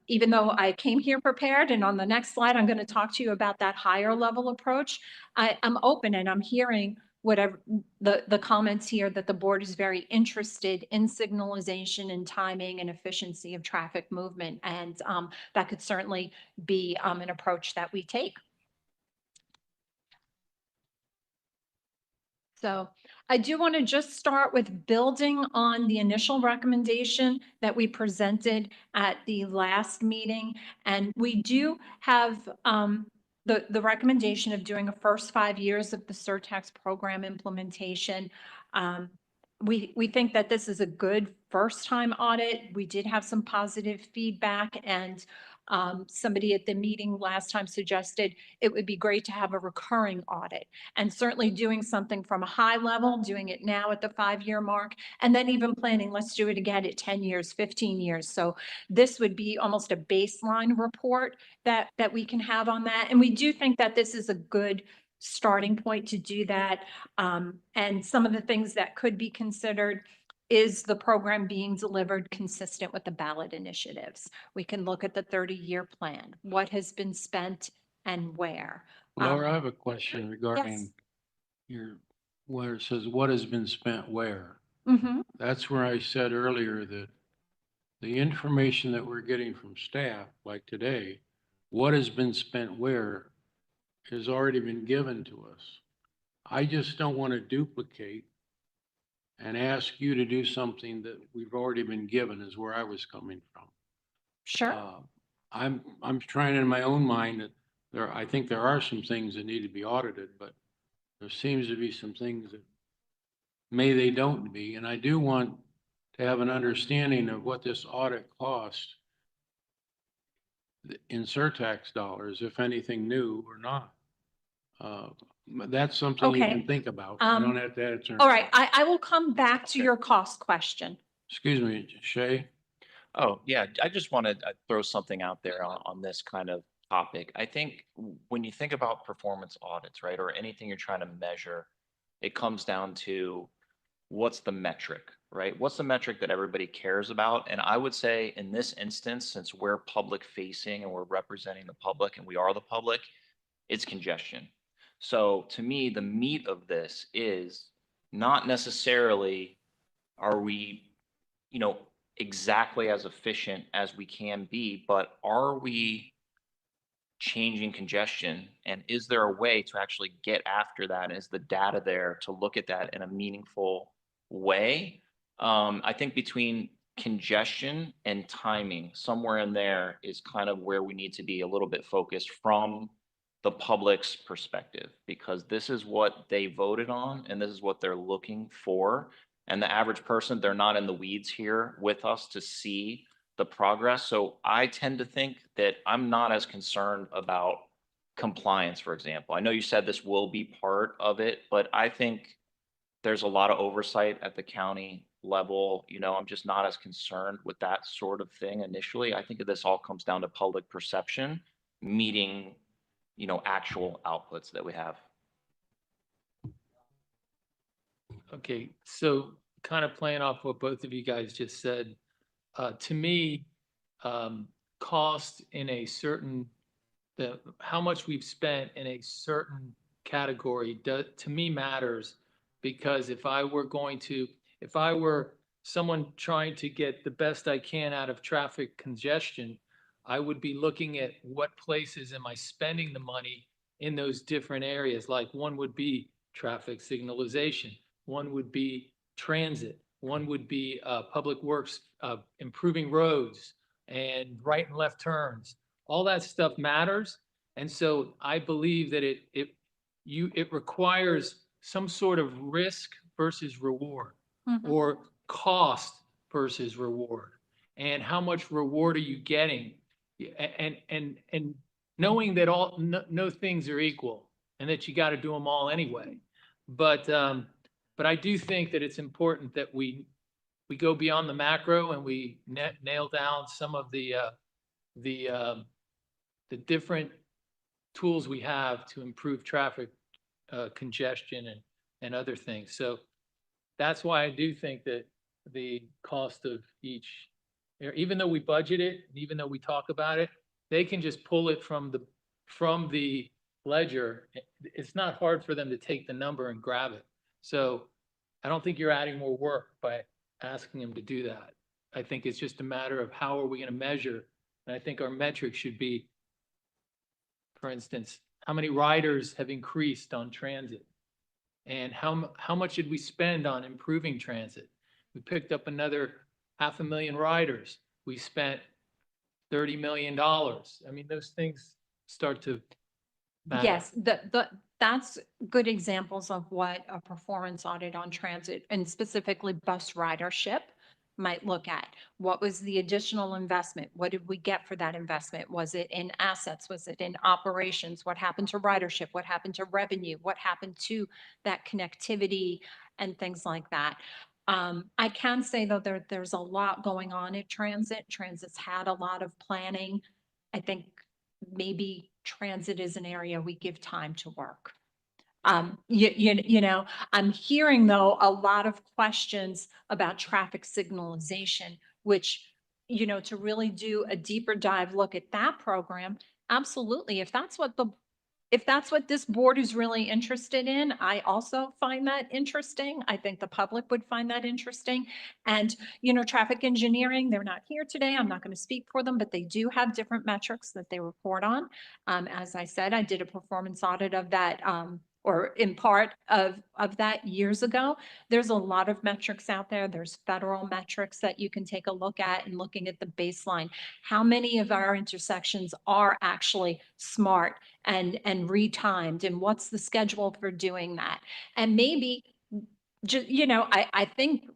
[SPEAKER 9] Even though I came here prepared, and on the next slide, I'm going to talk to you about that higher level approach. I'm open and I'm hearing whatever the comments here that the board is very interested in signalization and timing and efficiency of traffic movement. And that could certainly be an approach that we take. So I do want to just start with building on the initial recommendation that we presented at the last meeting. And we do have the recommendation of doing a first 5 years of the Surtax program implementation. We think that this is a good first time audit. We did have some positive feedback, and somebody at the meeting last time suggested it would be great to have a recurring audit, and certainly doing something from a high level, doing it now at the 5-year mark, and then even planning, let's do it again at 10 years, 15 years. So this would be almost a baseline report that we can have on that. And we do think that this is a good starting point to do that. And some of the things that could be considered is the program being delivered consistent with the ballot initiatives? We can look at the 30-year plan. What has been spent and where?
[SPEAKER 1] Laura, I have a question regarding where it says what has been spent where. That's where I said earlier that the information that we're getting from staff, like today, what has been spent where has already been given to us. I just don't want to duplicate and ask you to do something that we've already been given is where I was coming from.
[SPEAKER 9] Sure.
[SPEAKER 1] I'm trying in my own mind that I think there are some things that need to be audited, but there seems to be some things that they don't be. And I do want to have an understanding of what this audit cost in surtax dollars, if anything new or not. That's something you
[SPEAKER 9] Okay.
[SPEAKER 1] can think about. I don't have to answer.
[SPEAKER 9] All right, I will come back to your cost question.
[SPEAKER 1] Excuse me, Shay.
[SPEAKER 10] Oh, yeah, I just want to throw something out there on this kind of topic. I think when you think about performance audits, right, or anything you're trying to measure, it comes down to what's the metric, right? What's the metric that everybody cares about? And I would say in this instance, since we're public facing and we're representing the public and we are the public, it's congestion. So to me, the meat of this is not necessarily are we, exactly as efficient as we can be, but are we changing congestion? And is there a way to actually get after that? Is the data there to look at that in a meaningful way? I think between congestion and timing, somewhere in there is kind of where we need to be a little bit focused from the public's perspective, because this is what they voted on and this is what they're looking for. And the average person, they're not in the weeds here with us to see the progress. So I tend to think that I'm not as concerned about compliance, for example. I know you said this will be part of it, but I think there's a lot of oversight at the county level. I'm just not as concerned with that sort of thing initially. I think this all comes down to public perception meeting actual outputs that we have.
[SPEAKER 18] Okay, so kind of playing off what both of you guys just said, to me, cost in a certain, how much we've spent in a certain category to me matters, because if I were someone trying to get the best I can out of traffic congestion, I would be looking at what places am I spending the money in those different areas. Like one would be traffic signalization, one would be transit, one would be public works, improving roads and right and left turns. All that stuff matters. And so I believe that it requires some sort of risk versus reward, or cost versus reward. And how much reward are you getting? And knowing that no things are equal and that you got to do them all anyway. But I do think that it's important that we go beyond the macro and we nail down some of the different tools we have to improve traffic congestion and other things. So that's why I do think that the cost of each, even though we budget it, and even though we talk about it, they can just pull it from the ledger. It's not hard for them to take the number and grab it. So I don't think you're adding more work by asking them to do that. I think it's just a matter of how are we going to measure. And I think our metrics should be, for instance, how many riders have increased on transit? And how much did we spend on improving transit? We picked up another 500,000 riders. We spent $30 million. I mean, those things start to matter.
[SPEAKER 9] Yes, that's good examples of what a performance audit on transit and specifically bus ridership might look at. What was the additional investment? What did we get for that investment? Was it in assets? Was it in operations? What happened to ridership? What happened to revenue? What happened to that connectivity and things like that? I can say though, there's a lot going on at transit. Transit's had a lot of planning. I think maybe transit is an area we give time to work. I'm hearing though a lot of questions about traffic signalization, which, to really do a deeper dive look at that program, absolutely. If that's what this board is really interested in, I also find that interesting. I think the public would find that interesting. And, traffic engineering, they're not here today. I'm not going to speak for them, but they do have different metrics that they report on. As I said, I did a performance audit of that or in part of that years ago. There's a lot of metrics out there. There's federal metrics that you can take a look at, and looking at the baseline. How many of our intersections are actually smart and retimed, and what's the schedule for doing that? And maybe just, I think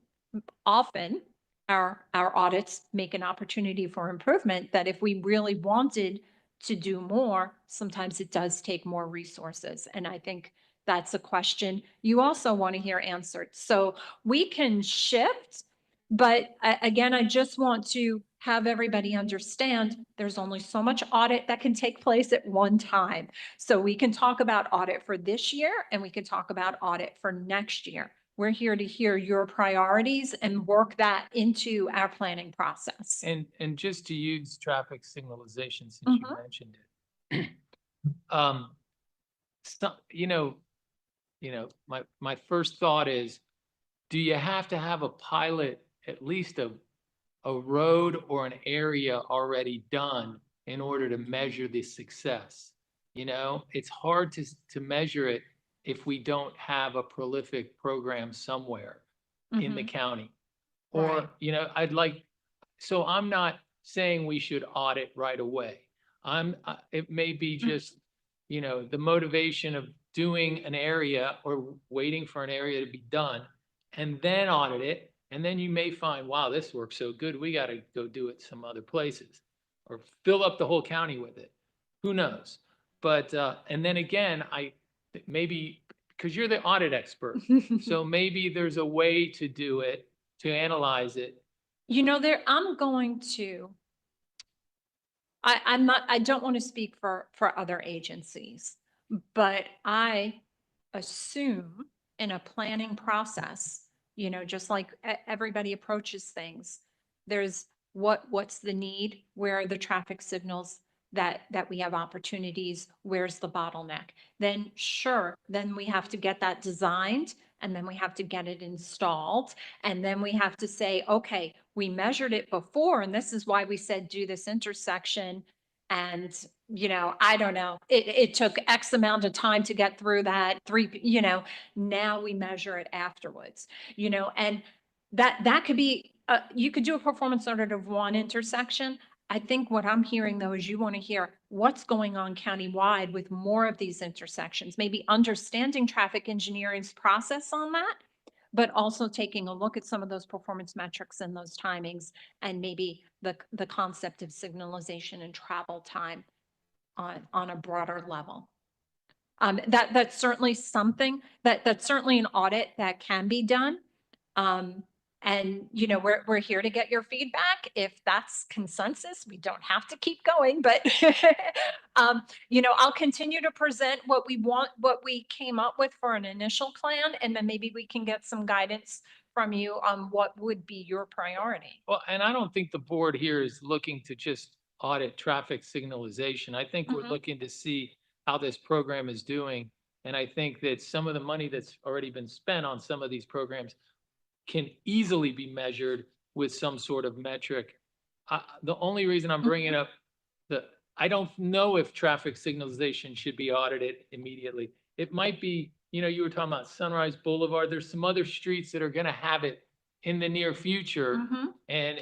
[SPEAKER 9] often our audits make an opportunity for improvement, that if we really wanted to do more, sometimes it does take more resources. And I think that's a question you also want to hear answered. So we can shift, but again, I just want to have everybody understand there's only so much audit that can take place at one time. So we can talk about audit for this year, and we can talk about audit for next year. We're here to hear your priorities and work that into our planning process.
[SPEAKER 18] And just to use traffic signalization, since you mentioned it. My first thought is, do you have to have a pilot, at least a road or an area already done in order to measure the success? It's hard to measure it if we don't have a prolific program somewhere in the county. Or,
[SPEAKER 9] Right.
[SPEAKER 18] So I'm not saying we should audit right away. It may be just, the motivation of doing an area or waiting for an area to be done and then audit it. And then you may find, wow, this works so good, we got to go do it some other places, or fill up the whole county with it. Who knows? But, and then again, maybe because you're the audit expert, so maybe there's a way to do it, to analyze it.
[SPEAKER 9] I don't want to speak for other agencies, but I assume in a planning process, just like everybody approaches things, there's what's the need, where are the traffic signals that we have opportunities, where's the bottleneck? Then then we have to get that designed, and then we have to get it installed. And then we have to say, okay, we measured it before, and this is why we said do this intersection. And, I don't know, it took X amount of time to get through that now we measure it afterwards, and that could be, you could do a performance audit of one intersection. I think what I'm hearing, though, is you want to hear what's going on countywide with more of these intersections, maybe understanding traffic engineering's process on that, but also taking a look at some of those performance metrics and those timings, and maybe the concept of signalization and travel time on a broader level. That's certainly something that's certainly an audit that can be done. And, we're here to get your feedback. If that's consensus, we don't have to keep going, but, I'll continue to present what we came up with for an initial plan, and then maybe we can get some guidance from you on what would be your priority.
[SPEAKER 18] Well, and I don't think the board here is looking to just audit traffic signalization. I think we're looking to see how this program is doing. And I think that some of the money that's already been spent on some of these programs can easily be measured with some sort of metric. The only reason I'm bringing up I don't know if traffic signalization should be audited immediately. It might be, you were talking about Sunrise Boulevard. There's some other streets that are going to have it in the near future, and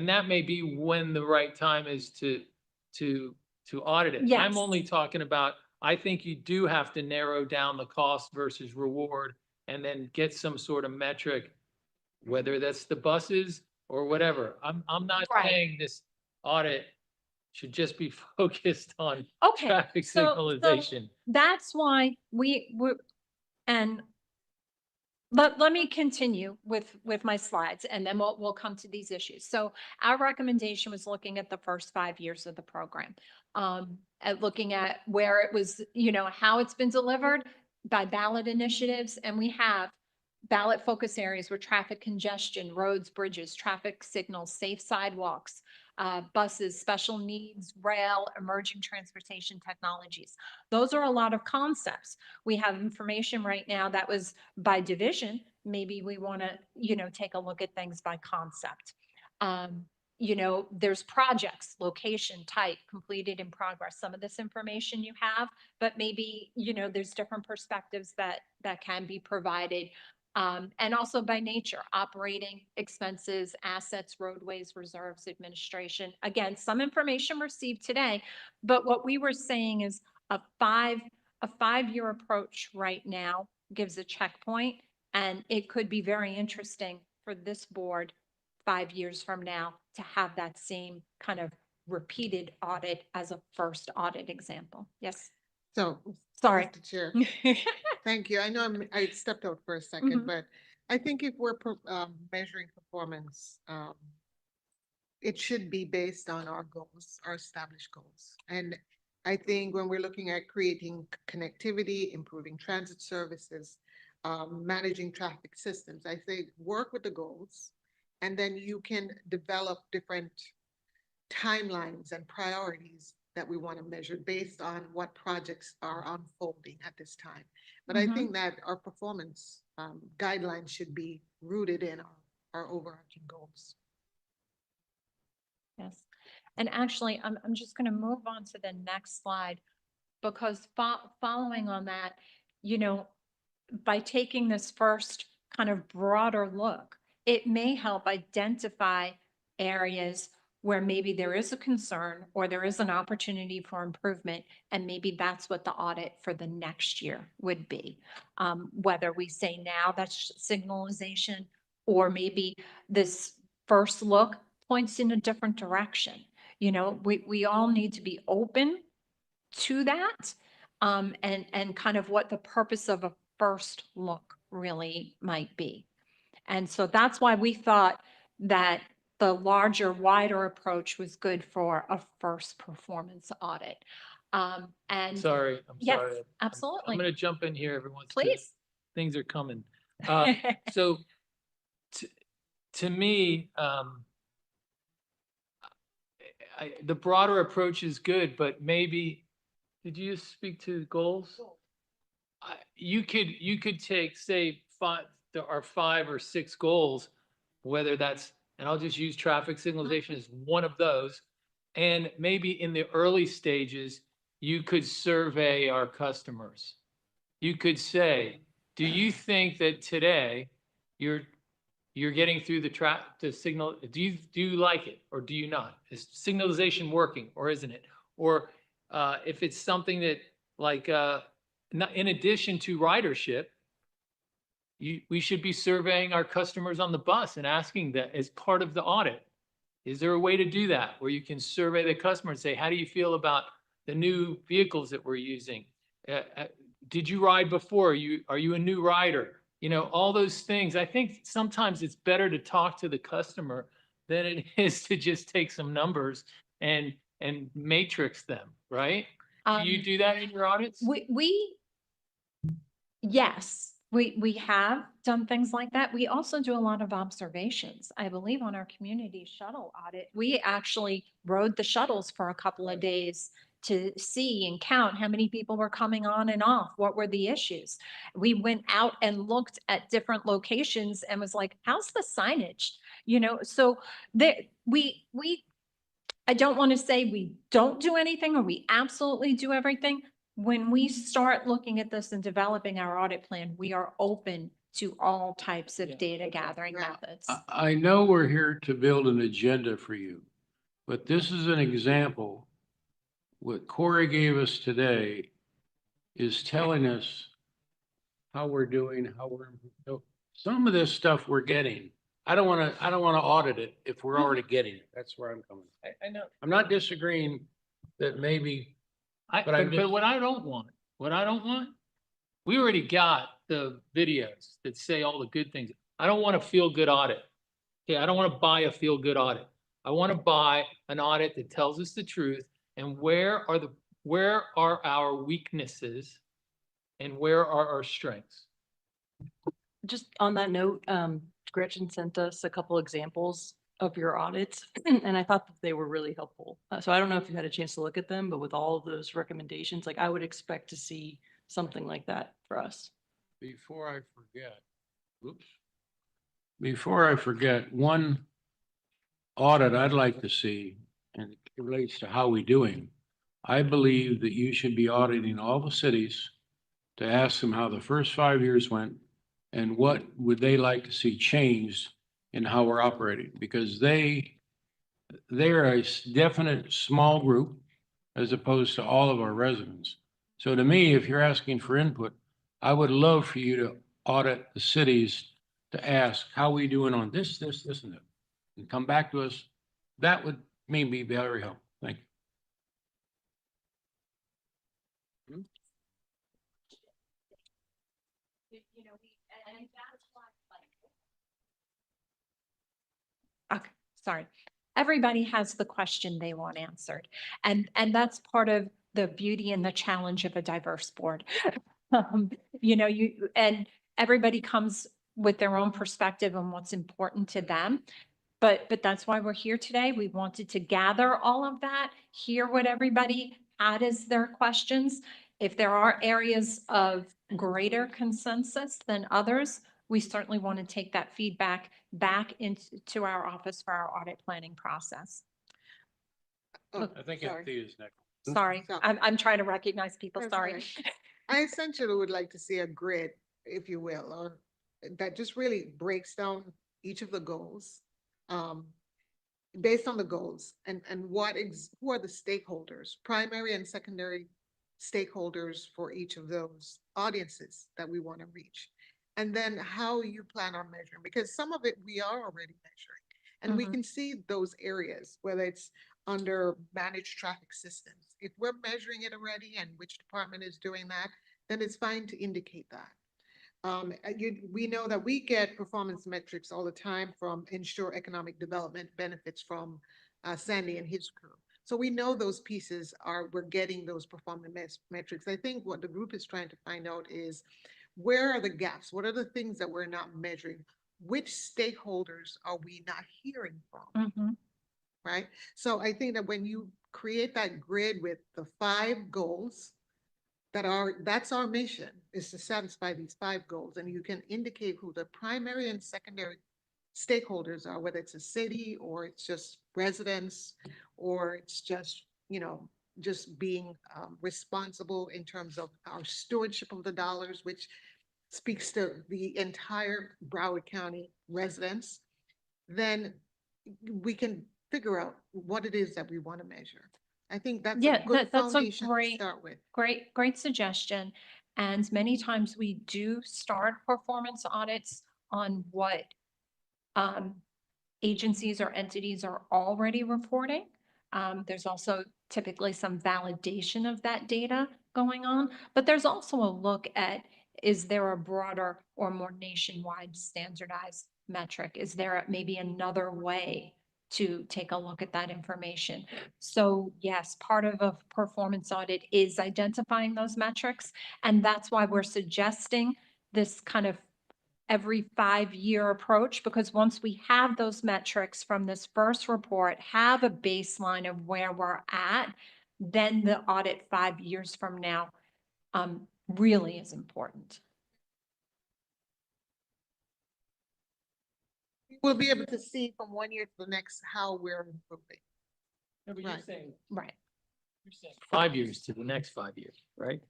[SPEAKER 18] that may be when the right time is to audit it.
[SPEAKER 9] Yes.
[SPEAKER 18] I'm only talking about, I think you do have to narrow down the cost versus reward, and then get some sort of metric, whether that's the buses or whatever. I'm not saying this audit should just be focused on traffic signalization.
[SPEAKER 9] That's why and let me continue with my slides, and then we'll come to these issues. So our recommendation was looking at the first 5 years of the program, at looking at where it was, how it's been delivered by ballot initiatives. And we have ballot focus areas where traffic congestion, roads, bridges, traffic signals, safe sidewalks, buses, special needs, rail, emerging transportation technologies. Those are a lot of concepts. We have information right now that was by division. Maybe we want to, take a look at things by concept. there's projects, location, type, completed in progress. Some of this information you have, but maybe, there's different perspectives that can be provided. And also by nature, operating expenses, assets, roadways, reserves, administration. Again, some information received today, but what we were saying is a five-year approach right now gives a checkpoint, and it could be very interesting for this board 5 years from now to have that same kind of repeated audit as a first audit example. Yes.
[SPEAKER 14] So,
[SPEAKER 9] Sorry.
[SPEAKER 14] Mr. Chair, thank you. I know I stepped out for a second, but I think if we're measuring performance, it should be based on our goals, our established goals. And I think when we're looking at creating connectivity, improving transit services, managing traffic systems, I say work with the goals, and then you can develop different timelines and priorities that we want to measure based on what projects are unfolding at this time. But I think that our performance guidelines should be rooted in our overarching goals.
[SPEAKER 9] Yes. And actually, I'm just going to move on to the next slide, because following on that, by taking this first kind of broader look, it may help identify areas where maybe there is a concern or there is an opportunity for improvement. And maybe that's what the audit for the next year would be. Whether we say now that's signalization, or maybe this first look points in a different direction. We all need to be open to that, and kind of what the purpose of a first look really might be. And so that's why we thought that the larger, wider approach was good for a first performance audit. And
[SPEAKER 18] I'm
[SPEAKER 9] yes,
[SPEAKER 18] sorry.
[SPEAKER 9] absolutely.
[SPEAKER 18] I'm going to jump in here, everyone.
[SPEAKER 9] Please.
[SPEAKER 18] Things are coming. So to me, the broader approach is good, but maybe, did you speak to goals? You could take, say, there are 5 or 6 goals, whether that's, and I'll just use traffic signalization as one of those. And maybe in the early stages, you could survey our customers. You could say, do you think that today you're getting through the signal? Do you like it, or do you not? Is signalization working, or isn't it? Or if it's something that, like, in addition to ridership, we should be surveying our customers on the bus and asking that as part of the audit. Is there a way to do that where you can survey the customer and say, how do you feel about the new vehicles that we're using? Did you ride before? Are you a new rider? All those things. I think sometimes it's better to talk to the customer than it is to just take some numbers and matrix them, right? Do you do that in your audits?
[SPEAKER 9] Yes, we have done things like that. We also do a lot of observations. I believe on our community shuttle audit, we actually rode the shuttles for a couple of days to see and count how many people were coming on and off. What were the issues? We went out and looked at different locations and was like, how's the signage? So I don't want to say we don't do anything or we absolutely do everything. When we start looking at this and developing our audit plan, we are open to all types of data gathering methods.
[SPEAKER 1] I know we're here to build an agenda for you, but this is an example. What Corey gave us today is telling us how we're doing, some of this stuff we're getting. I don't want to audit it if we're already getting it. That's where I'm coming.
[SPEAKER 18] I know.
[SPEAKER 1] I'm not disagreeing that maybe,
[SPEAKER 18] but what I don't want, we already got the videos that say all the good things. I don't want a feel-good audit. Okay, I don't want to buy a feel-good audit. I want to buy an audit that tells us the truth and where are our weaknesses and where are our strengths.
[SPEAKER 16] Just on that note, Gretchen sent us a couple examples of your audits, and I thought that they were really helpful. So I don't know if you had a chance to look at them, but with all of those recommendations, like I would expect to see something like that for us.
[SPEAKER 1] Before I forget, one audit I'd like to see, and it relates to how we doing. I believe that you should be auditing all the cities to ask them how the first 5 years went and what would they like to see changed in how we're operating, because they're a definite small group as opposed to all of our residents. So to me, if you're asking for input, I would love for you to audit the cities to ask how we doing on this, and that, and come back to us. That would maybe be very helpful. Thank you.
[SPEAKER 9] Okay, sorry. Everybody has the question they want answered. And that's part of the beauty and the challenge of a diverse board. And everybody comes with their own perspective on what's important to them. But that's why we're here today. We wanted to gather all of that, hear what everybody had as their questions. If there are areas of greater consensus than others, we certainly want to take that feedback back into our office for our audit planning process.
[SPEAKER 14] Oh,
[SPEAKER 1] I think
[SPEAKER 14] sorry.
[SPEAKER 1] FD is next.
[SPEAKER 9] Sorry, I'm trying to recognize people,
[SPEAKER 14] That's
[SPEAKER 9] sorry.
[SPEAKER 14] all right. I essentially would like to see a grid, if you will, or that just really breaks down each of the goals, based on the goals and who are the stakeholders, primary and secondary stakeholders for each of those audiences that we want to reach. And then how you plan on measuring, because some of it we are already measuring. And we can see those areas, whether it's under managed traffic systems. If we're measuring it already and which department is doing that, then it's fine to indicate that. We know that we get performance metrics all the time from Ensure Economic Development benefits from Sandy and his crew. So we know those pieces we're getting those performance metrics. I think what the group is trying to find out is, where are the gaps? What are the things that we're not measuring? Which stakeholders are we not hearing from? Right? So I think that when you create that grid with the 5 goals that's our mission, is to satisfy these 5 goals. And you can indicate who the primary and secondary stakeholders are, whether it's a city or it's just residents, or it's just, just being responsible in terms of our stewardship of the dollars, which speaks to the entire Broward County residents. Then we can figure out what it is that we want to measure. I think that's a good foundation to start with.
[SPEAKER 9] Great suggestion. And many times we do start performance audits on what agencies or entities are already reporting. There's also typically some validation of that data going on, but there's also a look at, is there a broader or more nationwide standardized metric? Is there maybe another way to take a look at that information? So yes, part of a performance audit is identifying those metrics. And that's why we're suggesting this kind of every 5-year approach, because once we have those metrics from this first report, have a baseline of where we're at, then the audit 5 years from now really is important.
[SPEAKER 14] We'll be able to see from 1 year to the next how we're improving.
[SPEAKER 18] No, but you're saying,
[SPEAKER 9] Right.
[SPEAKER 18] you're saying 5 years to the next 5 years, right?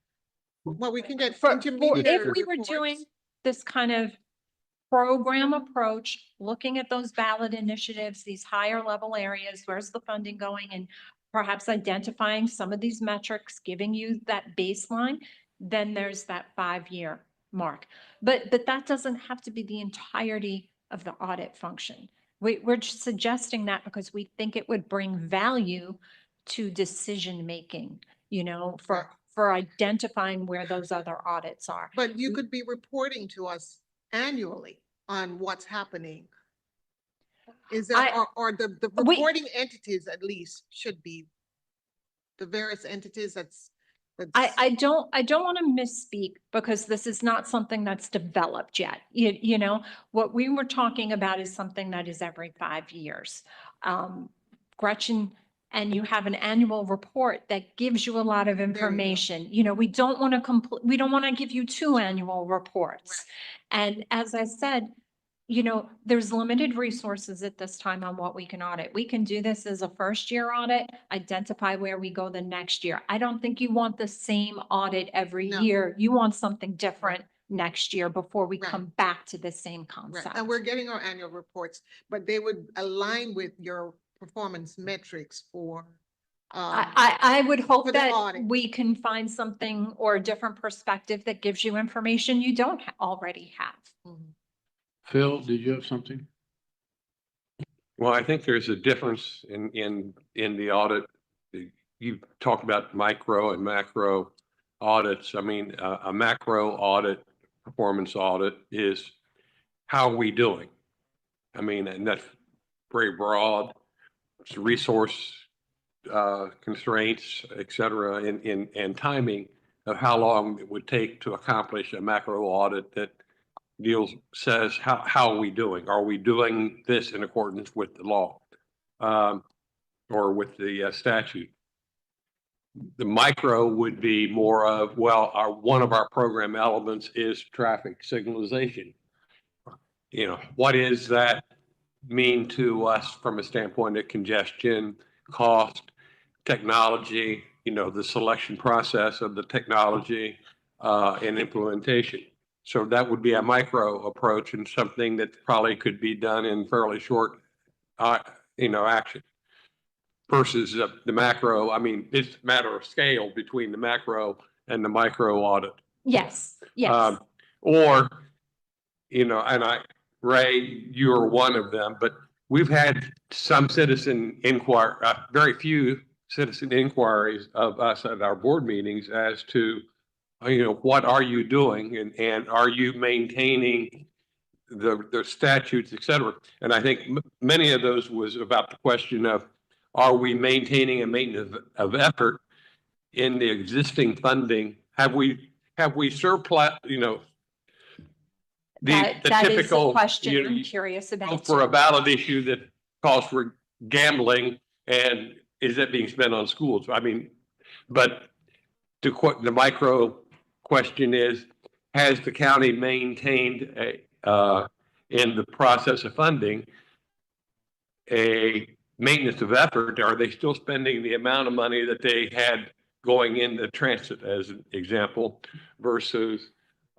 [SPEAKER 14] Well, we can get
[SPEAKER 9] If
[SPEAKER 14] intermediate
[SPEAKER 9] we were
[SPEAKER 14] reports.
[SPEAKER 9] doing this kind of program approach, looking at those ballot initiatives, these higher level areas, where's the funding going, and perhaps identifying some of these metrics, giving you that baseline, then there's that 5-year mark. But that doesn't have to be the entirety of the audit function. We're just suggesting that because we think it would bring value to decision making, for identifying where those other audits are.
[SPEAKER 14] But you could be reporting to us annually on what's happening. Is there, or the reporting entities at least should be the various entities
[SPEAKER 9] I don't want to misspeak, because this is not something that's developed yet. What we were talking about is something that is every 5 years. Gretchen, and you have an annual report that gives you a lot of information. We don't want to give you 2 annual reports. And as I said, you know, there's limited resources at this time on what we can audit. We can do this as a first year audit, identify where we go the next year. I don't think you want the same audit every year. You want something different next year before we come back to the same
[SPEAKER 14] Right.
[SPEAKER 9] concept.
[SPEAKER 14] And we're getting our annual reports, but they would align with your performance metrics for.
[SPEAKER 9] I would hope
[SPEAKER 14] for the
[SPEAKER 9] that
[SPEAKER 14] audit.
[SPEAKER 9] we can find something or a different perspective that gives you information you don't already have.
[SPEAKER 1] Phil, did you have something?
[SPEAKER 5] Well, I think there's a difference in the audit. You talked about micro and macro audits. I mean, a macro audit, performance audit is how are we doing? I mean, and that's very broad. It's resource constraints, et cetera, and timing of how long it would take to accomplish a macro audit that says how are we doing? Are we doing this in accordance with the law or with the statute? The micro would be more of, well, one of our program elements is traffic signalization. You know, what does that mean to us from a standpoint of congestion, cost, technology, you know, the selection process of the technology and implementation. So that would be a micro approach and something that probably could be done in fairly short, you know, action. Versus the macro, I mean, it's a matter of scale between the macro and the micro audit.
[SPEAKER 9] Yes, yes.
[SPEAKER 5] Or, you know, and Ray, you're one of them, but we've had some citizen inquiry, very few citizen inquiries of us at our board meetings as to, you know, what are you doing and are you maintaining the statutes, et cetera. And I think many of those was about the question of, are we maintaining a maintenance of effort in the existing funding? Have we surplus, you know, the
[SPEAKER 9] That is
[SPEAKER 5] typical
[SPEAKER 9] a question
[SPEAKER 5] you know,
[SPEAKER 9] I'm curious about.
[SPEAKER 5] for a ballot issue that calls for gambling and is that being spent on schools? I mean, but the micro question is, has the county maintained in the process of funding a maintenance of effort? Are they still spending the amount of money that they had going into transit, as an example, versus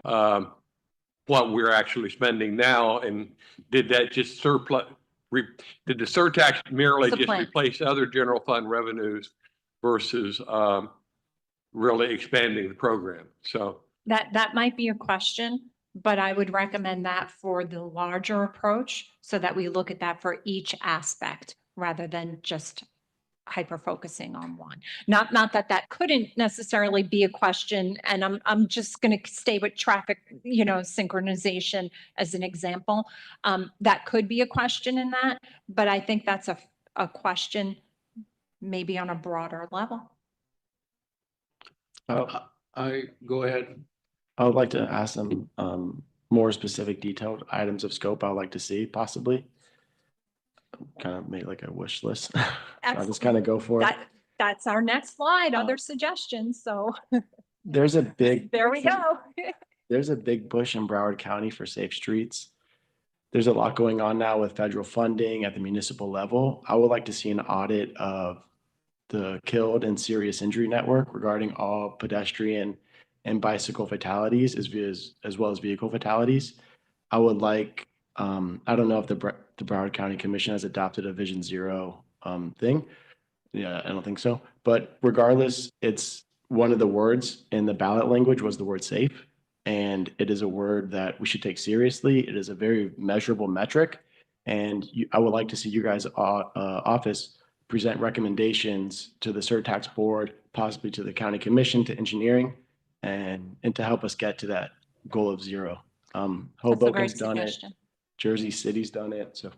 [SPEAKER 5] what we're actually spending now? And did that just surplus? Did the surtax merely just replace other general fund revenues versus really expanding the program? So
[SPEAKER 9] That might be a question, but I would recommend that for the larger approach so that we look at that for each aspect rather than just hyper focusing on one. Not that couldn't necessarily be a question, and I'm just going to stay with traffic, you know, synchronization as an example. That could be a question in that, but I think that's a question maybe on a broader level.
[SPEAKER 1] I go ahead.
[SPEAKER 2] I would like to ask some more specific detailed items of scope I would like to see possibly. Kind of make like a wish list. I'll just kind of go for it.
[SPEAKER 9] That's our next slide, other suggestions. So
[SPEAKER 2] There's a big,
[SPEAKER 9] there we go.
[SPEAKER 2] there's a big push in Broward County for safe streets. There's a lot going on now with federal funding at the municipal level. I would like to see an audit of the killed and serious injury network regarding all pedestrian and bicycle fatalities as well as vehicle fatalities. I would like, I don't know if the Broward County Commission has adopted a Vision Zero thing. Yeah, I don't think so. But regardless, it's one of the words in the ballot language was the word safe. And it is a word that we should take seriously. It is a very measurable metric. And I would like to see you guys' office present recommendations to the Surtax board, possibly to the county commission, to engineering, and to help us get to that goal of zero. Hoboken's done it. Jersey City's done it. So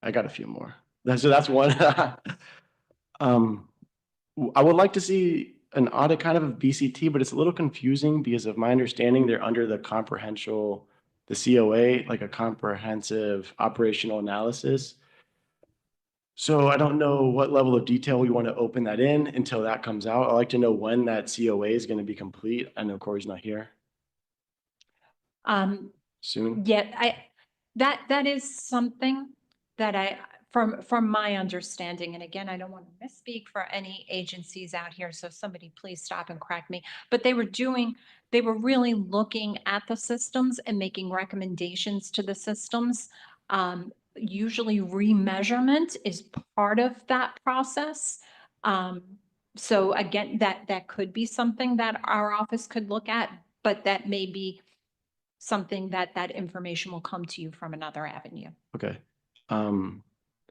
[SPEAKER 2] I got a few more. So that's one. I would like to see an audit kind of BCT, but it's a little confusing because of my understanding, they're under the COA, like a comprehensive operational analysis. So I don't know what level of detail we want to open that in until that comes out. I'd like to know when that COA is going to be complete. I know Corey's not here. soon?
[SPEAKER 9] Yet that is something that from my understanding, and again, I don't want to misspeak for any agencies out here, so somebody please stop and correct me, but they were really looking at the systems and making recommendations to the systems. Usually remeasurement is part of that process. So again, that could be something that our office could look at, but that may be something that information will come to you from another avenue.
[SPEAKER 2] Okay.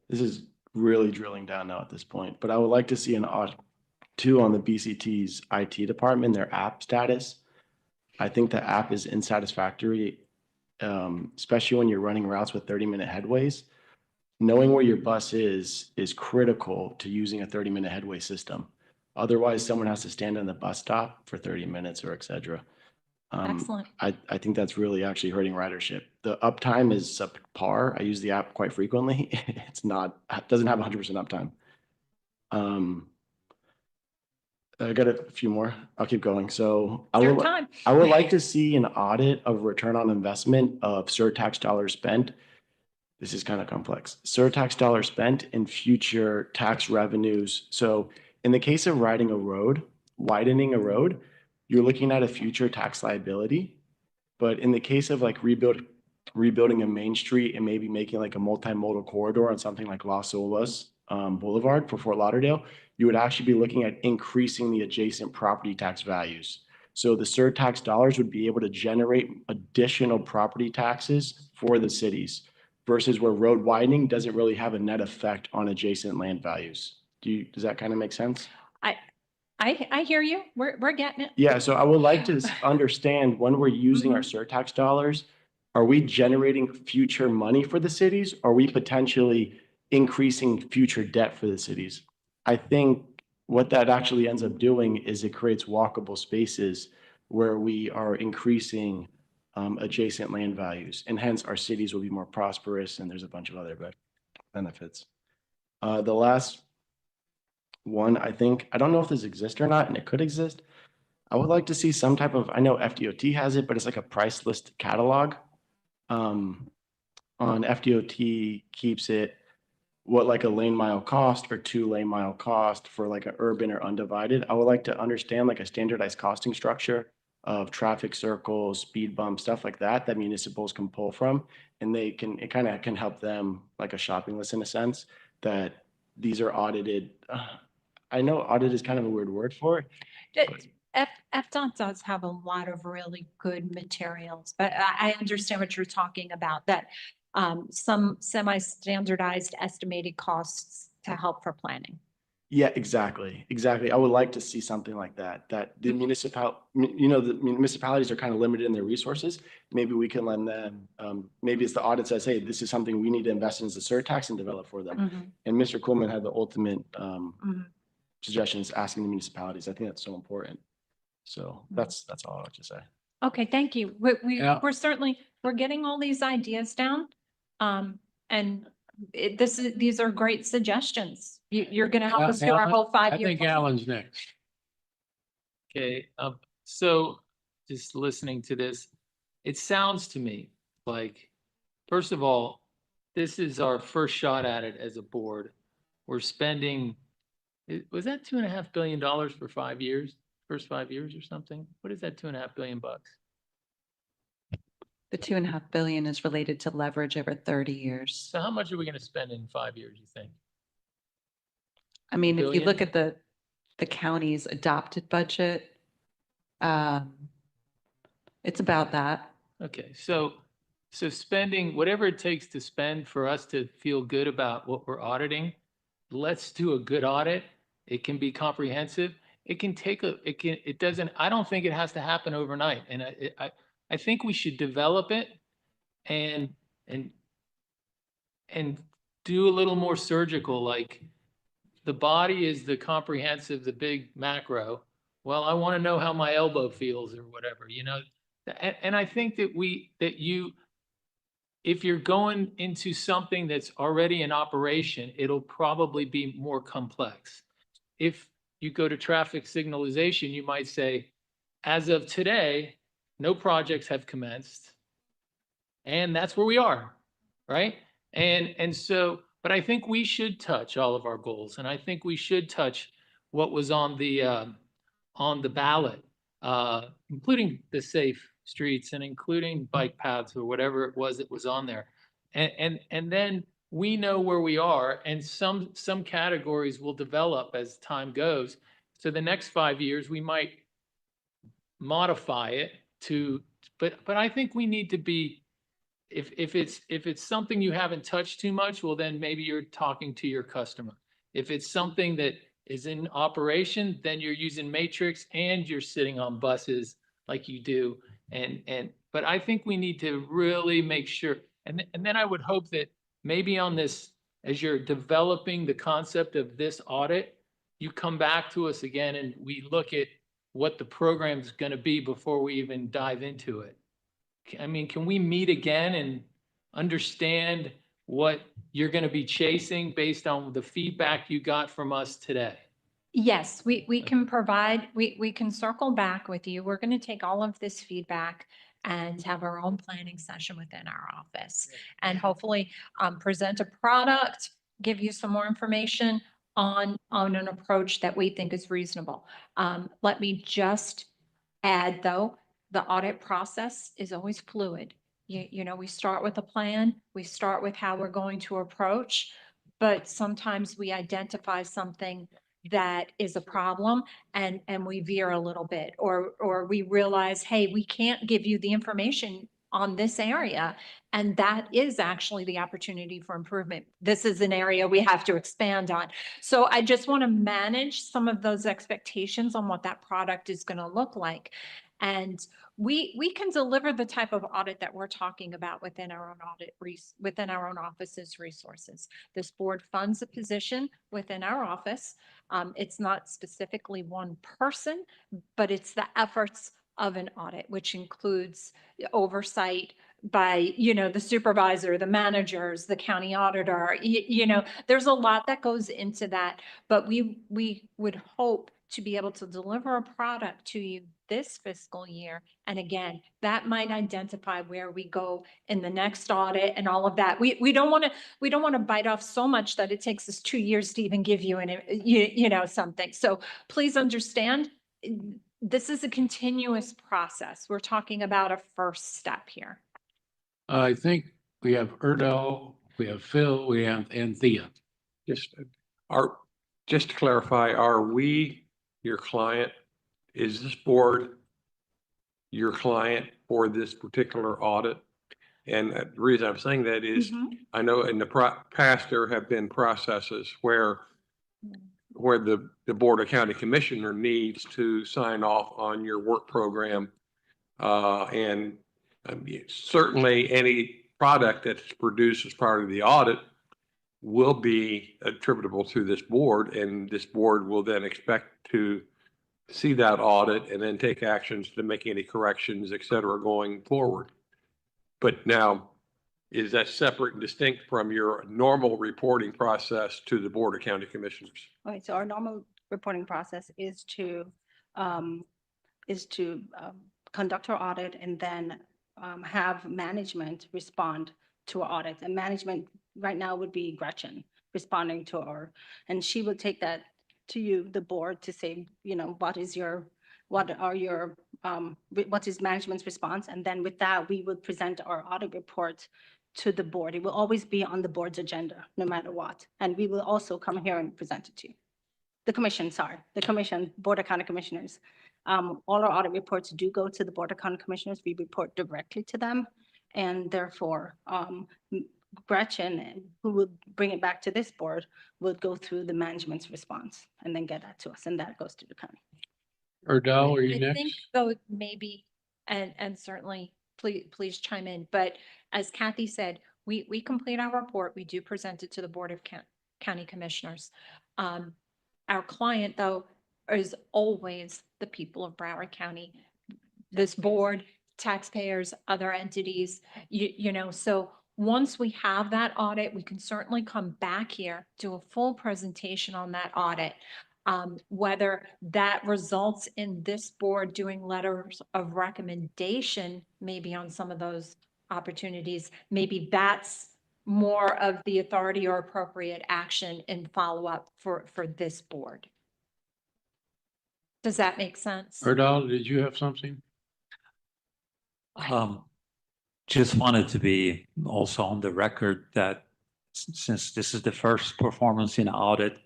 [SPEAKER 2] This is really drilling down now at this point, but I would like to see an audit too on the BCT's IT department, their app status. I think the app is unsatisfactory, especially when you're running routes with 30-minute headways. Knowing where your bus is critical to using a 30-minute headway system. Otherwise, someone has to stand on the bus stop for 30 minutes or et cetera.
[SPEAKER 9] Excellent.
[SPEAKER 2] I think that's really actually hurting ridership. The uptime is subpar. I use the app quite frequently. It doesn't have 100% uptime. I got a few more. I'll keep going. So I would like to see an audit of return on investment of surtax dollars spent. This is kind of complex. Surtax dollars spent in future tax revenues. So in the case of widening a road, you're looking at a future tax liability. But in the case of like rebuilding a main street and maybe making like a multimodal corridor on something like Las Olas Boulevard for Fort Lauderdale, you would actually be looking at increasing the adjacent property tax values. So the surtax dollars would be able to generate additional property taxes for the cities versus where road widening doesn't really have a net effect on adjacent land values. Does that kind of make sense?
[SPEAKER 9] I hear you. We're getting it.
[SPEAKER 2] Yeah, so I would like to understand when we're using our surtax dollars, are we generating future money for the cities? Or are we potentially increasing future debt for the cities? I think what that actually ends up doing is it creates walkable spaces where we are increasing adjacent land values, and hence our cities will be more prosperous, and there's a bunch of other benefits. The last one, I don't know if this exists or not, and it could exist. I would like to see some type of, I know FDOT has it, but it's like a price list catalog. On FDOT keeps it what like a lane mile cost or 2 lane mile cost for like an urban or undivided. I would like to understand like a standardized costing structure of traffic circles, speed bumps, stuff like that municipals can pull from, and it kind of can help them like a shopping list in a sense that these are audited. I know audit is kind of a weird word for it.
[SPEAKER 9] FDOT does have a lot of really good materials, but I understand what you're talking about, that some semi-standardized estimated costs to help for planning.
[SPEAKER 2] Yeah, exactly. I would like to see something like that, that the municipalities are kind of limited in their resources. Maybe we can lend them, maybe it's the audit says, hey, this is something we need to invest in as a surtax and develop for them. And Mr. Coolman had the ultimate suggestions asking the municipalities. I think that's so important. So that's all I have to say.
[SPEAKER 9] Okay, thank you. We're getting all these ideas down. And these are great suggestions. You're going to help us do our whole 5-year.
[SPEAKER 1] I think Alan's next.
[SPEAKER 18] Okay, so just listening to this, it sounds to me like, first of all, this is our first shot at it as a board. We're spending, was that $2.5 billion for 5 years, first 5 years or something? What is that $2.5 billion bucks?
[SPEAKER 4] The $2.5 billion is related to leverage over 30 years.
[SPEAKER 18] So how much are we going to spend in 5 years, you think?
[SPEAKER 4] I mean, if you look at the county's adopted budget, it's about that.
[SPEAKER 18] Okay, so spending whatever it takes to spend for us to feel good about what we're auditing, let's do a good audit. It can be comprehensive. It can take I don't think it has to happen overnight. And I think we should develop it and do a little more surgical, like the body is the comprehensive, the big macro. Well, I want to know how my elbow feels or whatever, and I think that if you're going into something that's already in operation, it'll probably be more complex. If you go to traffic signalization, you might say, as of today, no projects have commenced. And that's where we are, right? And so, but I think we should touch all of our goals, and I think we should touch what was on the ballot, including the safe streets and including bike paths or whatever it was that was on there. And then we know where we are, and some categories will develop as time goes. So the next 5 years, we might modify it to, but I think we need to be, if it's something you haven't touched too much, well, then maybe you're talking to your customer. If it's something that is in operation, then you're using Matrix and you're sitting on buses like you do. But I think we need to really make sure, and then I would hope that maybe on this, as you're developing the concept of this audit, you come back to us again and we look at what the program's going to be before we even dive into it. I mean, can we meet again and understand what you're going to be chasing based on the feedback you got from us today?
[SPEAKER 9] Yes, we can provide, we can circle back with you. We're going to take all of this feedback and have our own planning session within our office and hopefully present a product, give you some more information on an approach that we think is reasonable. Let me just add though, the audit process is always fluid. You know, we start with a plan, we start with how we're going to approach, but sometimes we identify something that is a problem and we veer a little bit, or we realize, hey, we can't give you the information on this area. And that is actually the opportunity for improvement. This is an area we have to expand on. So I just want to manage some of those expectations on what that product is going to look like. And we can deliver the type of audit that we're talking about within our own within our own office's resources. This board funds a position within our office. It's not specifically one person, but it's the efforts of an audit, which includes oversight by, the supervisor, the managers, the county auditor. There's a lot that goes into that, but we would hope to be able to deliver a product to you this fiscal year. And again, that might identify where we go in the next audit and all of that. We don't want to bite off so much that it takes us 2 years to even give you something. So please understand, this is a continuous process. We're talking about a first step here.
[SPEAKER 1] I think we have Erdal, we have Phil, we have Anthea.
[SPEAKER 5] Just to clarify, are we your client? Is this board your client for this particular audit? And the reason I'm saying that is I know in the past there have been processes where the Board of County Commissioner needs to sign off on your work program. Certainly any product that's produced as part of the audit will be attributable to this board, and this board will then expect to see that audit and then take actions to make any corrections, et cetera, going forward. But now, is that separate and distinct from your normal reporting process to the Board of County Commissioners?
[SPEAKER 11] Okay, so our normal reporting process is to conduct our audit and then have management respond to our audit. And management right now would be Gretchen responding to our, and she would take that to you, the board, to say, what is management's response? And then with that, we would present our audit report to the board. It will always be on the board's agenda, no matter what. And we will also come here and present it to you. The commission, Board of County Commissioners. All our audit reports do go to the Board of County Commissioners. We report directly to them. And therefore, Gretchen, who would bring it back to this board, would go through the management's response and then get that to us, and that goes to the county.
[SPEAKER 1] Erdal, are you
[SPEAKER 9] I
[SPEAKER 1] next?
[SPEAKER 9] think though maybe, and certainly please chime in, but as Kathy said, we complete our report, we do present it to the Board of County Commissioners. Our client though is always the people of Broward County, this board, taxpayers, other entities, so once we have that audit, we can certainly come back here, do a full presentation on that audit. Whether that results in this board doing letters of recommendation, maybe on some of those opportunities, maybe that's more of the authority or appropriate action and follow-up for this board. Does that make sense?
[SPEAKER 1] Erdal, did you have something?
[SPEAKER 17] Just wanted to be also on the record that since this is the first performance in audit,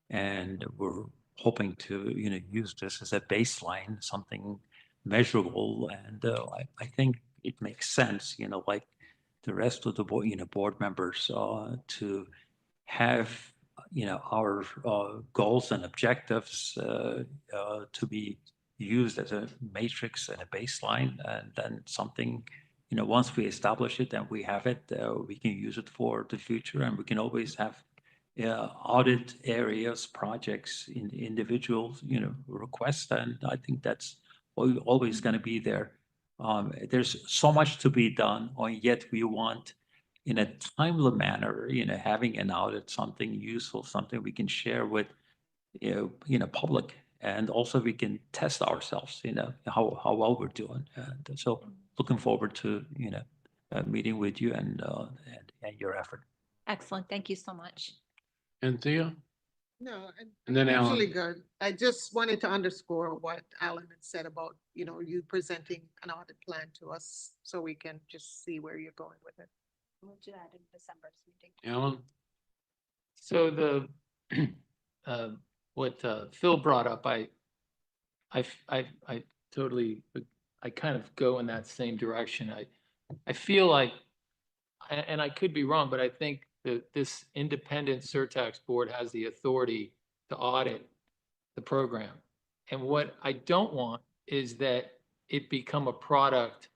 [SPEAKER 17] and we're hoping to, use this as a baseline, something measurable, and I think it makes sense, like the rest of the board, board members, to have, our goals and objectives to be used as a matrix and a baseline, and then something, once we establish it and we have it, we can use it for the future, and we can always have audit areas, projects, individuals, requests, and I think that's always going to be there. There's so much to be done, and yet we want, in a timely manner, having an audit, something useful, something we can share with, public, and also we can test ourselves, how well we're doing. And so, looking forward to, meeting with you and your effort.
[SPEAKER 9] Excellent. Thank you so much.
[SPEAKER 1] And Thea?
[SPEAKER 14] No,
[SPEAKER 1] And then Alan.
[SPEAKER 14] usually good. I just wanted to underscore what Alan had said about, you presenting an audit plan to us so we can just see where you're going with it.
[SPEAKER 11] We'll do that in December's meeting.
[SPEAKER 1] Alan?
[SPEAKER 18] So what Phil brought up, I totally, I kind of go in that same direction. I feel like, and I could be wrong, but I think that this independent Surtax board has the authority to audit the program. And what I don't want is that it become a product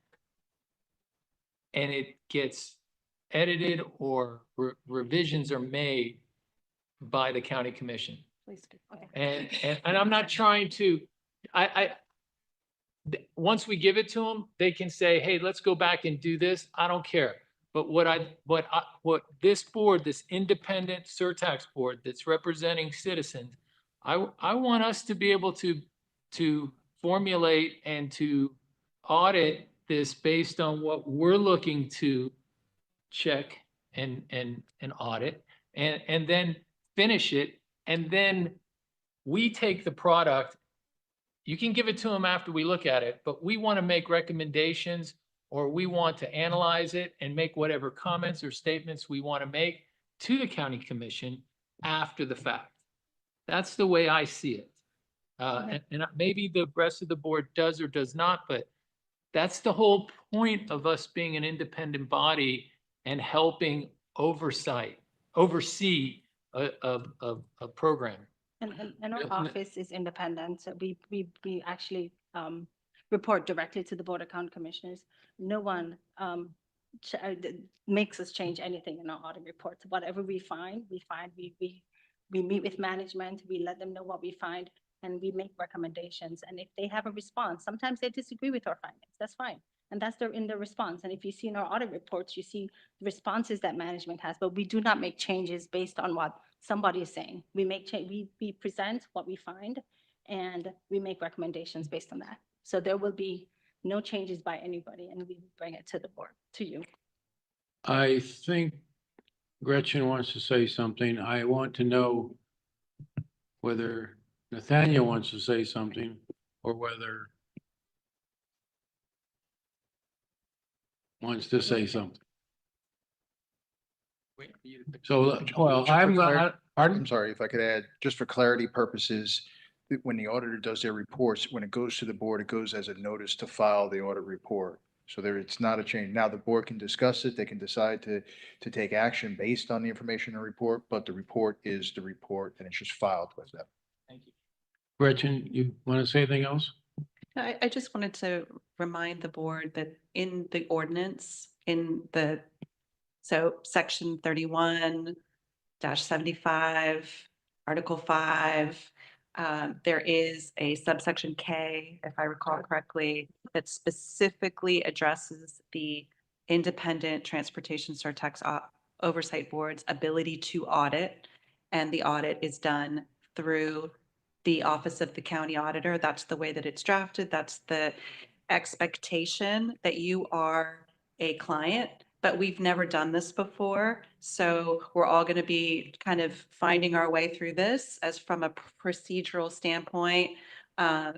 [SPEAKER 18] and it gets edited or revisions are made by the county commission.
[SPEAKER 11] Please do. Okay.
[SPEAKER 18] And I'm not trying to, once we give it to them, they can say, hey, let's go back and do this. I don't care. But what this board, this independent Surtax board that's representing citizens, I want us to be able to formulate and to audit this based on what we're looking to check and audit, and then finish it. And then we take the product. You can give it to them after we look at it, but we want to make recommendations, or we want to analyze it and make whatever comments or statements we want to make to the county commission after the fact. That's the way I see it. And maybe the rest of the board does or does not, but that's the whole point of us being an independent body and helping oversee a program.
[SPEAKER 11] And our office is independent. So we actually report directly to the Board of County Commissioners. No one makes us change anything in our audit reports. Whatever we find, we meet with management, we let them know what we find, and we make recommendations. And if they have a response, sometimes they disagree with our findings. That's fine. And that's in the response. And if you see in our audit reports, you see the responses that management has, but we do not make changes based on what somebody is saying. We make we present what we find, and we make recommendations based on that. So there will be no changes by anybody, and we bring it to the board, to you.
[SPEAKER 1] I think Gretchen wants to say something. I want to know whether Nathaniel wants to say something, or whether wants to say something. So, well,
[SPEAKER 12] I'm sorry, if I could add, just for clarity purposes, when the auditor does their reports, when it goes to the board, it goes as a notice to file the audit report. So it's not a change. Now, the board can discuss it. They can decide to take action based on the information in the report, but the report is the report, and it's just filed with them.
[SPEAKER 18] Thank you.
[SPEAKER 1] Gretchen, you want to say anything else?
[SPEAKER 4] I just wanted to remind the board that in the ordinance, so section 31-75, Article 5, there is a subsection K, if I recall correctly, that specifically addresses the independent Transportation Surtax Oversight Board's ability to audit. And the audit is done through the Office of the County Auditor. That's the way that it's drafted. That's the expectation, that you are a client, but we've never done this before. So we're all going to be kind of finding our way through this as from a procedural standpoint.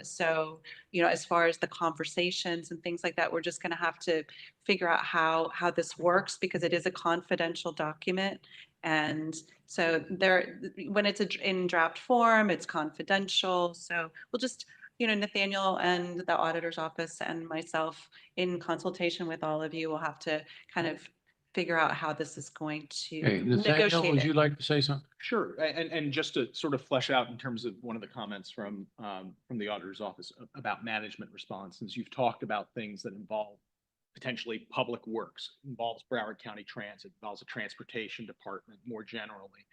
[SPEAKER 4] So, you know, as far as the conversations and things like that, we're just going to have to figure out how this works because it is a confidential document. And so there, when it's in draft form, it's confidential. So we'll just, you know, Nathaniel and the auditor's office and myself in consultation with all of you will have to kind of figure out how this is going to
[SPEAKER 1] Hey, Nathaniel,
[SPEAKER 4] negotiate
[SPEAKER 1] would
[SPEAKER 4] it.
[SPEAKER 1] you like to say something?
[SPEAKER 19] Sure, and just to sort of flesh out in terms of one of the comments from the auditor's office about management response, since you've talked about things that involve potentially public works, involves Broward County Transit, involves the transportation department more generally.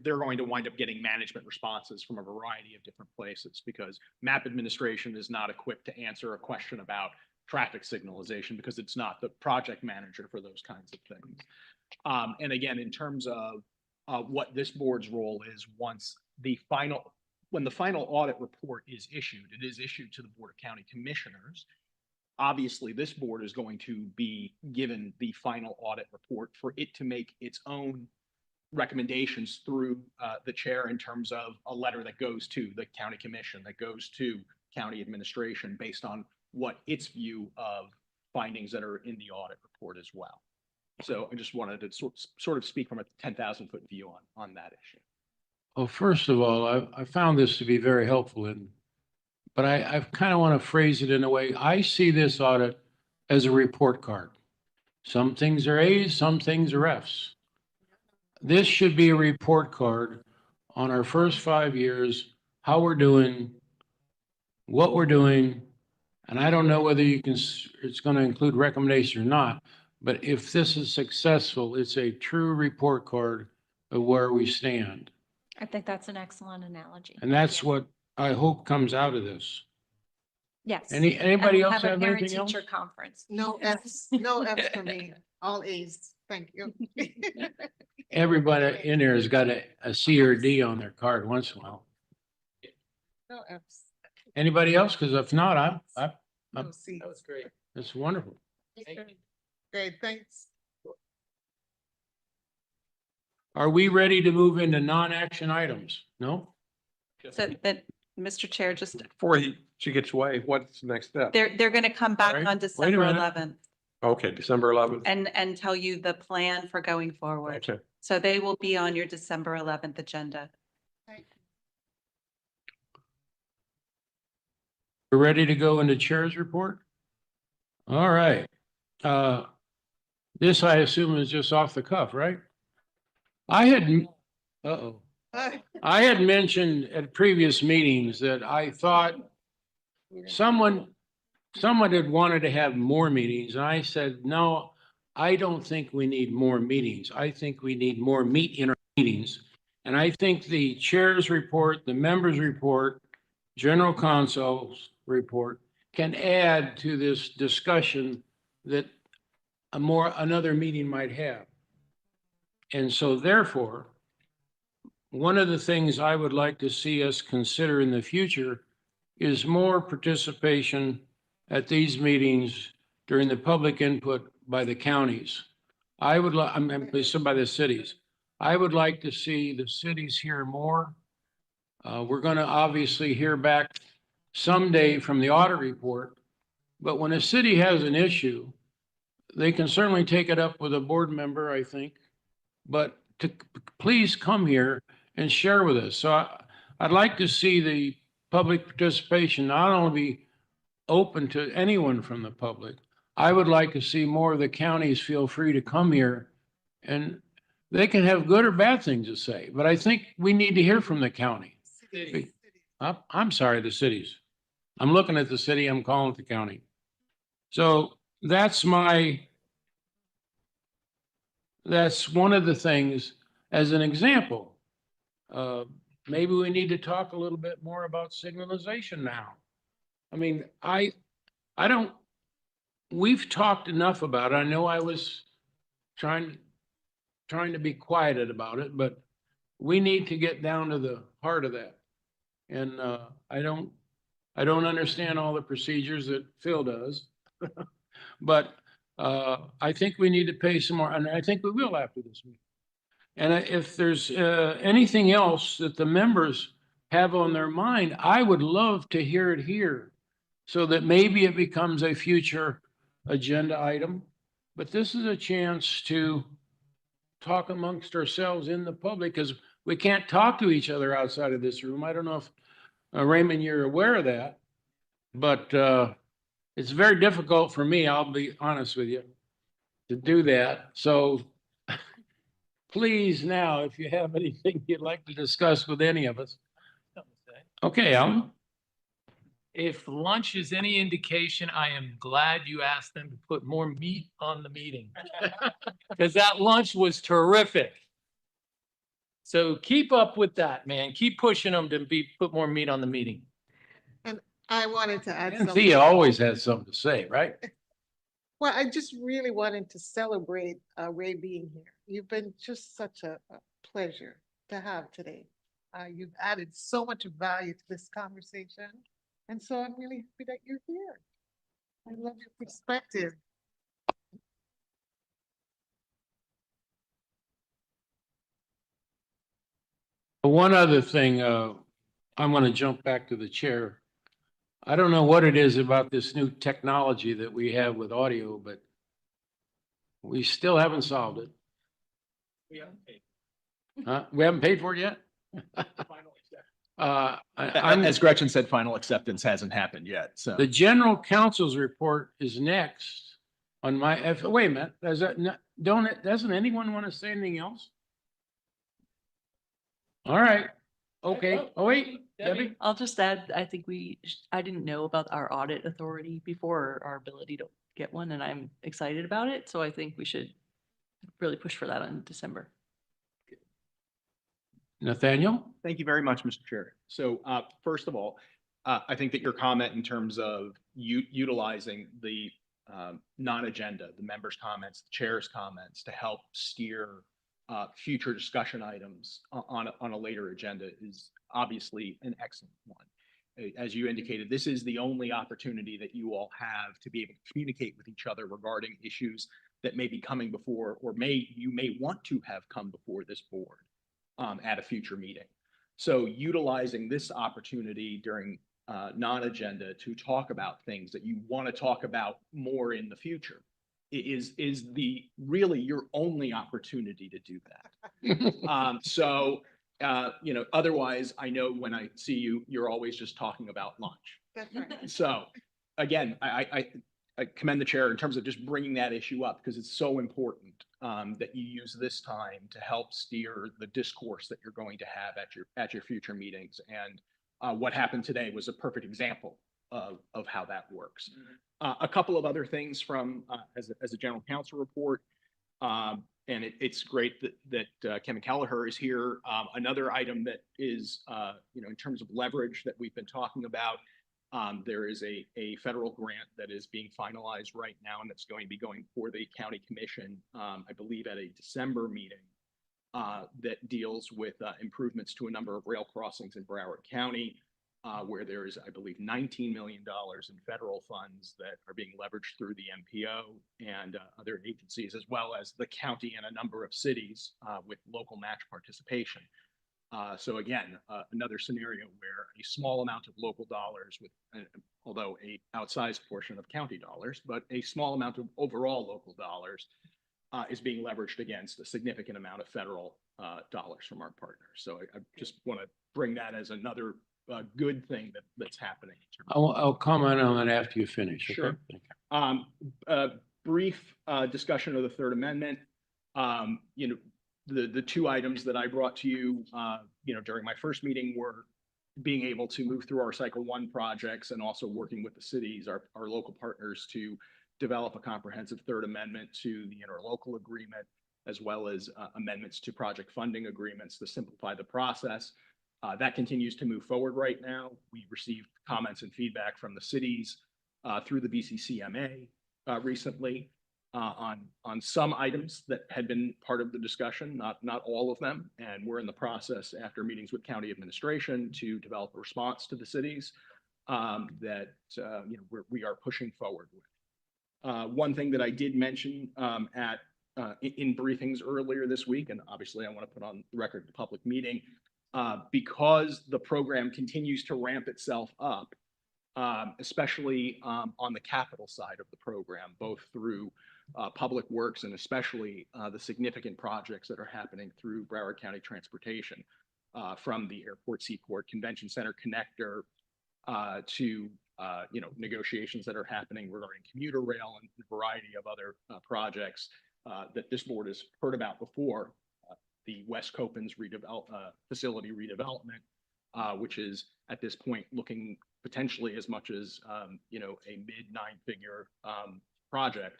[SPEAKER 19] They're going to wind up getting management responses from a variety of different places because map administration is not equipped to answer a question about traffic signalization because it's not the project manager for those kinds of things. And again, in terms of what this board's role is when the final audit report is issued, it is issued to the Board of County Commissioners. Obviously, this board is going to be given the final audit report for it to make its own recommendations through the chair in terms of a letter that goes to the county commission, that goes to county administration based on what its view of findings that are in the audit report as well. So I just wanted to sort of speak from a 10,000-foot view on that issue.
[SPEAKER 1] Well, first of all, I found this to be very helpful, but I kind of want to phrase it in a way. I see this audit as a report card. Some things are A's, some things are F's. This should be a report card on our first 5 years, how we're doing, what we're doing. And I don't know whether it's going to include recommendations or not, but if this is successful, it's a true report card of where we stand.
[SPEAKER 9] I think that's an excellent analogy.
[SPEAKER 1] And that's what I hope comes out of this.
[SPEAKER 9] Yes.
[SPEAKER 1] Anybody
[SPEAKER 9] And
[SPEAKER 1] else
[SPEAKER 9] we'll
[SPEAKER 1] have
[SPEAKER 9] a
[SPEAKER 1] anything else?
[SPEAKER 9] parent-teacher conference.
[SPEAKER 14] No Fs, no Fs for me, all As, thank you.
[SPEAKER 1] Everybody in there has got a C or D on their card once in a while.
[SPEAKER 14] No Fs.
[SPEAKER 1] Anybody else? Because if not, I'm,
[SPEAKER 14] No Cs.
[SPEAKER 18] That was great.
[SPEAKER 1] it's wonderful.
[SPEAKER 18] Thank you.
[SPEAKER 14] Great, thanks.
[SPEAKER 1] Are we ready to move into non-action items? No?
[SPEAKER 4] So that, Mr. Chair, just,
[SPEAKER 5] Before she gets away, what's the next step?
[SPEAKER 4] they're going to come back
[SPEAKER 1] All right,
[SPEAKER 4] on
[SPEAKER 1] wait a
[SPEAKER 4] December
[SPEAKER 1] minute.
[SPEAKER 4] 11th
[SPEAKER 5] Okay, December 11th.
[SPEAKER 4] and tell you the plan for going forward.
[SPEAKER 5] Okay.
[SPEAKER 4] So they will be on your December 11th agenda.
[SPEAKER 1] We're ready to go into chair's report? All right. This I assume is just off the cuff, right? I had mentioned at previous meetings that I thought someone had wanted to have more meetings, and I said, no, I don't think we need more meetings. I think we need more meat in our meetings. And I think the chair's report, the members' report, general counsel's report can add to this discussion that another meeting might have. And so therefore, one of the things I would like to see us consider in the future is more participation at these meetings during the public input by the counties. By the cities. I would like to see the cities hear more. We're going to obviously hear back someday from the audit report, but when a city has an issue, they can certainly take it up with a board member, I think, but to please come here and share with us. So I'd like to see the public participation not only be open to anyone from the public. I would like to see more of the counties feel free to come here, and they can have good or bad things to say, but I think we need to hear from the county. I'm sorry, the cities. I'm looking at the city, I'm calling it the county. So that's one of the things as an example. Maybe we need to talk a little bit more about signalization now. I mean, we've talked enough about it. I know I was trying to be quieted about it, but we need to get down to the heart of that. And I don't understand all the procedures that Phil does, but I think we need to pay some more, and I think we will after this meeting. And if there's anything else that the members have on their mind, I would love to hear it here so that maybe it becomes a future agenda item. But this is a chance to talk amongst ourselves in the public because we can't talk to each other outside of this room. I don't know if Raymond, you're aware of that, but it's very difficult for me, I'll be honest with you, to do that. So please now, if you have anything you'd like to discuss with any of us. Okay, Alan.
[SPEAKER 18] If lunch is any indication, I am glad you asked them to put more meat on the meeting. Because that lunch was terrific. So keep up with that, man. Keep pushing them to put more meat on the meeting.
[SPEAKER 14] And I wanted to add something.
[SPEAKER 1] Thea always has something to say, right?
[SPEAKER 14] Well, I just really wanted to celebrate Ray being here. You've been just such a pleasure to have today. You've added so much value to this conversation. And so I'm really happy that you're here. I love your perspective.
[SPEAKER 1] One other thing, I'm going to jump back to the chair. I don't know what it is about this new technology that we have with audio, but we still haven't solved it.
[SPEAKER 18] We haven't paid.
[SPEAKER 1] Huh? We haven't paid for it yet?
[SPEAKER 19] As Gretchen said, final acceptance hasn't happened yet, so.
[SPEAKER 1] The general counsel's report is next on my, wait a minute, doesn't anyone want to say anything else? All right, okay, oh wait, Debbie?
[SPEAKER 16] I'll just add, I think I didn't know about our audit authority before, our ability to get one, and I'm excited about it. So I think we should really push for that in December.
[SPEAKER 1] Nathaniel?
[SPEAKER 19] Thank you very much, Mr. Chair. So first of all, I think that your comment in terms of utilizing the non-agenda, the members' comments, the chair's comments to help steer future discussion items on a later agenda is obviously an excellent one. As you indicated, this is the only opportunity that you all have to be able to communicate with each other regarding issues that may be coming before, or you may want to have come before this board at a future meeting. So utilizing this opportunity during non-agenda to talk about things that you want to talk about more in the future is really your only opportunity to do that. Otherwise, I know when I see you, you're always just talking about lunch.
[SPEAKER 14] That's right.
[SPEAKER 19] So again, I commend the chair in terms of just bringing that issue up because it's so important that you use this time to help steer the discourse that you're going to have at your future meetings. And what happened today was a perfect example of how that works. A couple of other things from as a general counsel report. And it's great that Kevin Kelleher is here. Another item that is, in terms of leverage that we've been talking about, there is a federal grant that is being finalized right now, and that's going to be going for the county commission, I believe at a December meeting, that deals with improvements to a number of rail crossings in Broward County, where there is, I believe, $19 million in federal funds that are being leveraged through the MPO and other agencies, as well as the county and a number of cities with local match participation. So again, another scenario where a small amount of local dollars, although a outsized portion of county dollars, but a small amount of overall local dollars is being leveraged against a significant amount of federal dollars from our partners. So I just want to bring that as another good thing that's happening.
[SPEAKER 1] I'll comment on that after you finish.
[SPEAKER 19] Sure.
[SPEAKER 1] Okay?
[SPEAKER 19] Brief discussion of the Third Amendment. The two items that I brought to you, during my first meeting were being able to move through our Cycle 1 projects and also working with the cities, our local partners, to develop a comprehensive Third Amendment to the interlocal agreement, as well as amendments to project funding agreements to simplify the process. That continues to move forward right now. We received comments and feedback from the cities through the BCCMA recently. On some items that had been part of the discussion, not all of them, and we're in the process after meetings with county administration to develop a response to the cities that we are pushing forward with. One thing that I did mention in briefings earlier this week, and obviously I want to put on the record the public meeting, because the program continues to ramp itself up, especially on the capital side of the program, both through public works and especially the significant projects that are happening through Broward County Transportation, from the airport, seaport, convention center connector to negotiations that are happening regarding commuter rail and a variety of other projects that this board has heard about before. The West Copans facility redevelopment, which is at this point looking potentially as much as a mid-nine-figure project.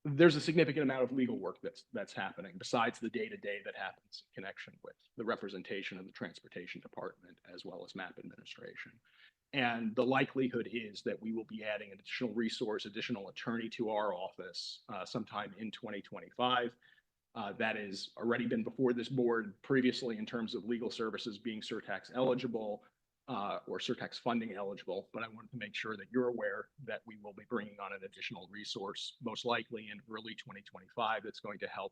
[SPEAKER 19] There's a significant amount of legal work that's happening besides the day-to-day that happens in connection with the representation of the Transportation Department as well as MAP administration. And the likelihood is that we will be adding an additional resource, additional attorney to our office sometime in 2025. That has already been before this board previously in terms of legal services being Surtax eligible or Surtax funding eligible. But I wanted to make sure that you're aware that we will be bringing on an additional resource, most likely in early 2025, that's going to help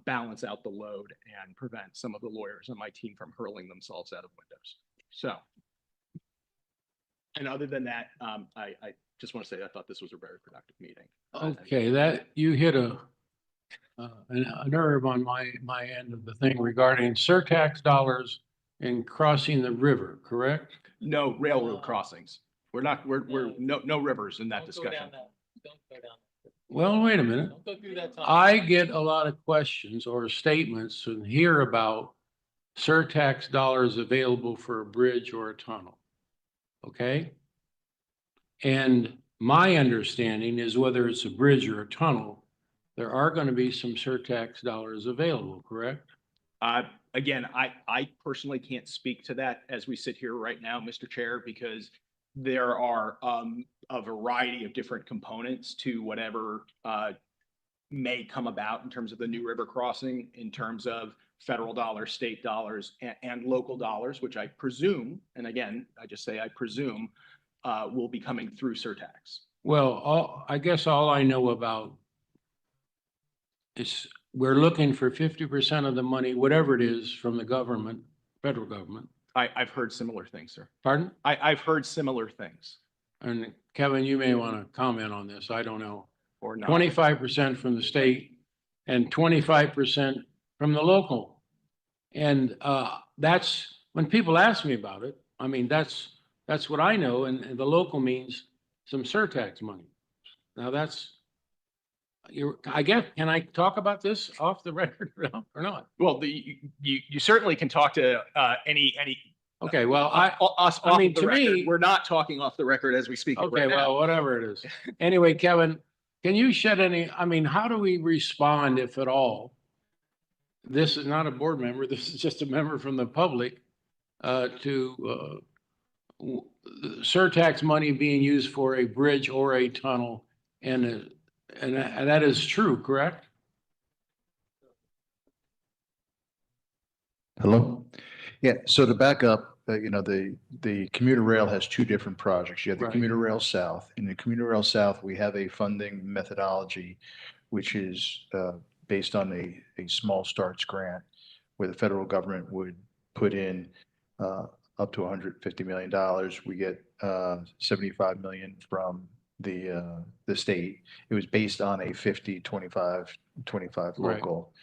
[SPEAKER 19] balance out the load and prevent some of the lawyers on my team from hurling themselves out of windows. So. And other than that, I just want to say I thought this was a very productive meeting.
[SPEAKER 1] Okay, that you hit a nerve on my end of the thing regarding Surtax dollars in crossing the river, correct?
[SPEAKER 19] No railroad crossings. We're no rivers in that discussion.
[SPEAKER 18] Don't go down.
[SPEAKER 1] Well, wait a minute.
[SPEAKER 18] Don't go through that time.
[SPEAKER 1] I get a lot of questions or statements and hear about Surtax dollars available for a bridge or a tunnel. Okay. And my understanding is whether it's a bridge or a tunnel, there are going to be some Surtax dollars available, correct?
[SPEAKER 19] Again, I personally can't speak to that as we sit here right now, Mr. Chair, because there are a variety of different components to whatever may come about in terms of the New River crossing, in terms of federal dollars, state dollars, and local dollars, which I presume, and again, I just say I presume, will be coming through Surtax.
[SPEAKER 1] Well, I guess all I know about is we're looking for 50% of the money, whatever it is, from the government, federal government.
[SPEAKER 19] I've heard similar things, sir.
[SPEAKER 1] Pardon?
[SPEAKER 19] I've heard similar things.
[SPEAKER 1] And Kevin, you may want to comment on this. I don't know.
[SPEAKER 19] Or not.
[SPEAKER 1] 25% from the state and 25% from the local. And that's when people ask me about it. I mean, that's what I know. And the local means some Surtax money. Now I guess, can I talk about this off the record or not?
[SPEAKER 19] Well, you certainly can talk to any.
[SPEAKER 1] Okay, well,
[SPEAKER 19] I mean, to me, we're not talking off the record as we speak.
[SPEAKER 1] Okay, well, whatever it is. Anyway, Kevin, can you shed any? I mean, how do we respond, if at all? This is not a board member. This is just a member from the public to Surtax money being used for a bridge or a tunnel, and that is true, correct?
[SPEAKER 12] Hello? Yeah, so to back up, the commuter rail has two different projects. You have the commuter rail south. In the commuter rail south, we have a funding methodology, which is based on a small starts grant where the federal government would put in up to $150 million. We get 75 million from the state. It was based on a 50-25 local.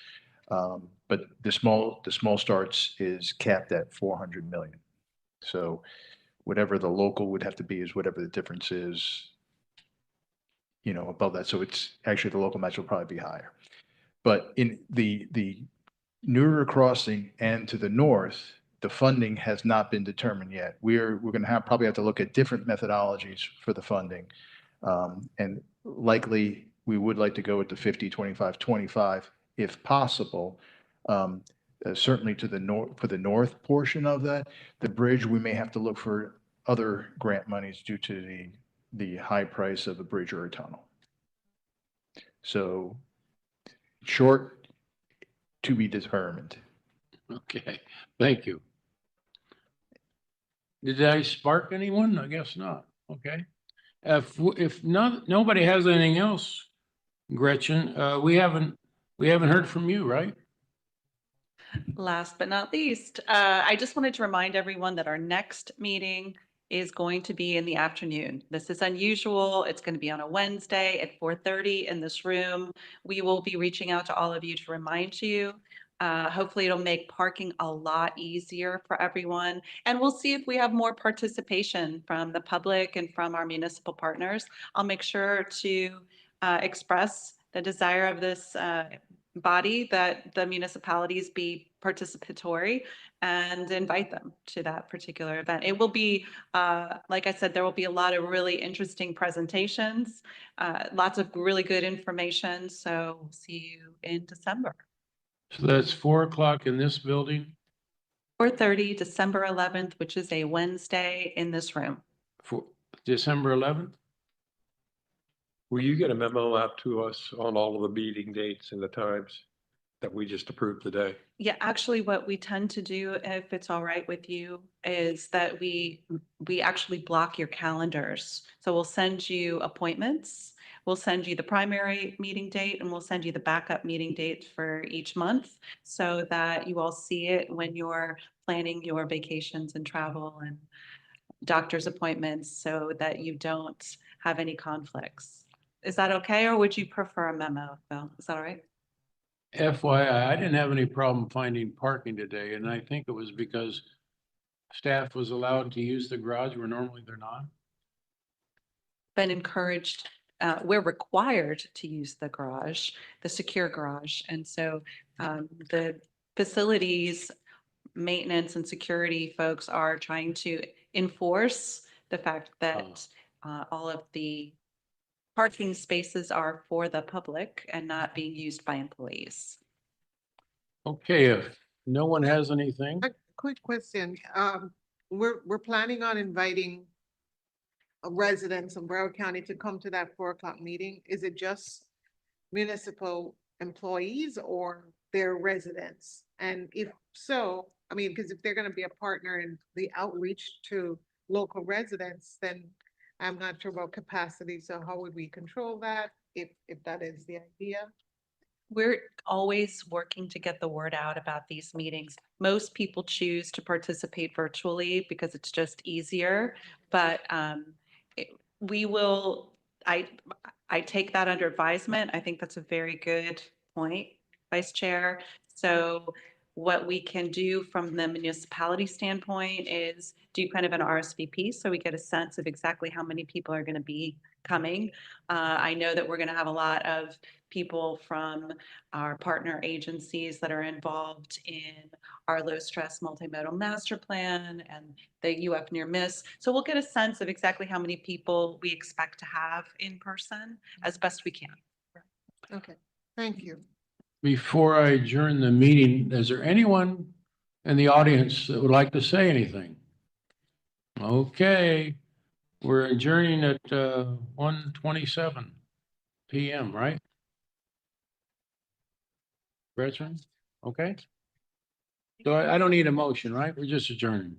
[SPEAKER 12] But the small starts is capped at 400 million. So whatever the local would have to be is whatever the difference is, above that. So it's actually the local match will probably be higher. But in the New River crossing and to the north, the funding has not been determined yet. We're going to probably have to look at different methodologies for the funding. And likely we would like to go with the 50-25-25 if possible. Certainly to the north, for the north portion of that, the bridge, we may have to look for other grant monies due to the high price of a bridge or a tunnel. So short, to be determined.
[SPEAKER 1] Okay, thank you. Did I spark anyone? I guess not. Okay. If not, nobody has anything else, Gretchen, we haven't heard from you, right?
[SPEAKER 4] Last but not least, I just wanted to remind everyone that our next meeting is going to be in the afternoon. This is unusual. It's going to be on a Wednesday at 4:30 in this room. We will be reaching out to all of you to remind you. Hopefully it'll make parking a lot easier for everyone. And we'll see if we have more participation from the public and from our municipal partners. I'll make sure to express the desire of this body that the municipalities be participatory and invite them to that particular event. It will be, like I said, there will be a lot of really interesting presentations, lots of really good information. So we'll see you in December.
[SPEAKER 1] So that's 4 o'clock in this building,
[SPEAKER 4] 4:30, December 11th, which is a Wednesday in this room.
[SPEAKER 1] for December 11th?
[SPEAKER 5] Will you get a memo out to us on all of the meeting dates and the times that we just approved today?
[SPEAKER 4] Yeah, actually, what we tend to do, if it's all right with you, is that we actually block your calendars. So we'll send you appointments. We'll send you the primary meeting date and we'll send you the backup meeting date for each month so that you all see it when you're planning your vacations and travel and doctor's appointments so that you don't have any conflicts. Is that okay? Or would you prefer a memo, Bill? Is that all right?
[SPEAKER 1] FYI, I didn't have any problem finding parking today, and I think it was because staff was allowed to use the garage where normally they're not.
[SPEAKER 4] Been encouraged, we're required to use the garage, the secure garage. And so the facilities maintenance and security folks are trying to enforce the fact that all of the parking spaces are for the public and not being used by employees.
[SPEAKER 1] Okay, if no one has anything,
[SPEAKER 14] A quick question. We're planning on inviting residents of Broward County to come to that 4 o'clock meeting. Is it just municipal employees or their residents? And if so, I mean, because if they're going to be a partner in the outreach to local residents, then I'm not sure about capacity. So how would we control that if that is the idea?
[SPEAKER 4] We're always working to get the word out about these meetings. Most people choose to participate virtually because it's just easier, but we will, I take that under advisement. I think that's a very good point, Vice Chair. So what we can do from the municipality standpoint is do kind of an RSVP so we get a sense of exactly how many people are going to be coming. I know that we're going to have a lot of people from our partner agencies that are involved in our low stress multimodal master plan and the UF near miss. So we'll get a sense of exactly how many people we expect to have in person as best we can.
[SPEAKER 14] Okay, thank you.
[SPEAKER 1] before I adjourn the meeting, is there anyone in the audience that would like to say anything? Okay, we're adjourning at 1:27 PM, right? Gretchen? Okay. So I don't need a motion, right? We're just adjourning.